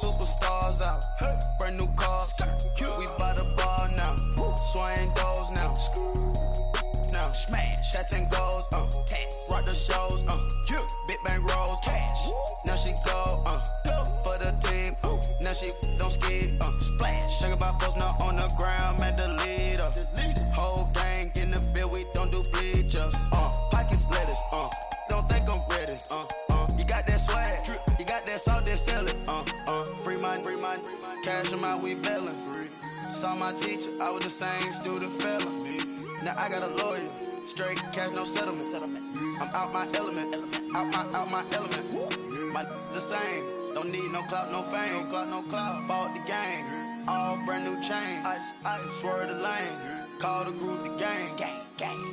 Superstars out. Brand new cars. We by the bar now. Swaying doors now. Now smash. Shots and goals. Rock the shows. Big bang rolls. Cash. Now she go. For the team. Now she don't ski. Splash. Think about posting up on the ground. Man, the leader. Whole gang in the field. We don't do bleachers. Pocket splitters. Don't think I'm ready. You got that swag. You got that salt, then sell it. Free mind. Cash them out, we bailin'. Saw my teacher, I was the same student fella. Now I got a lawyer, straight cash, no settlement. I'm out my element, out my element. My the same, don't need no clout, no fame. No clout. Bought the game, all brand new chain. I swerve the lane, call the group the gang.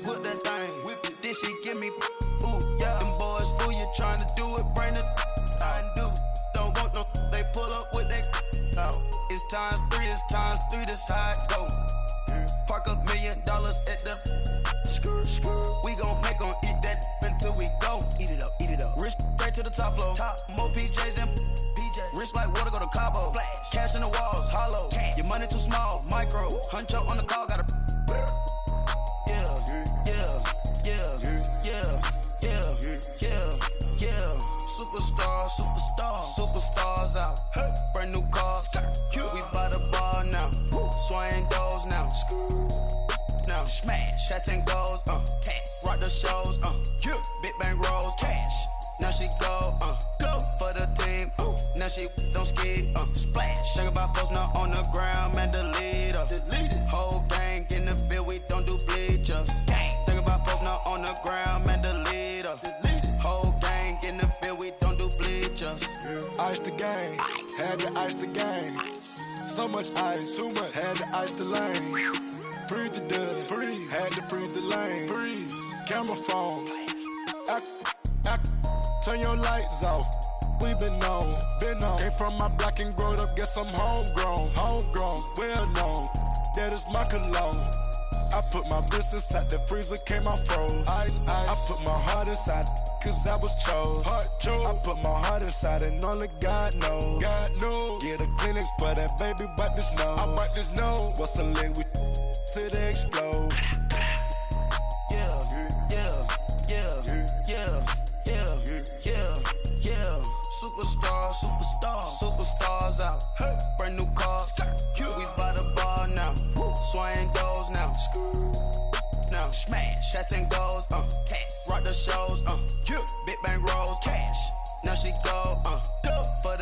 Whip that thing, whip it. This shit give me, ooh yeah. Them boys fool you trying to do it, bring the I do. Don't want no, they pull up with that. No, it's times 3, this how it go. Park $1 million at the we gon' make 'em eat that until we go. Eat it up. Rich straight to the top floor. More PJs and PJs. Rich like water, go to Cabo. Splash. Cash in the walls, hollow. Cash. Your money too small, micro. Huncho on the call, gotta. Superstars out. Brand new cars. We by the bar now. Swaying doors now. Now smash. Shots and goals. Rock the shows. Big bang rolls. Cash. Now she go. For the team. Now she don't ski. Splash. Think about posting up on the ground. Man, the leader. Whole gang in the field. We don't do bleachers. Think about posting up on the ground. Man, the leader. Whole gang in the field. We don't do bleachers. Ice the game, had to ice the game. So much ice, too much, had to ice the lane. Freeze the dub, freeze, had to freeze the lane. Freeze, camera phone. Turn your lights off. We been on. Came from my block and growed up, guess I'm homegrown, well known. That is my cologne. I put my wrist inside the freezer, came out froze. Ice. I put my heart inside, cause I was chose. I put my heart inside and only God knows. Yeah, the clinics for that baby, bite this nose. I bite this nose. What's a leg with till they explode? Superstars out. Brand new cars. We by the bar now. Swaying doors now. Now smash. Shots and goals. Rock the shows. Big bang rolls. Cash. Now she go. For the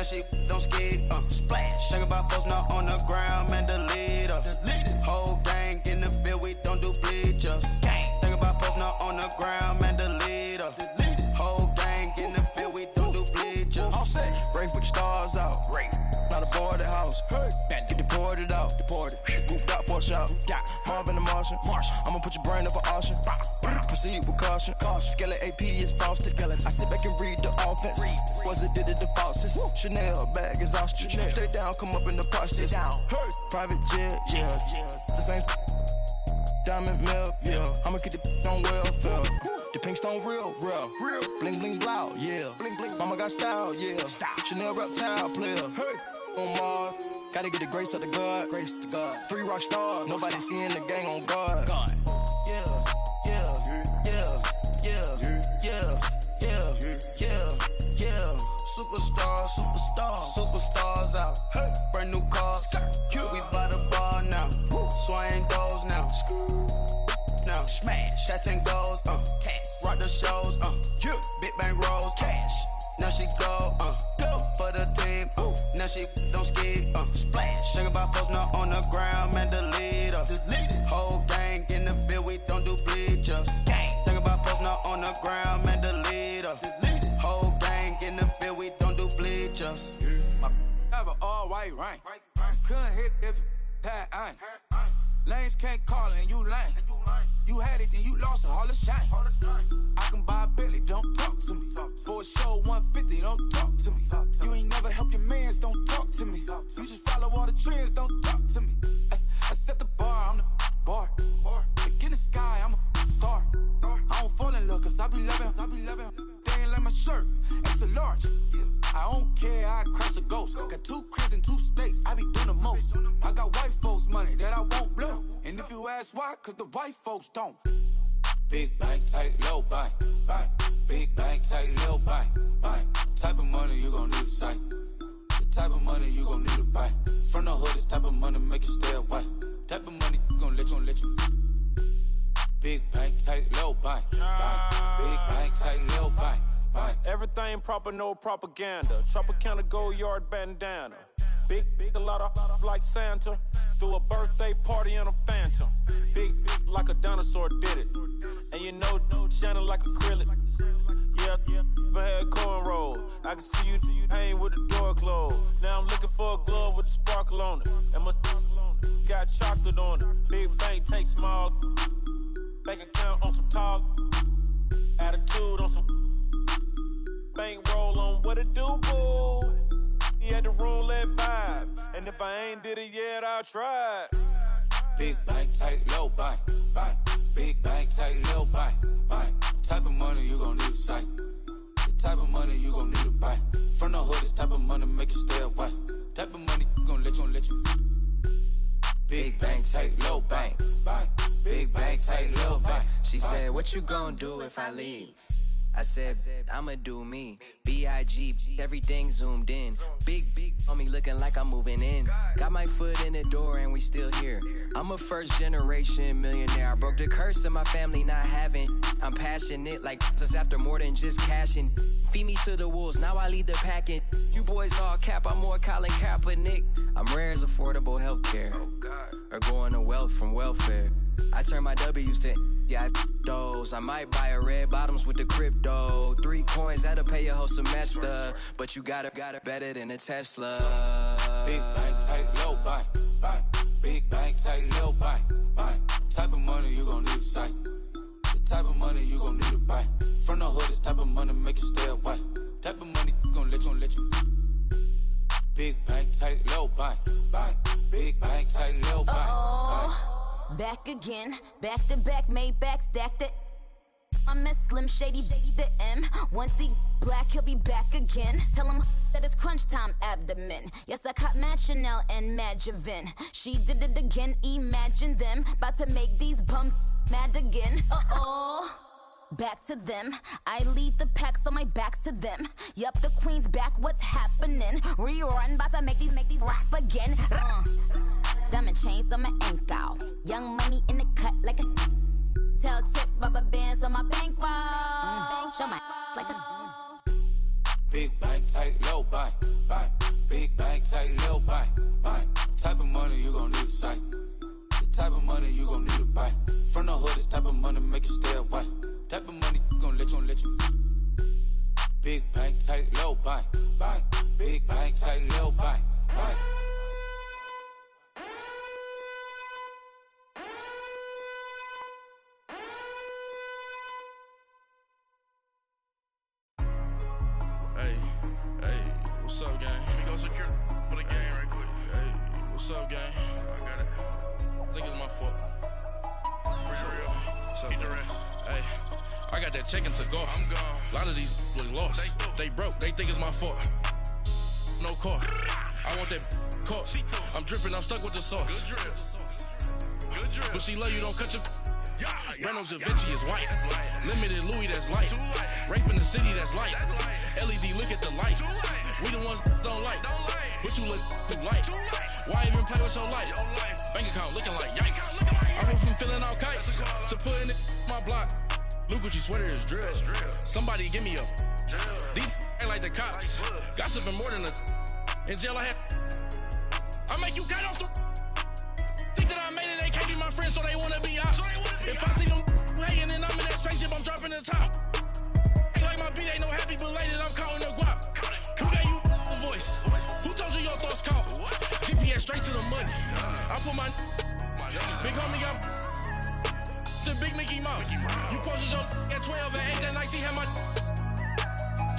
Now she don't skid, splash. Think about posting up on the ground, man, delete her. Whole gang in the field, we don't do bleachers. Think about posting up on the ground, man, delete her. Whole gang in the field, we don't do bleachers. All set. Race with the stars out. Not a board the house. Get deported out. Booped out for a shot. Marvin the Martian. I'ma put your brain up for auction. Proceed with caution. Skeleton AP is frosted. I sit back and read the offense. Was it did it the faucets? Chanel bag is ostrich. Stay down, come up in the process. Private jet, yeah. The same diamond milk, yeah. I'ma keep the on welfare. The pink stone real. Bling bling blow, yeah. Mama got style, yeah. Chanel reptile player. On Mars, gotta get the grace of the God. 3 rock stars, nobody seeing the gang on guard. Yeah. Superstars out. Brand new cars. We by the bar now. Swaying doors now. Now smash. Cats and goals. Rock the shows. Big bang rolls. Cash. Now she go. For the team. Now she don't skid. Splash. Think about posting up on the ground, man, delete her. Whole gang in the field, we don't do bleachers. Think about posting up on the ground, man, delete her. Whole gang in the field, we don't do bleachers. My have an all white rank. Couldn't hit if that ain't. Lanes can't call it and you lame. You had it and you lost it, all the shame. I can buy a Billy, don't talk to me. For a show 150, don't talk to me. You ain't never helped your mans, don't talk to me. You just follow all the trends, don't talk to me. I set the bar, I'm the bar. Look in the sky, I'm a star. I don't fall in love, cause I be loving. They ain't like my shirt, it's a large. I don't care, I crash a ghost. Got 2 cribs in 2 states, I be doing the most. I got white folks money that I won't blow. And if you ask why, cause the white folks don't. Big bank, tight, low buy. Big bank, tight, low buy. Type of money you gon' need to sight. The type of money you gon' need to buy. From the hood, this type of money make you stay away. Type of money gon' let you. Big bank, tight, low buy. Big bank, tight, low buy. Everything proper, no propaganda. Tropicana gold yard bandana. Big, a lot of like Santa. Threw a birthday party in a phantom. Big like a dinosaur did it. And you know, shining like acrylic. Yeah, I had cornrow. I can see you hang with the door closed. Now I'm looking for a glove with a sparkle on it. And my got chocolate on it. Big bank, take small. Bank account on some talk. Attitude on some. Bank roll on what it do, boo. He had the roulette vibe. And if I ain't did it yet, I'll try. Big bank, tight, low buy. Big bank, tight, low buy. Type of money you gon' need to sight. The type of money you gon' need to buy. From the hood, this type of money make you stay away. Type of money gon' let you. Big bank, tight, low buy. Big bank, tight, low buy. She said, what you gon' do if I leave? I said, I'ma do me. B.I.G. Everything zoomed in. Big on me looking like I'm moving in. Got my foot in the door and we still here. I'm a first generation millionaire. I broke the curse of my family not having. I'm passionate like just after more than just cashing. Feed me to the wolves, now I lead the packing. You boys all cap, I'm more Colin Kaepernick. I'm rare as affordable healthcare. Or going to wealth from welfare. I turn my W's to those. I might buy a red bottoms with the crypto. 3 coins, that'll pay your whole semester. But you got it better than a Tesla. Big bank, tight, low buy. Big bank, tight, low buy. Type of money you gon' need to sight. The type of money you gon' need to buy. From the hood, this type of money make you stay away. Type of money gon' let you. Big bank, tight, low buy. Big bank, tight, low buy. Back again, back to back, made back, stacked it. I'm a Slim Shady, the M. Once he black, he'll be back again. Tell him that it's crunch time abdomen. Yes, I caught Mad Chanel and Mad Javin. She did it again, imagine them. About to make these bums mad again. Back to them. I lead the pack, so my back's to them. Yup, the queen's back, what's happening? Rerun, about to make these rap again. Diamond chains on my ankle. Young money in the cut like a tail tip, rubber bands on my bankroll. Show my like a big bank, tight, low buy. bang. Big bang, tight, little bang, bang. Type of money you gon' need a sight. The type of money you gon' need a buy. From the hood, this type of money make you stay away. Type of money gon' let you. Big bang, tight, little bang, bang. Big bang, tight, little bang, bang. Hey, what's up, gang? Let me go secure for the game right quick. Hey, what's up, gang? I got it. I think it's my fault. For real. Keep the rest. Hey, I got that check to go. I'm gone. A lot of these look lost. They broke. They think it's my fault. No car. I want that caught. I'm dripping. I'm stuck with the sauce. Good drip. But she love you. Don't cut your. Reynolds Da Vinci is white. Limited Louis, that's light. Rape in the city, that's light. LED, look at the lights. We the ones don't like. But you look too light. Why even play with your life? Bank account looking like yikes. I went from filling out kites to putting it in my block. Blue Gucci sweater is drill. Somebody give me a. These ain't like the cops. Gossiping more than a. In jail I had. I make you cut off the. Think that I made it, they can't be my friends, so they wanna be ops. If I see them hanging and I'm in that spaceship, I'm dropping the top. Ain't like my beat ain't no happy belated, I'm counting the guap. Who gave you a voice? Who told you your thoughts count? GPS straight to the money. I put my big homie got the big Mickey Mouse. You posted your at 12 and 8 that night, she had my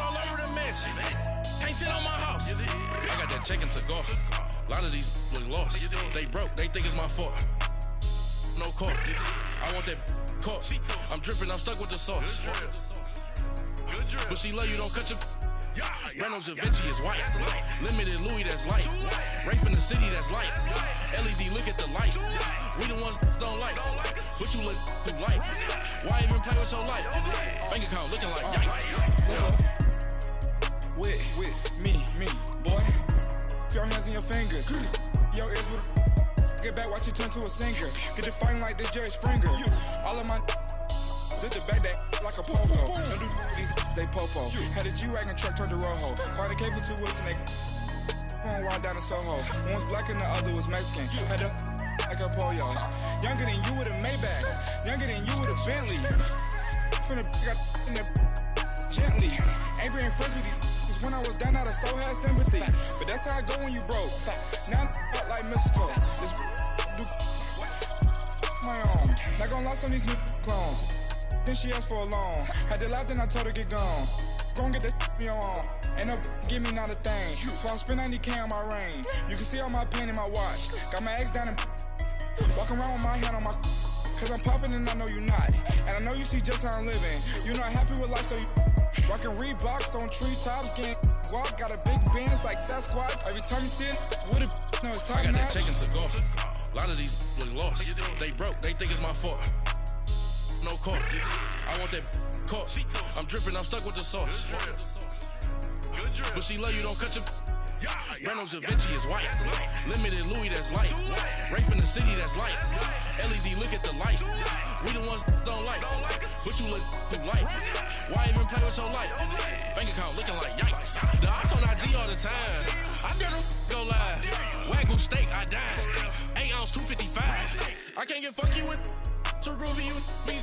all over the mansion. Can't sit on my house. I got that check to go. A lot of these look lost. They broke, they think it's my fault. No car. I want that caught. I'm dripping, I'm stuck with the sauce. But she love you, don't cut your. Reynolds Da Vinci is white. Limited Louis, that's light. Rape in the city, that's light. LED, look at the lights. We the ones don't like. But you look too light. Why even play with your life? Bank account looking like yikes. With me, boy. Your hands and your fingers. Your ears with get back, watch you turn to a singer. Get it fighting like this Jerry Springer. All of my sit the back that like a pogo. Don't do these, they popo. Had a G-Wagon truck turned to Rojo. Find a cable 2 wheels and they going wild down in Soho. One was black and the other was Mexican. Had a like a pollo. Younger than you with a Maybach. Younger than you with a Bentley. From the got in the gently. Ain't being friends with these. When I was down out, I so had sympathy. But that's how I go when you broke. Now I'm like mistletoe. This do my own. Not gonna lie on these new clones. Then she asked for a loan. Had to laugh, then I told her get gone. Gon' get that me on. Ain't no give me not a thing. So I spend 90K on my range. You can see all my pain in my watch. Got my ex down and walking around with my hand on my. Cause I'm popping and I know you not. And I know you see just how I'm living. You're not happy with life, so you. Rockin' Reeboks on treetops, getting walk, got a big Benz like Sasquatch. Every time you see it, with it, no, it's top I got notch. that check to go. A lot of these look lost. They broke, they think it's my fault. No car. I want that caught. I'm dripping, I'm stuck with the sauce. But she love you, don't cut your. Reynolds Da Vinci is white. Limited Louis, that's light. Rape in the city, that's light. LED, look at the lights. We the ones don't like. But you look too light. Why even play with your life? Bank account looking like yikes. The ops on IG all the time. I dare them go live. Wagyu steak, I died. 8 ounce, 255. I can't get funky with too groovy you me.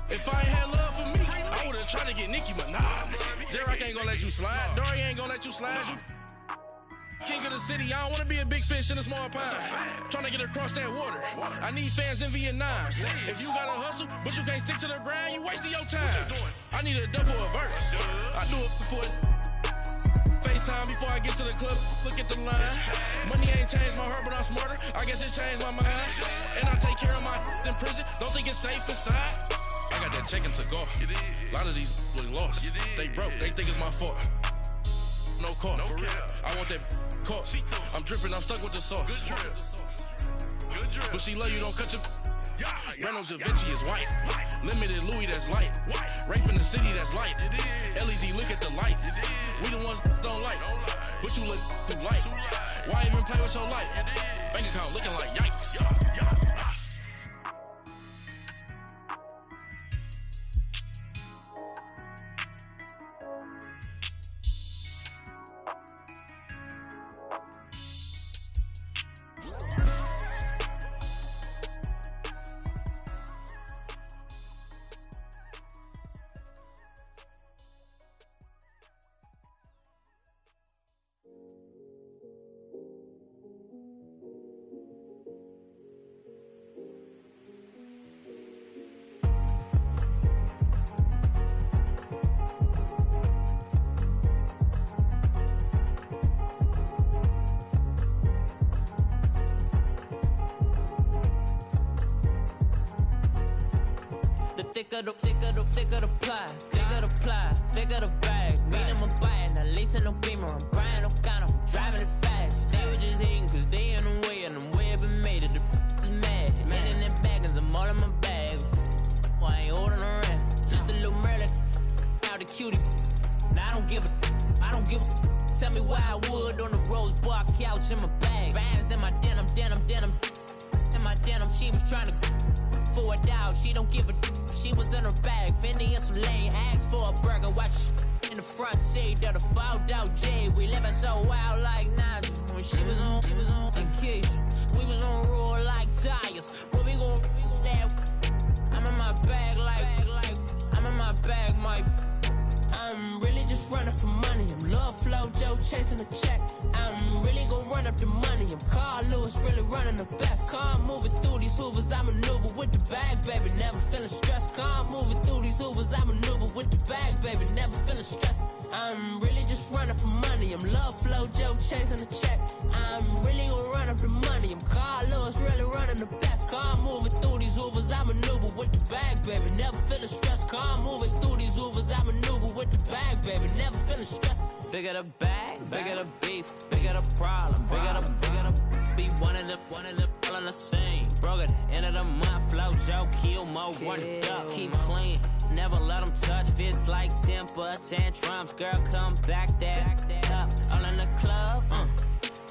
If I ain't had love for me, I would've tried to get Nicki Minaj. J-Rock ain't gonna let you slide. Dory ain't gonna let you slide. You king of the city, I don't wanna be a big fish in a small pond. Trying to get across that water. I need fans in Vietnam. If you gotta hustle, but you can't stick to the grind, you wasting your time. I need a double a verse. I do it before FaceTime before I get to the club. Look at the line. Money ain't changed my heart, but I'm smarter. I guess it changed my mind. And I take care of my in prison. Don't think it's safe inside. I got that check to go. A lot of these look lost. They broke. They think it's my fault. No car. For real. I want that caught. I'm dripping, I'm stuck with the sauce. But she love you, don't cut your. Reynolds Da Vinci is white. Limited Louis, that's light. Rape in the city, that's light. LED, look at the lights. We the ones don't like. But you look too light. Why even play with your life? Bank account looking like yikes. thicker the pie, thicker the ply, thicker the bag. Meet him a bite, now leasing no beamer, I'm buying no counter, I'm driving it fast. They were just hating cause they in the way, and the way I've been made it, the is mad. Man in that bag, cause I'm all in my bag. Well, I ain't holding around, just a little Merlin, out the cutie. Now I don't give a. Tell me why I would on the rose bar couch in my bag. Bands in my denim. In my denim, she was trying to for it out. She don't give a. She was in her bag. Fendi and some lane. Asked for a burger. Watch in the front seat of the fouled out J. We living so wild like Nas. When she was on vacation. We was on roll like tires. Where we gon' that? I'm in my bag like I'm in my bag, Mike. I'm really just running for money. I'm Love Flow Joe chasing the check. I'm really gon' run up the money. I'm Carl Lewis, really running the best. Car moving through these Hoovers, I maneuver with the bag, baby. Never feeling stressed. Car moving through these Hoovers, I maneuver with the bag, baby. Never feeling stressed. I'm really just running for money. I'm Love Flow Joe chasing the check. I'm really gon' run up the money. I'm Carl Lewis, really running the best. Car moving through these Hoovers, I maneuver with the bag, baby. Never feeling stressed. Car moving through these Hoovers, I maneuver with the bag, baby. Never feeling stressed. Bigger the bag, bigger the beef, bigger the problem, bigger the be one of the all in the same. Broke at the end of the month, flow Joe, kill mo, run it up, keep clean. Never let them touch, fits like temper tantrums. Girl, come back that up, all in the club,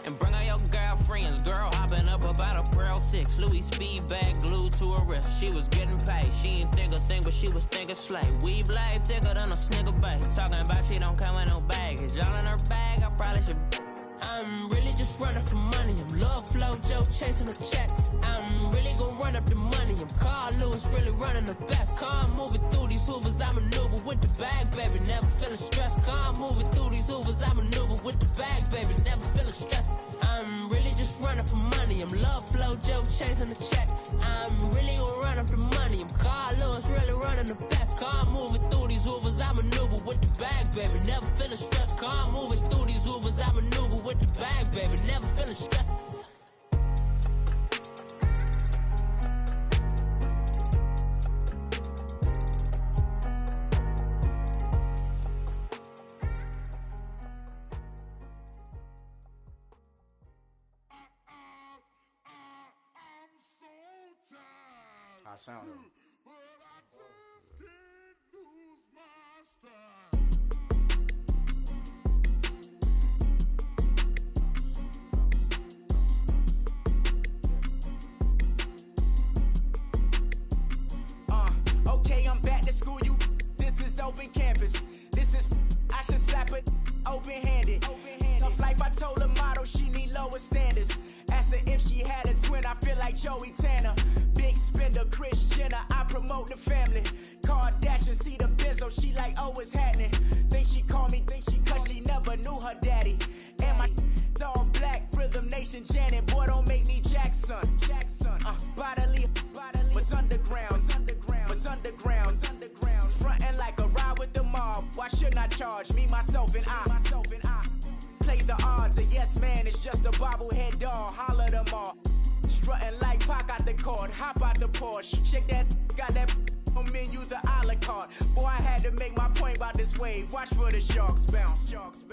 and bring all your girlfriends. Girl hopping up about a Pearl 6 Louis speed bag glued to her wrist. She was getting paid. She ain't think a thing, but she was thinking slay. We blade thicker than a snigger bag. Talking about she don't come with no baggage. Y'all in her bag, I probably should. I'm really just running for money. I'm Love Flow Joe chasing a check. I'm really gon' run up the money. I'm Carl Lewis, really running the best. Car moving through these Hoovers, I maneuver with the bag, baby. Never feeling stressed. Car moving through these Hoovers, I maneuver with the bag, baby. Never feeling stressed. I'm really just running for money. I'm Love Flow Joe chasing a check. I'm really gon' run up the money. I'm Carl Lewis, really running the best. Car moving through these Hoovers, I maneuver with the bag, baby. Never feeling stressed. Car moving through these Hoovers, I maneuver with the bag, baby. Never feeling stressed. I sound it. Okay, I'm back to school, you. This is open campus. This is, I should slap it open-handed. Tough life, I told the model she need lower standards. Asked her if she had a twin, I feel like Joey Tanner. Big spender, Kris Jenner, I promote the family. Kardashian, see the Benzo, she like, oh, it's happening. Think she called me, cause she never knew her daddy. And my all black, Rhythm Nation, Janet, boy, don't make me Jackson. Bodily, was underground. Frontin' like a ride with the mob. Why shouldn't I charge me, myself, and I? Play the odds, a yes man is just a bobblehead doll. Holler them all. Strutting like Pac out the court, hop out the Porsche. Shake that, got that on menu, the a la carte. Boy, I had to make my point about this wave. Watch for the sharks bounce.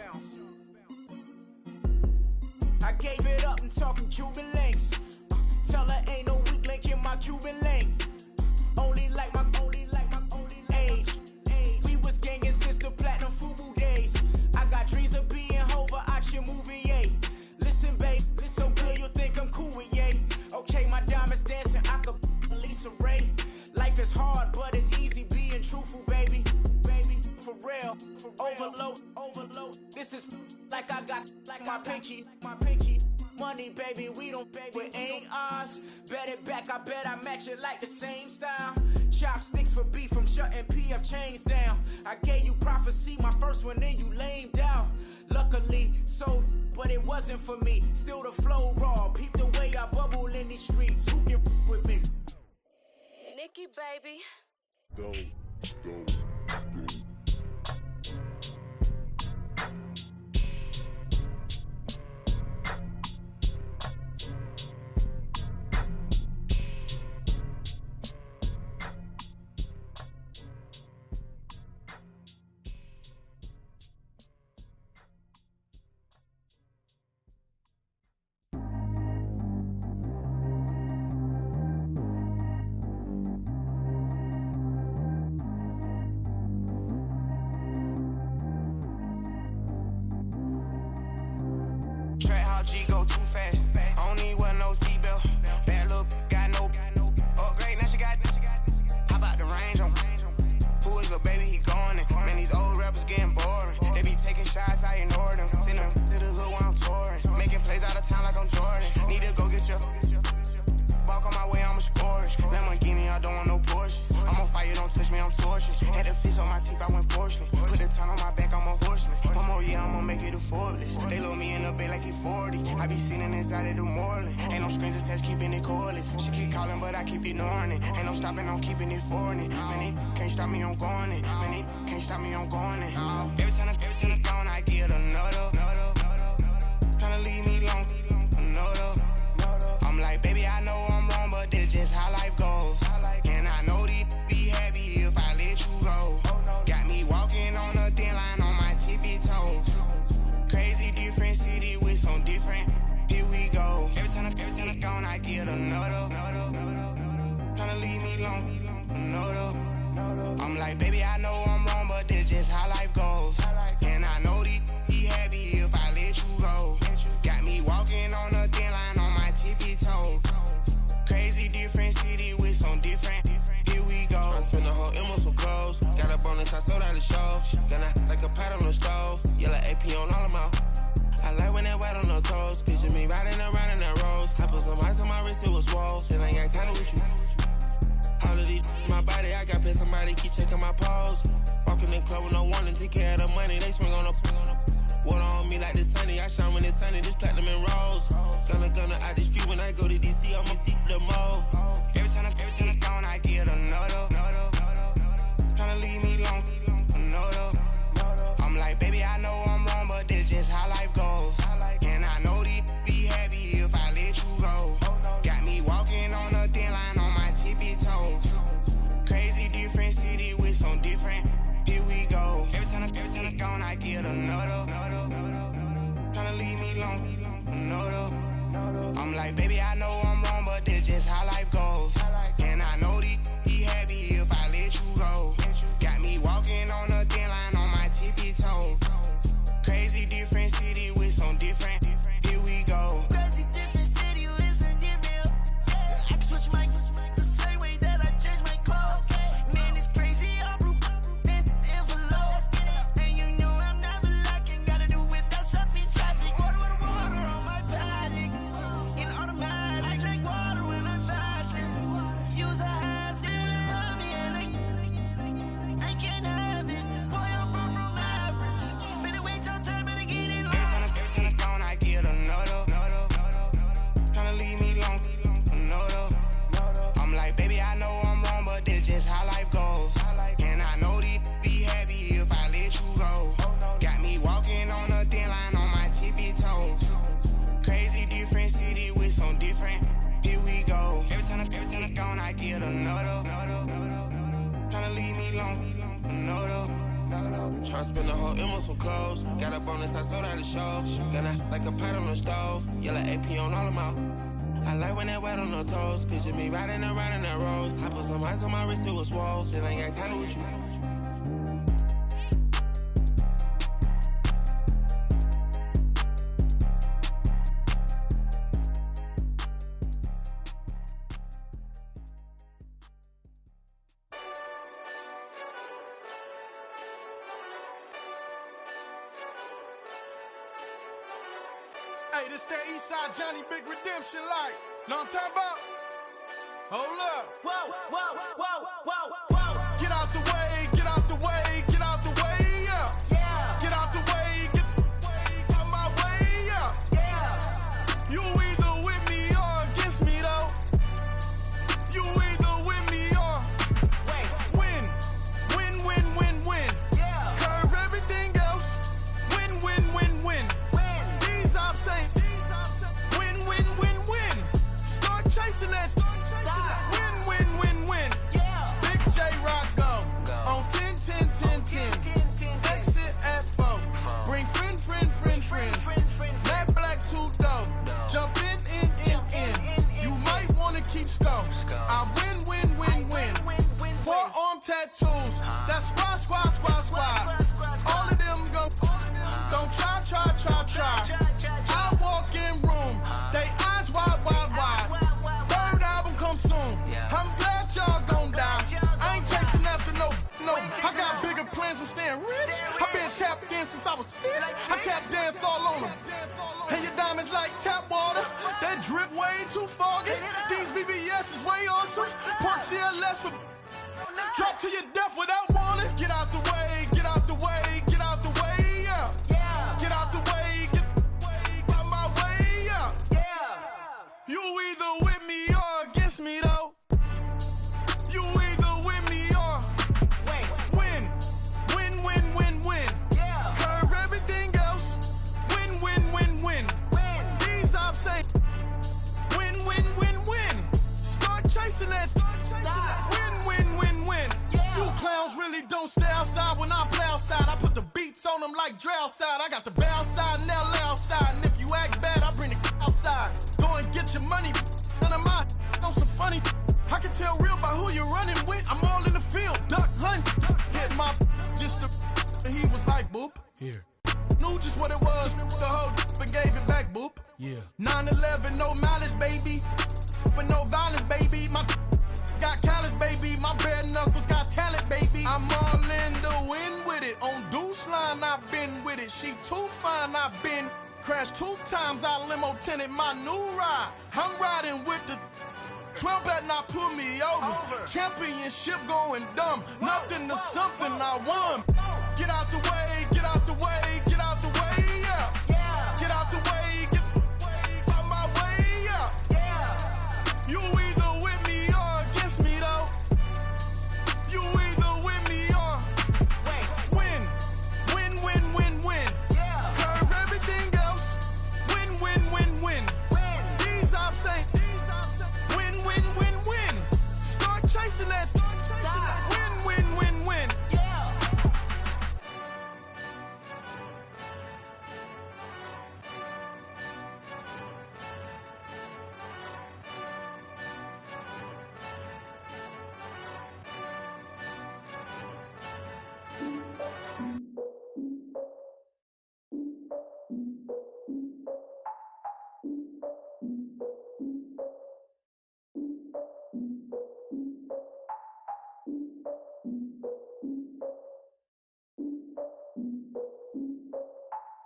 I gave it up and talking Cuban links. Tell her ain't no weak link in my Cuban link. Only like my age. We was gangin' since the platinum FUBU days. I got dreams of being Hova out your movie, yay. Listen, babe, so good you'll think I'm cool with yay. Okay, my diamonds dancing, I could Lisa Ray. Life is hard, but it's easy being truthful, baby. For real, overload. This is like I got like my pinky. Money, baby, we don't pay, it ain't ours. Bet it back, I bet I match it like the same style. Chopsticks for beef, I'm shutting PF chains down. I gave you prophecy, my first one, then you lamed out. Luckily, sold, but it wasn't for me. Still the flow raw, peep the way I bubble in these streets. Who can with me? Nikki, baby. Go. top G go too fast. I don't need wear no seatbelt. Bad little got no upgrade. Now she got. How about the range on? Who is little baby? He going in. Man, these old rappers getting boring. They be taking shots, I ignore them. Send them to the hood while I'm touring. Making plays out of town like I'm Jordan. Need to go get your. Walk on my way, I'ma score it. Lamborghini, I don't want no Porsches. I'm on fire, don't touch me, I'm tortured. Had the fish on my teeth, I went porcelain. Put the time on my back, I'm a horseman. One more year, I'ma make it affordless. They load me in the bed like he 40. I be sitting inside of the Moreland. Ain't no screens attached, keeping it cordless. She keep calling, but I keep ignoring it. Ain't no stopping, I'm keeping it for it. Man, it can't stop me, I'm going it. Man, it can't stop me, I'm going it. Every time I gone, I get another. Tryna leave me long, another. I'm like, baby, I know I'm wrong, but this just how life goes. And I know these be happy if I let you go. Got me walking on a thin line on my tippy toes. Crazy different city with some different. Here we go. Every time I gone, I get another. Tryna leave me long, another. I'm like, baby, I know I'm wrong, but this just how life goes. And I know these be happy if I let you go. Got me walking on a thin line on my tippy toes. Crazy different city with some different. Here we go. I spent the whole M on some clothes. Got a bonus, I sold out the show. Gonna like a pot on the stove. Yellow AP on all of my. I like when that white on the toes. Picture me riding around in that rose. I put some ice on my wrist, it was swole. Still ain't got time with you. All of these, my body, I got pissed. Somebody keep checking my pose. Walking in the club with no warning, take care of the money. They swing on the. Water on me like the sunny, I shine when it's sunny, this platinum and rose. Gonna out the street when I go to DC, I'ma see the mo. Every time I gone, I get another. Tryna leave me long, another. I'm like, baby, I know I'm wrong, but this just how life goes. And I know these be happy if I let you go. Got me walking on a thin line on my tippy toes. Crazy different city with some different. Here we go. Every time I gone, I get another. Tryna leave me long, another. I'm like, baby, I know I'm wrong, but this just how life goes. And I know these be happy if I let you go. Got me walking on a thin line on my tippy toes. Crazy different city with some different. Here we go. Crazy different city with some different. I can switch my the same way that I change my clothes. Man, it's crazy. I'm blue and envelope. And you know I'm never lacking. Gotta do it, that's up in traffic. Water on my paddock. In automatic. I drink water when I'm fasting. Use a hands, get on me and I can't have it. Boy, I'm far from average. Better wait your turn, better get it long. Every time I gone, I get another. Tryna leave me long, another. I'm like, baby, I know I'm wrong, but this just how life goes. And I know these be happy if I let you go. Got me walking on a thin line on my tippy toes. Crazy different city with some different. Here we go. Every time I gone, I get another. Tryna leave me long, another. Tryna spend the whole M on some clothes. Got a bonus, I sold out the show. Gonna like a pot on the stove. Yellow AP on all of my. I like when that white on the toes. Picture me riding around in that rose. I put some ice on my wrist, it was swole. Still ain't got time with you. Hey, this that Eastside Johnny Big Redemption like. Know what I'm talking about? Hold up. Whoa, whoa, whoa, whoa, whoa. Get out the way, get out the way, get out the way, yeah. Yeah. Get out the way, get out my way, yeah. Yeah. You either with me or against me though. You either with me or win. Win. Yeah. Curve everything else. Win. These ops ain't win. Start chasing that. Win. Yeah. Big J since I was 6. I tap dance all on them. And your diamonds like tap water. That drip way too foggy. These VVS is way awesome. Park CLS for drop to your death without warning. Get out the way, get out the way, get out the way, yeah. Get out the way, get out my way, yeah. You either with me or against me though. You either with me or win. Win. Curve everything else. Win. These ops ain't win. Start chasing that. Win. You clowns really don't stay outside when I play outside. I put the beats on them like Dre outside. I got the bow side and LA outside. And if you act bad, I bring the outside. Go and get your money. None of my know some funny. I can tell real by who you're running with. I'm all in the field. Duck hunt. Hit my just the. And he was like, boop. Here. Knew just what it was. The whole and gave it back, boop. Yeah. 9/11, no malice, baby. But no violence, baby. My got callous, baby. My bare knuckles got talent, baby. I'm all in the wind with it. On Deuce line, I've been with it. She too fine, I've been crashed 2 times. I limo tinted my new ride. I'm riding with the 12 better not pull me over. Championship going dumb. Nothing to something I won. Get out the way, get out the way, get out the way, yeah. Get out the way, get out my way, yeah. You either with me or against me though. You either with me or win. Curve everything else. Win. These ops ain't win. Start chasing that. Win.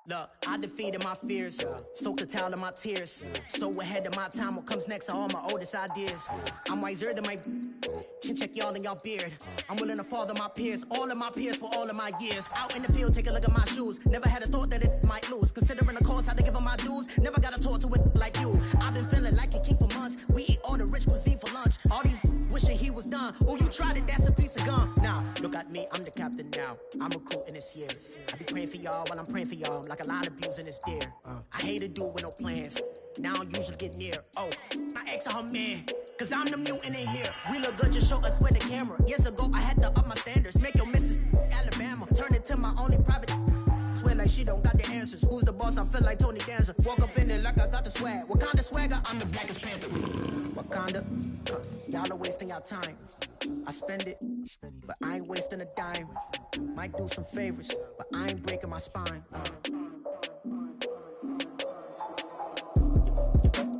Look, I defeated my fears, soaked the towel in my tears. So ahead of my time, what comes next are all my oldest ideas. I'm wiser than my chin check y'all in y'all beard. I'm willing to father my peers, all of my peers for all of my years. Out in the field, take a look at my shoes. Never had a thought that it might lose. Considering the cost, I had to give them my dues. Never got a talk to it like you. I've been feeling like a king for months. We eat all the rich cuisine for lunch. All these wishing he was done. Oh, you tried it, that's a piece of gum. Now, look at me, I'm the captain now. I'm recruiting this year. I be praying for y'all while I'm praying for y'all. Like a line of abusing this deer. I hate a dude with no plans. Now I usually get near. Oh, my ex her man. Cause I'm the mutant in here. We look good, just show us where the camera. Years ago, I had to up my standards. Make your missus Alabama. Turn it to my only private. Swear like she don't got the answers. Who's the boss? I feel like Tony Danza. Walk up in there like I got the swag. What kind of swagger? I'm the blackest panther. Wakanda. Y'all are wasting your time. I spend it, but I ain't wasting a dime. Might do some favors, but I ain't breaking my spine.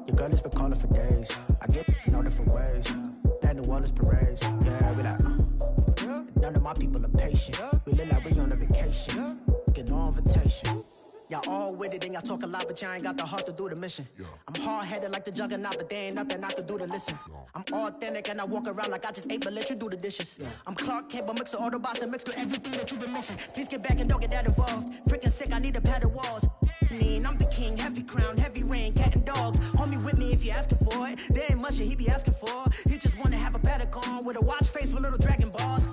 Your girl has been calling for days. I get in all different ways. That New Orleans parades. Yeah, we like. None of my people are patient. We look like we on a vacation. Get no invitation. Y'all all with it and y'all talk a lot, but y'all ain't got the heart to do the mission. I'm hard-headed like the juggernaut, but there ain't nothing I can do to listen. I'm authentic and I walk around like I just ate, but let you do the dishes. I'm Clark Kent, but mix with Autobots and mixed with everything that you've been missing. Please get back and don't get that involved. Freaking sick, I need a padded walls. I'm the king, heavy crown, heavy rain, cat and dogs. Homie with me if you're asking for it. There ain't much that he be asking for. He just wanna have a paddock on with a watch face with little dragon balls.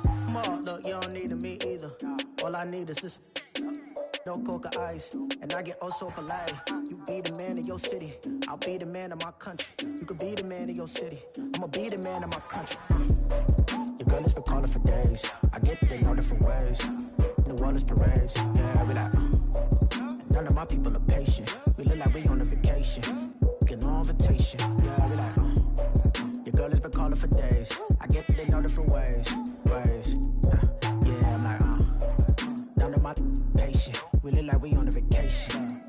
Look, you don't need me either. All I need is this. No coca ice, and I get oh so polite. You be the man of your city, I'll be the man of my country. You could be the man of your city, I'ma be the man of my country. Your girl has been calling for days. I get it in all different ways. New Orleans parades, yeah, we like. None of my people are patient. We look like we on a vacation. Get no invitation, yeah, we like. Your girl has been calling for days. I get it in all different ways. Yeah, I'm like, none of my patient. We look like we on a vacation.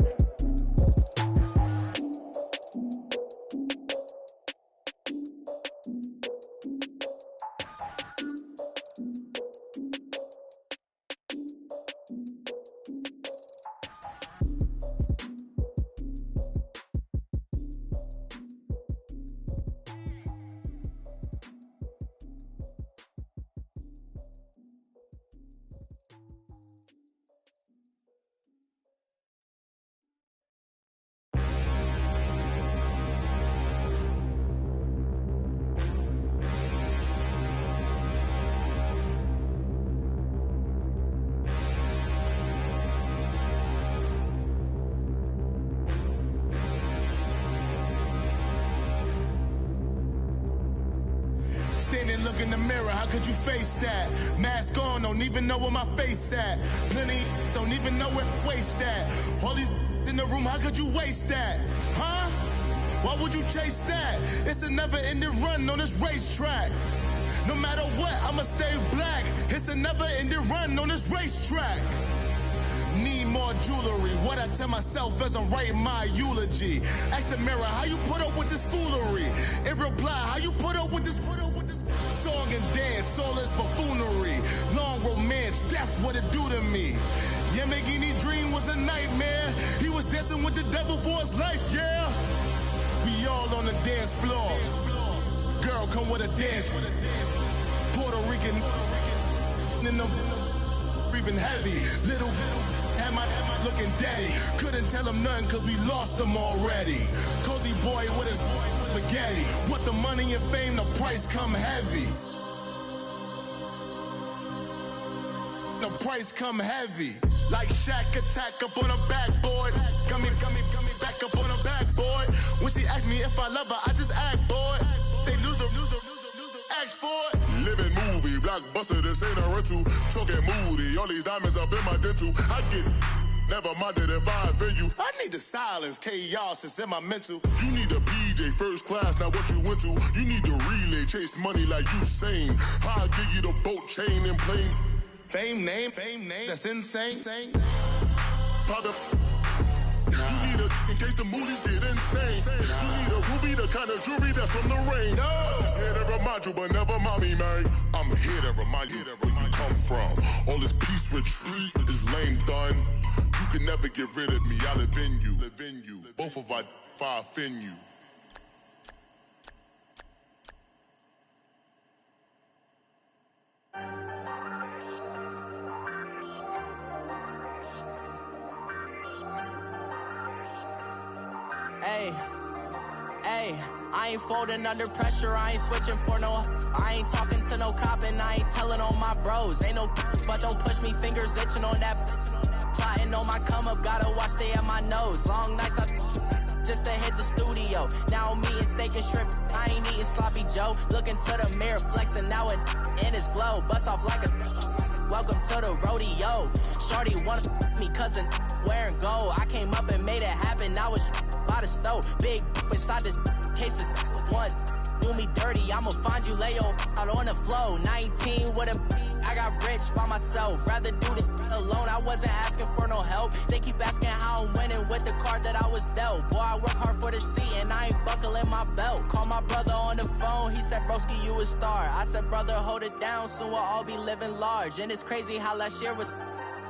in and look in the mirror, how could you face that? Mask on, don't even know where my face at. Plenty don't even know where waist at. All these in the room, how could you waste that? Huh? Why would you chase that? It's a never-ending run on this racetrack. No matter what, I'ma stay black. It's a never-ending run on this racetrack. Need more jewelry. What I tell myself as I'm writing my eulogy. Ask the mirror, how you put up with this foolery? It reply, how you put up with this song and dance, all this buffoonery. Long romance, death, what it do to me? Yamagini dream was a nightmare. He was dancing with the devil for his life, yeah. We all on the dance floor. Girl, come with a dance. Puerto Rican in the breathing heavy. Little had my looking daddy. Couldn't tell him nothing cause we lost him already. Cozy boy with his spaghetti. What the money and fame, the price come heavy. The price come heavy. Like Shaq attack up on a backboard. Gummy, back up on a backboard. When she asked me if I love her, I just act bored. Say loser, ask for it. Living movie, blockbuster, this ain't a rental. Talking moody, all these diamonds up in my dental. I get never minded if I offend you. I need the silence, chaos is in my mental. You need a PJ, first class, not what you went to. You need the relay, chase money like you sane. I'll give you the boat, chain, and plane. Fame name, that's insane. Pop up. You need a, in case the movies get insane. You need a ruby, the kind of jewelry that's from the rain. I'm just here to remind you, but never mommy, man. I'm here to remind you where you come from. All this peace retreat is lame done. You can never get rid of me, I live in you. Both of our fire offend you. Hey, I ain't folding under pressure, I ain't switching for no. I ain't talking to no cop and I ain't telling on my bros. Ain't no but don't push me, fingers itching on that. Plotting on my come up, gotta watch stay at my nose. Long nights just to hit the studio. Now I'm eating steak and shrimp, I ain't eating sloppy Joe. Looking to the mirror, flexing now and in his glow. Bust off like a welcome to the rodeo. Shorty wanna me cousin wearing gold. I came up and made it happen, now it's by the stove. Big inside this cases once do me dirty, I'ma find you lay out on the floor. 19 with a I got rich by myself. Rather do this alone, I wasn't asking for no help. They keep asking how I'm winning with the card that I was dealt. Boy, I work hard for the seat and I ain't buckling my belt. Call my brother on the phone, he said, broski, you a star. I said, brother, hold it down, soon we'll all be living large. And it's crazy how last year was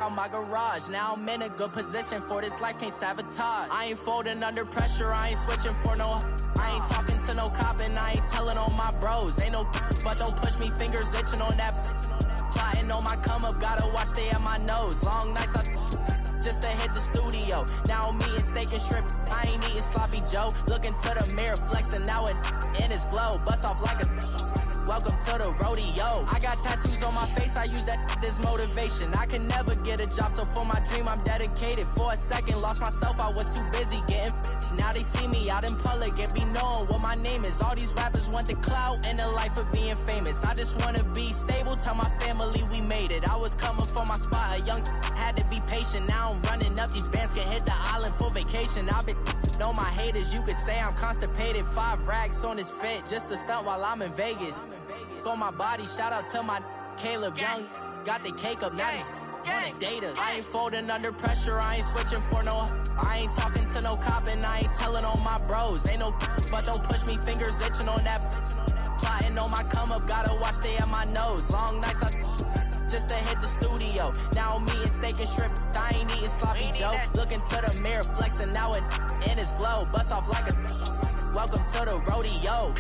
on my garage. Now I'm in a good position for this life, can't sabotage. I ain't folding under pressure, I ain't switching for no. I ain't talking to no cop and I ain't telling on my bros. Ain't no but don't push me, fingers itching on that. Plotting on my come up, gotta watch stay at my nose. Long nights just to hit the studio. Now I'm eating steak and shrimp, I ain't eating sloppy Joe. Looking to the mirror, flexing now and in his glow. Bust off like a welcome to the rodeo. I got tattoos on my face, I use that as motivation. I can never get a job, so for my dream I'm dedicated. For a second, lost myself, I was too busy getting busy. Now they see me out in public and be knowing what my name is. All these rappers want the clout and the life of being famous. I just wanna be stable, tell my family we made it. I was coming for my spot, a young had to be patient. Now I'm running up, these bands can hit the island for vacation. I've been on my haters, you could say I'm constipated. 5 racks on his fit, just to stunt while I'm in Vegas. On my body, shout out to my Caleb Young. Got the cake up, now these wanna date us. I ain't folding under pressure, I ain't switching for no. I ain't talking to no cop and I ain't telling on my bros. Ain't no but don't push me, fingers itching on that. Plotting on my come up, gotta watch stay at my nose. Long nights just to hit the studio. Now I'm eating steak and shrimp, I ain't eating sloppy Joe. Looking to the mirror, flexing now and in his glow. Bust off like a welcome to the rodeo.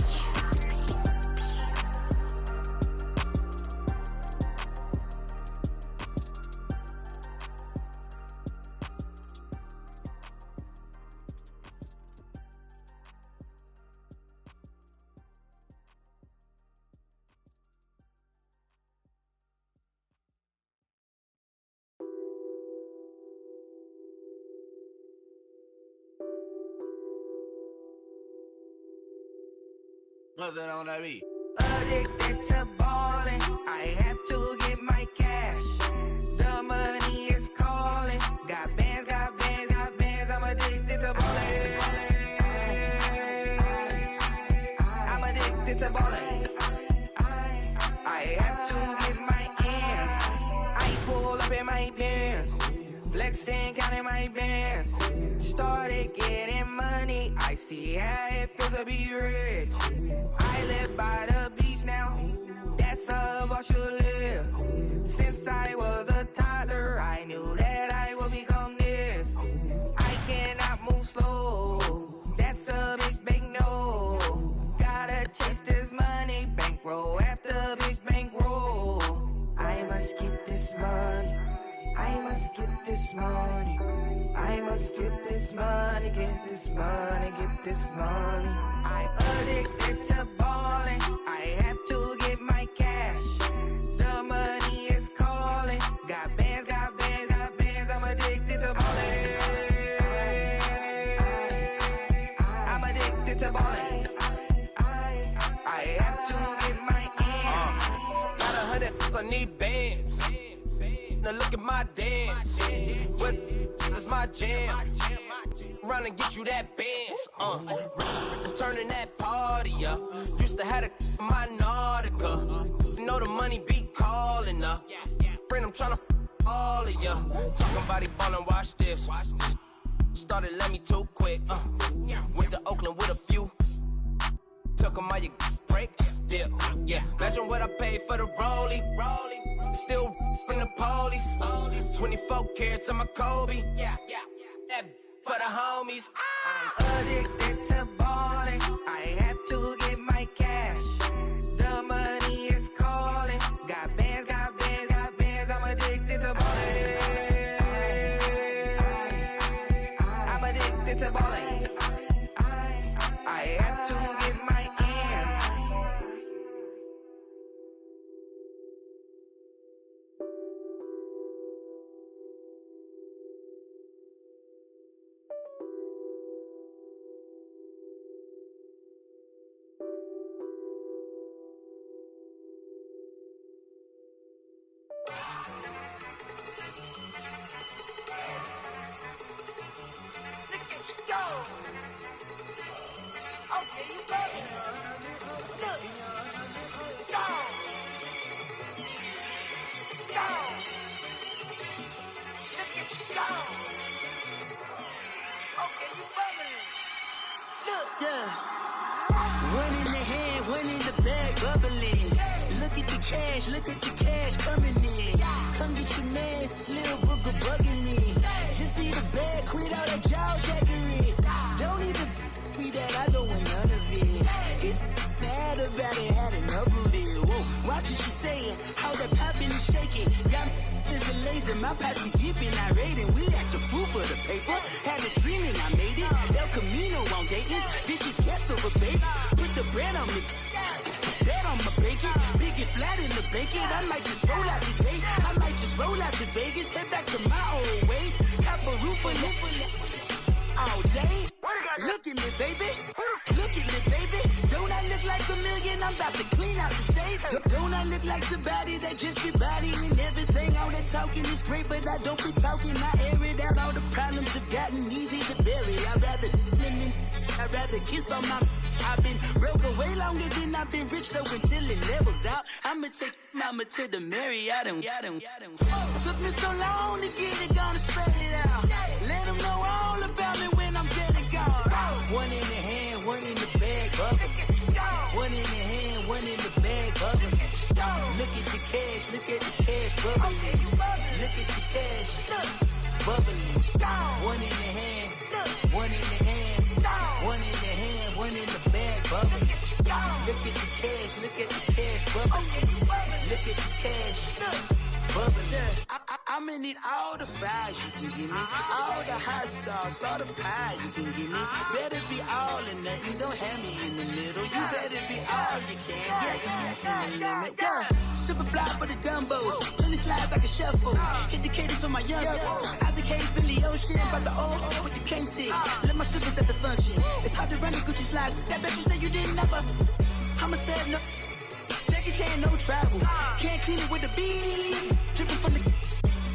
What's that on that beat? Addicted to to ballin'. I have to get my cash. The money is calling. Got bands, got bands, got bands. I'm addicted to ballin'. I'm addicted to ballin'. I have to get my ends. I pull up in my pants, flexing, counting my bands. Started getting money. I see how it feels to be rich. I live by the beach now. That's how I should live. Since I was a toddler, I knew that I would become this. I cannot move slow. That's a big no. Gotta chase this money, bankroll after big bankroll. I must get this money. I must get this money. I must get this money, get this money, get this money. I'm addicted to ballin'. I have to get my cash. The money is calling. Got bands, got bands, got bands. I'm addicted to ballin'. I'm addicted to ballin'. I have to get my ends. Got 100, I need bands. Now look at my dance. What is my jam? Run and get you that bands. Turning that party up. Used to have a my Nautica. You know the money be calling up. Friend, I'm tryna all of ya. Talking about he ballin', watch this. Started let me too quick. Went to Oakland with a few. Took 'em all you break. Yeah. Imagine what I paid for the rollie. Still from the police. 24 carats on my Kobe. That for the homies. I'm addicted to ballin'. I have to get my cash. The money is calling. Got bands, got bands, got bands. I'm addicted to ballin'. I'm addicted to ballin'. I have to get my ends. Look at you go. Okay, you ready? Look. Go. Go. Look at you go. Okay, you bubbling. Look. Yeah. One in the hand, one in the bag, bubbling. Look at the cash coming in. Come get your man, Slim Booker bugging me. Just see the bag, quit all that jaw jackery. Don't even be that, I don't want none of it. It's bad about it, had enough of it. Whoa, watch what you saying, how that poppin' and shaking. Got is a laser, my posse dipping, I raiding. We act the fool for the paper. Had a dream and I made it. El Camino on Dayton's, bitches guess over baby. Put the bread on me. Bet on my bacon, big and flat in the bacon. I might just roll out today. I might just roll out to Vegas, head back to my old ways. Cop a roof all day. Look at me, baby. Look at me, baby. Don't I look like a million? I'm about to clean out the safe. Don't I look like somebody that just be bodying everything? All that talking is great, but I don't be talking. I air it out. All the problems have gotten easy to bury. I'd rather kiss on my. I've been broke way longer than I've been rich, so until it levels out, I'ma take mama to the Marriott and took me so long to get it, gonna spread it out. Let them know all about me when I'm dead and gone. One in the hand, one in the bag, bubbling. One in the hand, one in the bag, bubbling. Look at the cash, bubbling. Look at the cash, bubbling. One in the hand, one in the hand, one in the hand, one in the bag, bubbling. Look at the cash, bubbling. Look at the cash, bubbling. I'ma need all the fries you can give me, all the hot sauce, all the pie you can give me. Better be all or nothing, don't have me in the middle. You better be all you can, yeah. Super fly for the Dumbos, plenty slides like a shuffle. Hit the cadence on my young Isaac Hayes, Billy Ocean, but the old with the cane stick. Let my slippers at the function. It's hard to run the Gucci slides. That bet you say you didn't never. I'ma stand up. chain, no travel. Can't clean it with the beat. Dripping from the.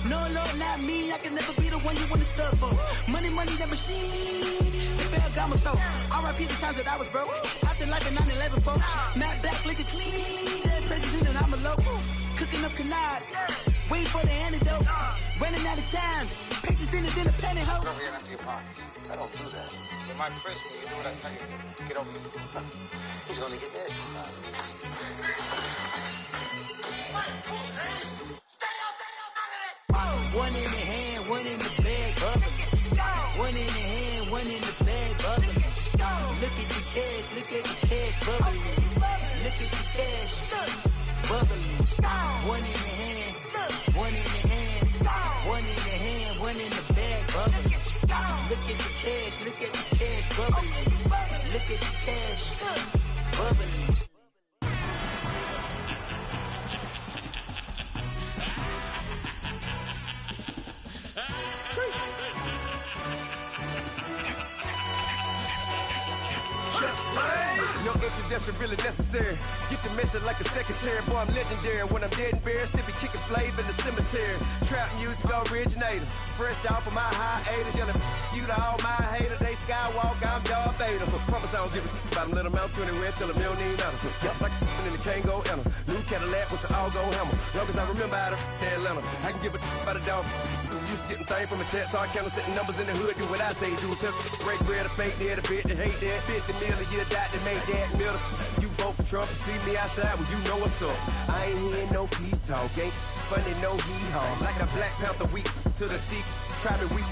No, not me. I can never be the one you wanna stuff for. Money, that machine. The Ferragamo store. R.I.P. the times that I was broke. I feel like a 9/11 folks. Matte back, looking clean. Dead presents in and I'm a local. Cooking up canard. Waiting for the antidote. Running out of time. Patience thinner than a penny hoe. Don't get empty your pockets. I don't do that. In my prison, you do what I tell you. Get over it. He's gonna get this. One in the hand, one in the bag, bubbling. One in the hand, one in the bag, bubbling. Look at the cash, bubbling. Look at the cash, bubbling. One in the hand, one in the hand, one in the hand, one in the bag, bubbling. Look at the cash, bubbling. Look at the cash, bubbling. No introduction really necessary. Get the message like a secretary. Boy, I'm legendary. When I'm dead and buried, still be kicking flavor in the cemetery. Trap music originator. Fresh off of my hiatus. Yelling you to all my haters. They skywalk, I'm Darth Vader. Promise I don't give a about them. Let them out to anywhere till them don't need matter. Yup, like and the can't go enter. New Cadillac with an all-go hammer. Long as I remember out of Atlanta, I can give a about a dog. Used to getting things from a text, so I count setting numbers in the hood. Do what I say, do. Tell break bread, a fake dead, a bit to hate that. 50 million, you die to make that middle. You vote for Trump, you see me outside, well, you know what's up. I ain't hearing no peace talk, ain't funny, no hee-haw. Like a Black Panther weak to the teeth, try me weak.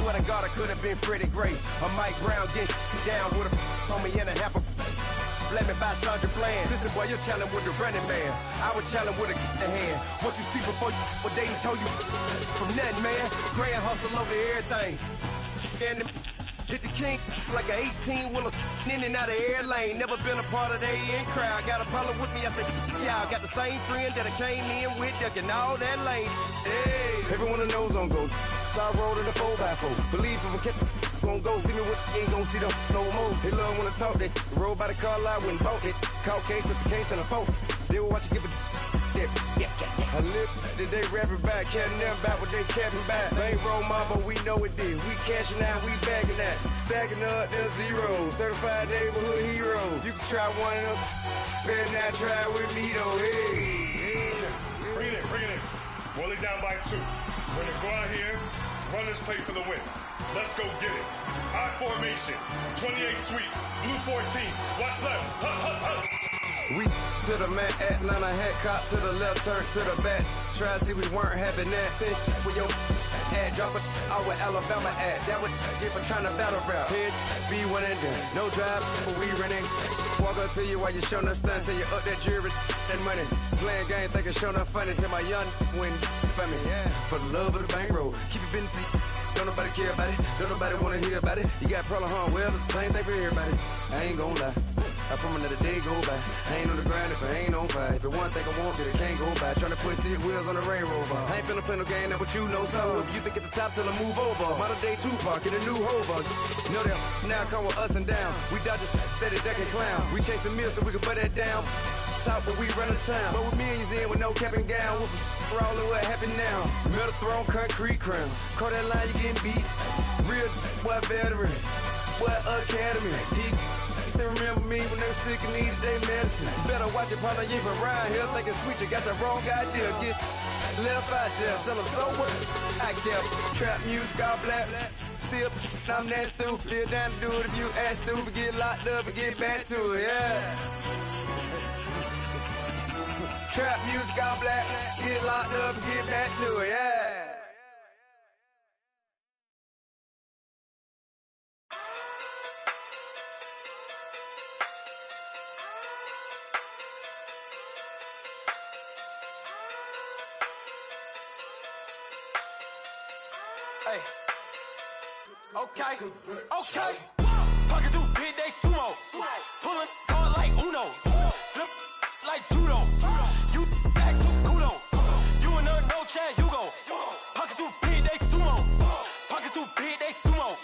Swear to God, I could have been Freddie Gray. Or Mike Brown getting down with a on me and a half a. Let me buy Sandra Bland. Listen, boy, you're challenging with the running man. I would challenge with a hand. What you see before you, what they done told you from nothing, man. Grand hustle over everything. And hit the king like an 18-wheeler in and out of air lane. Never been a part of the in crowd. Got a problem with me, I said, y'all got the same friend that I came in with, ducking all that lane. Hey, everyone knows on go. I rolled in a 4x4. Believe if I kept gon' go see me with ain't gon' see them no more. They love when I talk that. Roll by the car lot when bought it. Caught case at the case and a phone. They will watch you give a that. I live that they rapping back, catting them back what they capping back. They ain't roll mom, but we know it did. We cashing out, we bagging that. Stacking up, there's zero. Certified neighborhood hero. You can try one of them. Better not try with me though. Hey. Bring it in. Roll it down by 2. We're gonna go out here, run this play for the win. Let's go get it. I formation, 28 sweeps, blue 14. What's left? We to the man, Atlanta hat cop to the left, turn to the back. Try to see we weren't having that. Sit with your ad, drop it out with Alabama ad. That would get for trying to battle rap. Head, be one and done. No drive, but we running. Walk up to you while you showing us stun till you up that jury and money. Playing game, thinking showing up funny till my young win for me. Yeah. For the love of the bankroll, keep it busy. Don't nobody care about it. Don't nobody wanna hear about it. You got problem, huh? Well, it's the same thing for everybody. I ain't gon' lie. I promise that a day go by. I ain't on the grind if I ain't on fire. If it one thing I want, then it can't go by. Tryna put 6 wheels on the Range Rover. I ain't finna play no game, that what you know. So if you think at the top till I move over, modern day Tupac in a new Hova. Know that now come with us and down. We dodge a steady deck and clown. We chase a meal so we can put that down. Top, but we run the town. But with millions in with no cap and gown. We're all in what happened now. Metal throne, concrete crown. Call that line, you getting beat. Real what veteran, what academy. He still remember me when they were sick and needed their medicine. Better watch it, partner, you from around here thinking sweet, you got the wrong idea. Get left out there, tell them so what I kept. Trap music, all black. Still, I'm that stupid. Still down to do it if you ask stupid. Get locked up and get back to it, yeah. Trap music, all black. Get locked up and get back to it, yeah. Hey. Okay. Pocket through big day sumo. Pulling card like Uno. Flip like judo. You act too kudo. You and her no chance, you go. Pocket through big day sumo. Pocket through big day sumo.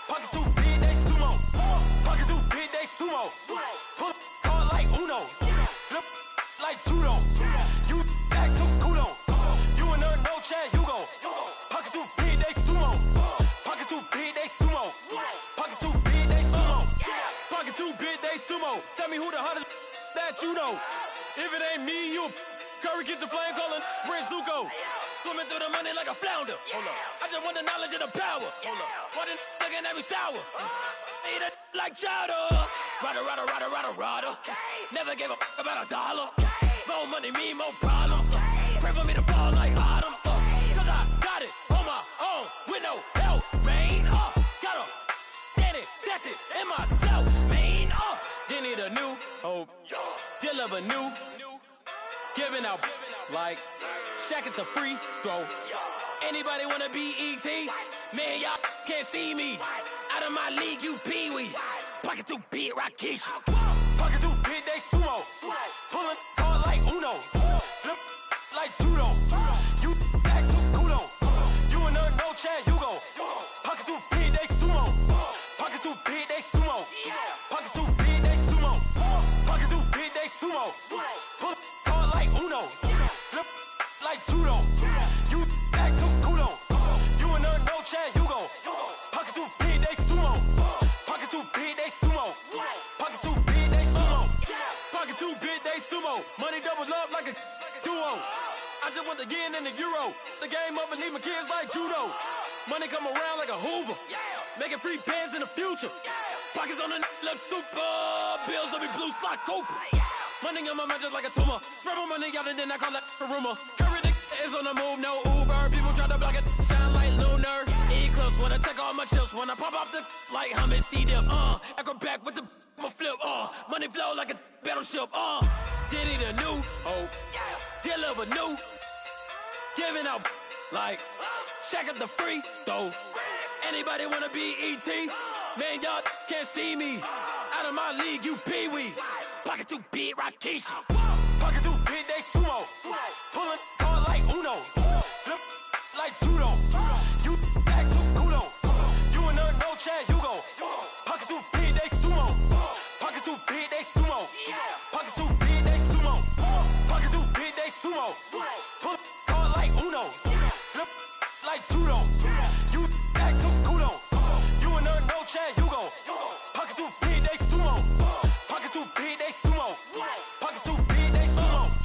Pocket through big day sumo. Pocket through big day sumo. Pull card like Uno. Flip like sumo. Tell me who the hottest that you know. If it ain't me, you Curry get the flame calling Prince Zuko. Swimming through the money like a flounder. Hold up. I just want the knowledge and the power. Hold up. Why the looking at me sour? Eat it like chowder. Rada. Never gave a about $1. More money, me, more problems. Pray for me to fall like autumn. Cause I got it on my own with no help, man. Got a daddy, that's it, in myself, man. Didn't need a new hope. Deal of a new. Giving out like Shaq at the free throw. Anybody wanna be E.T.? Man, y'all can't see me. Out of my league, you pee-wee. Pocket too big, Rakesh. Pocket too big, they sumo. Pulling card like Uno. Flip like judo. You act too kudo. You and her, no Chad Hugo. Pocket too big, they sumo. Pocket too big, they sumo. Pocket too big, they sumo. Pocket too big, they sumo. Pull card like Uno. Flip like judo. You act too kudo. You and her, no Chad Hugo. Pocket too big, they sumo. Pocket too big, they sumo. Pocket too big, they sumo. Pocket too big, they sumo. Money doubles up like a duo. I just want the yen and the euro. The game up and leave my kids like judo. Money come around like a Hoover. Making free bands in the future. Pockets on the look super. Bills on me blue slot Cooper. Money on my mind just like a tumor. Spread my money out and then I call that a rumor. Curry the is on the move, no Uber. People try to block it, shine like lunar. Eclipse when I take all my chips. When I pop off the like hummus C-dip. Acrobat with the flip. Money flow like a battleship. Diddy the new hope. Deal of a new. Giving out like Shaq at the free throw. Anybody wanna be E.T.? Man, y'all can't see me. Out of my league, you pee-wee. Pocket too big, Rakesh. Pocket too big, they sumo. Pulling card like Uno. Flip like judo. You act too kudo. You and her, no Chad Hugo. Pocket too big, they sumo. Pocket too big, they sumo. Pocket too big, they sumo. Pocket too big, they sumo. Pull card like Uno. Flip like judo. You act too kudo. You and her, no Chad Hugo. Pocket too big, they sumo. Pocket too big, they sumo. Pocket too big, they sumo.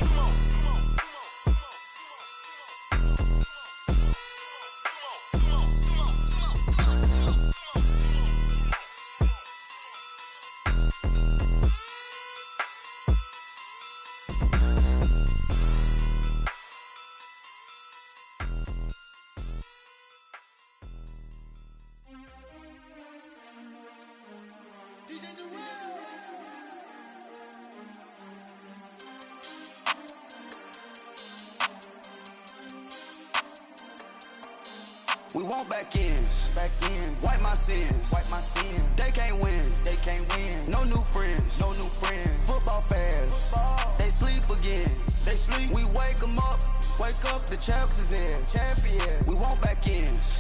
We want back ends. Wipe my sins. They can't win. No new friends. Football fans. They sleep again. We wake them up. The champs is in. Champion. We want back ends.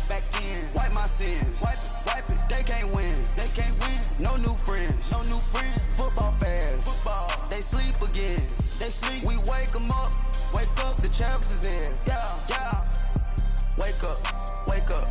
Wipe my sins. Wipe it. They can't win. No new friends. Football fans. They sleep again. We wake them up. The champs is in. Yeah. Wake up.